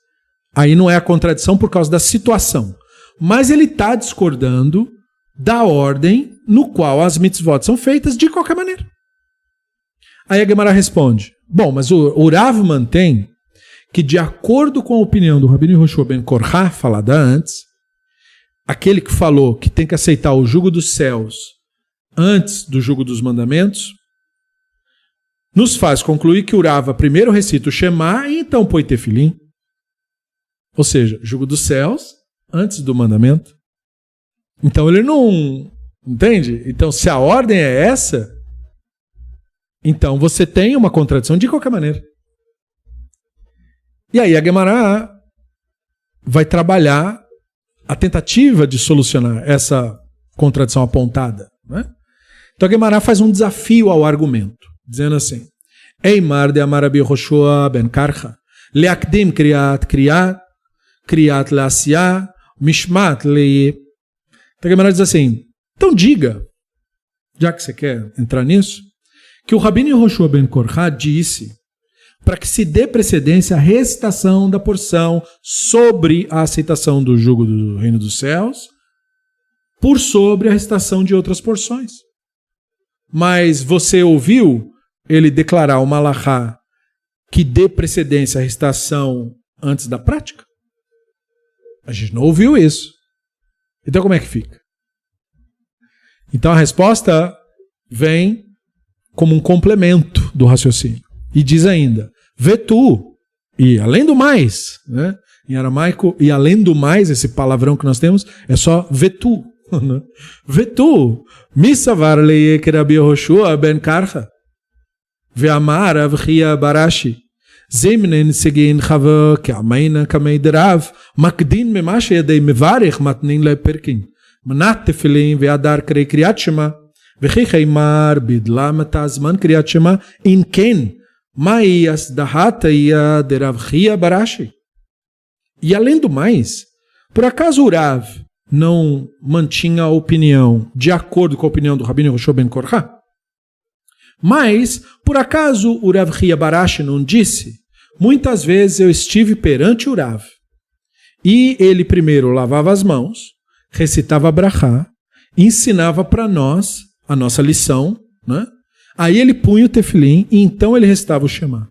Aí não é a contradição por causa da situação. Mas ele está discordando da ordem no qual as mitzvot são feitas de qualquer maneira. Aí a Gemara responde, bom, mas o Rav mantém que de acordo com a opinião do Rabino Yehoshua ben Korha, falada antes, aquele que falou que tem que aceitar o jugo dos céus antes do jugo dos mandamentos, nos faz concluir que o Rava primeiro recita o Shema e então põe tefilim. Ou seja, jugo dos céus antes do mandamento. Então ele não... Entende? Então se a ordem é essa, então você tem uma contradição de qualquer maneira. E aí a Gemara vai trabalhar a tentativa de solucionar essa contradição apontada. Né? Então a Gemara faz um desafio ao argumento, dizendo assim, Eimar de Amar Rabbi Yehoshua ben Karcha, leakdim kriyat le'asiyah, mishmat le'ye. Então a Gemara diz assim, então diga, já que você quer entrar nisso, que o Rabino Yehoshua ben Korha disse para que se dê precedência à recitação da porção sobre a aceitação do jugo do reino dos céus, por sobre a recitação de outras porções. Mas você ouviu ele declarar uma halachá que dê precedência à recitação antes da prática. A gente não ouviu isso. Então como é que fica? Então a resposta vem como um complemento do raciocínio. E diz ainda, vetu, e além do mais, né? Em aramaico, e além do mais, esse palavrão que nós temos, é só vetu. Vetu, misavar leye que Rabi Yehoshua ben Karcha, ve'amar Rav Chia barashi, zemnen segin chava ke'amaina kamei derav, makdin memashe yadei mevarich matnin le perkin, manat tefilin ve'adar krei kriyat shema, וכי חימר בדלמת הזמן קריאת שמע, אם כן, מהי הסדהתיה דרב חייא ברש"י? E além do mais, por acaso o Rav não mantinha a opinião de acordo com a opinião do Rabino Yehoshua ben Korcha? Mas, por acaso o Rav Xiya Barashi não disse, muitas vezes eu estive perante o Rav, e ele primeiro lavava as mãos, recitava a brachá, ensinava para nós a nossa lição, né? Aí ele punha o tefilim e então ele recitava o Shema.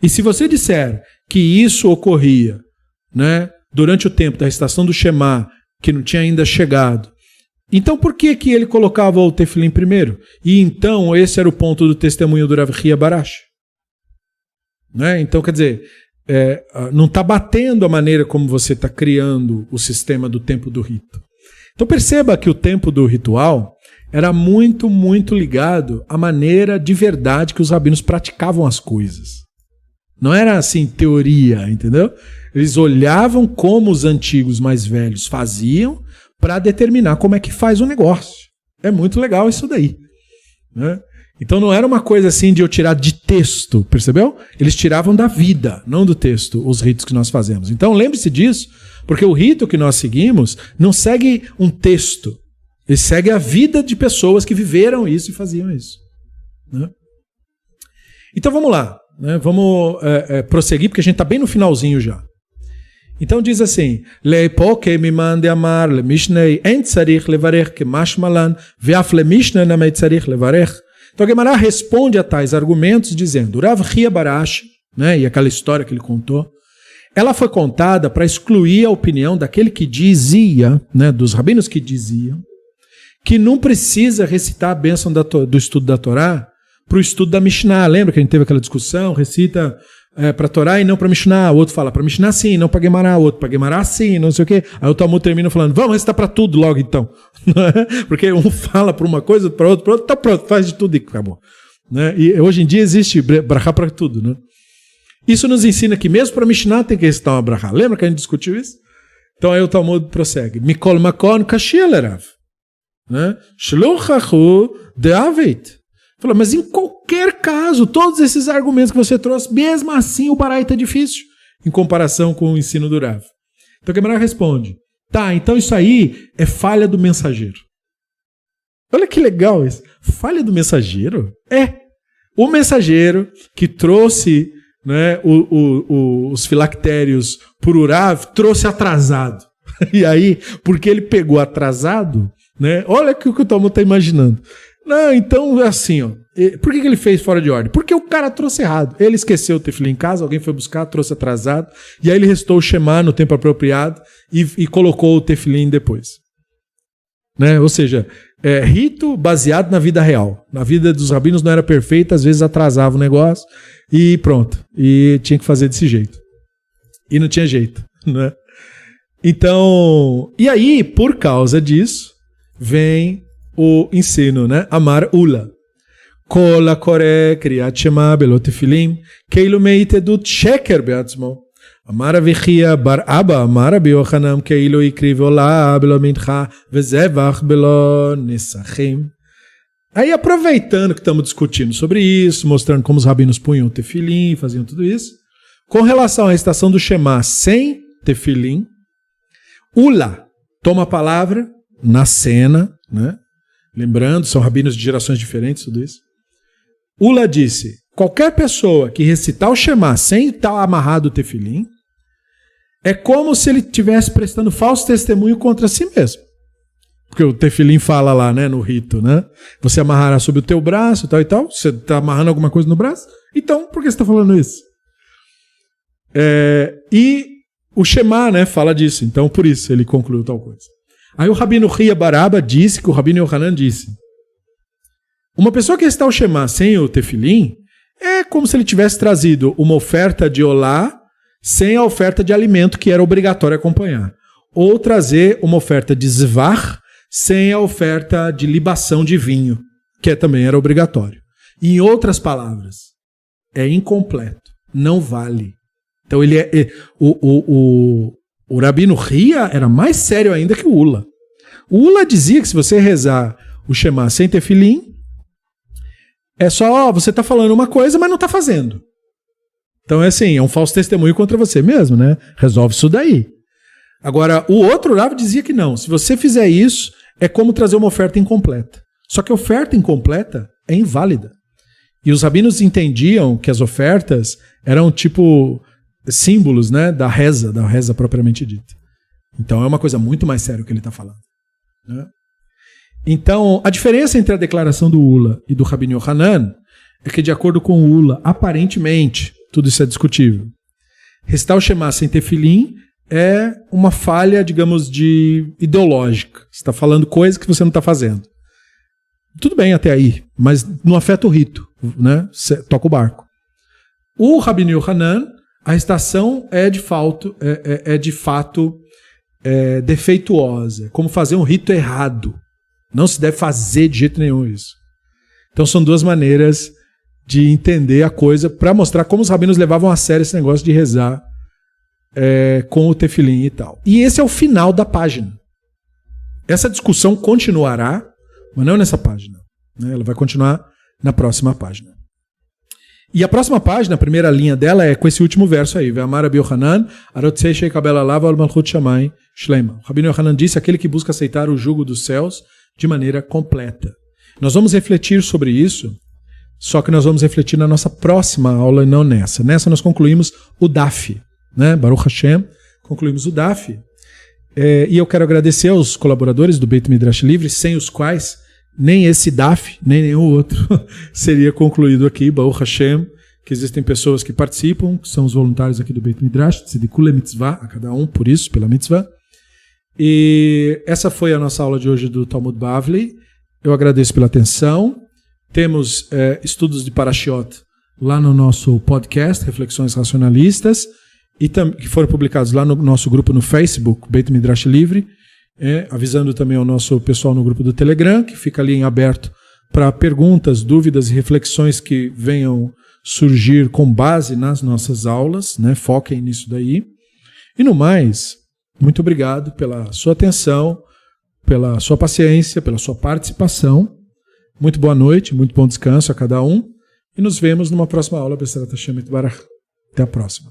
E se você disser que isso ocorria, né, durante o tempo da recitação do Shema, que não tinha ainda chegado, então por que que ele colocava o tefilim primeiro? E então esse era o ponto do testemunho do Rav Xiya Barashi. Né? Então quer dizer, não está batendo a maneira como você está criando o sistema do tempo do rito. Então perceba que o tempo do ritual era muito, muito ligado à maneira de verdade que os rabinos praticavam as coisas. Não era assim teoria, entendeu? Eles olhavam como os antigos mais velhos faziam para determinar como é que faz o negócio. É muito legal isso daí. Né? Então não era uma coisa assim de eu tirar de texto, percebeu? Eles tiravam da vida, não do texto, os ritos que nós fazemos. Então lembre-se disso, porque o rito que nós seguimos não segue um texto. Ele segue a vida de pessoas que viveram isso e faziam isso. Né? Então vamos lá. Né? Vamos prosseguir, porque a gente está bem no finalzinho já. Então diz assim, Leipoke me mande amar le mishnei en tzarich levarech ke mashmalan ve'af le mishnei namei tzarich levarech. Então a Gemara responde a tais argumentos dizendo, Rav Xiya Barashi, né, e aquela história que ele contou, ela foi contada para excluir a opinião daquele que dizia, né, dos rabinos que diziam, que não precisa recitar a bênção do estudo da Torá para o estudo da Mishnah. Lembra que a gente teve aquela discussão? Recita para a Torá e não para a Mishnah. O outro fala para a Mishnah sim, não para Gemara. O outro para Gemara sim, não sei o quê. Aí o Talmud termina falando, vamos recitar para tudo logo então. Porque um fala para uma coisa, para outra, tá pronto, faz de tudo e acabou. Né? E hoje em dia existe brachá para tudo. Né? Isso nos ensina que mesmo para a Mishnah tem que recitar uma brachá. Lembra que a gente discutiu isso? Então aí o Talmud prossegue. Mikol makon kashia lerav. Shluchachu de'avit. Falou, mas em qualquer caso, todos esses argumentos que você trouxe, mesmo assim o Baraita é difícil, em comparação com o ensino do Rav. Então a Gemara responde, tá, então isso aí é falha do mensageiro. Olha que legal isso. Falha do mensageiro? O mensageiro que trouxe, né, os filactérios para o Rav, trouxe atrasado. E aí, porque ele pegou atrasado, né, olha o que o Talmud está imaginando. Não, então é assim, ó. Por que ele fez fora de ordem? Porque o cara trouxe errado. Ele esqueceu o tefilim em casa, alguém foi buscar, trouxe atrasado, e aí ele restou o Shema no tempo apropriado e colocou o tefilim depois. Né? Ou seja, rito baseado na vida real. Na vida dos rabinos não era perfeita, às vezes atrasava o negócio e pronto. E tinha que fazer desse jeito. E não tinha jeito. Né? Então, e aí, por causa disso, vem o ensino, né? Amar Ula. Kola kore kriyat shema belo tefilim, keilu meit edut sheker beatzmo. Amar Rav Xiya bar Abba, amar Rabbi Yochanan, keilu ikriv olah belo mincha vezevach belo nesachim. Aí, aproveitando que estamos discutindo sobre isso, mostrando como os rabinos punham o tefilim, faziam tudo isso, com relação à recitação do Shema sem tefilim, Ula toma a palavra na cena, né? Lembrando, são rabinos de gerações diferentes, tudo isso. Ula disse, qualquer pessoa que recitar o Shema sem estar amarrado o tefilim, é como se ele estivesse prestando falso testemunho contra si mesmo. Porque o tefilim fala lá, né, no rito, né? Você amarrará sobre o teu braço, tal e tal. Você está amarrando alguma coisa no braço? Então, por que você está falando isso? E o Shema, né, fala disso. Então, por isso, ele concluiu tal coisa. Aí o Rabino Ria Baraba disse que o Rabino Yohanan disse: uma pessoa que está o Shema sem o tefilim é como se ele tivesse trazido uma oferta de olá sem a oferta de alimento que era obrigatório acompanhar. Ou trazer uma oferta de zvar sem a oferta de libação de vinho, que também era obrigatório. Em outras palavras, é incompleto, não vale. Então o Rabino Ria era mais sério ainda que o Ula. O Ula dizia que se você rezar o Shema sem tefilim, é só você tá falando uma coisa, mas não tá fazendo. Então é assim, é um falso testemunho contra você mesmo, né? Resolve isso daí. Agora, o outro Rav dizia que não. Se você fizer isso, é como trazer uma oferta incompleta. Só que a oferta incompleta é inválida. E os rabinos entendiam que as ofertas eram tipo símbolos, né, da reza propriamente dita. Então é uma coisa muito mais séria o que ele está falando, né? Então, a diferença entre a declaração do Ula e do Rabino Yohanan é que, de acordo com o Ula, aparentemente, tudo isso é discutível, recitar o Shema sem tefilim é uma falha, digamos, ideológica. Você está falando coisa que você não está fazendo. Tudo bem até aí, mas não afeta o rito, né? Você toca o barco. O Rabino Yohanan, a recitação é de fato defeituosa, como fazer um rito errado. Não se deve fazer de jeito nenhum isso. Então são duas maneiras de entender a coisa para mostrar como os rabinos levavam a sério esse negócio de rezar com o tefilim e tal. E esse é o final da página. Essa discussão continuará, mas não nessa página, né? Ela vai continuar na próxima página. E a próxima página, a primeira linha dela é com esse último verso aí. Ve'amar Rabbi Yohanan, arotzei sheikabel alav al malchut shamayim shleima. O Rabino Yohanan disse: aquele que busca aceitar o jugo dos céus de maneira completa. Nós vamos refletir sobre isso, só que nós vamos refletir na nossa próxima aula e não nessa. Nessa nós concluímos o DAF, né? Baruch Hashem, concluímos o DAF. E eu quero agradecer aos colaboradores do Beit Midrash Livre, sem os quais nem esse DAF, nem nenhum outro seria concluído aqui. Baruch Hashem, que existem pessoas que participam, que são os voluntários aqui do Beit Midrash, tzedikule mitzvah, a cada um por isso, pela mitzvah. E essa foi a nossa aula de hoje do Talmud Bavli. Eu agradeço pela atenção. Temos estudos de Parashiot lá no nosso podcast, Reflexões Racionalistas, e que foram publicados lá no nosso grupo no Facebook, Beit Midrash Livre, avisando também ao nosso pessoal no grupo do Telegram, que fica ali em aberto para perguntas, dúvidas e reflexões que venham surgir com base nas nossas aulas, né? Foquem nisso daí. E no mais, muito obrigado pela sua atenção, pela sua paciência, pela sua participação. Muito boa noite, muito bom descanso a cada um. E nos vemos numa próxima aula. Até a próxima.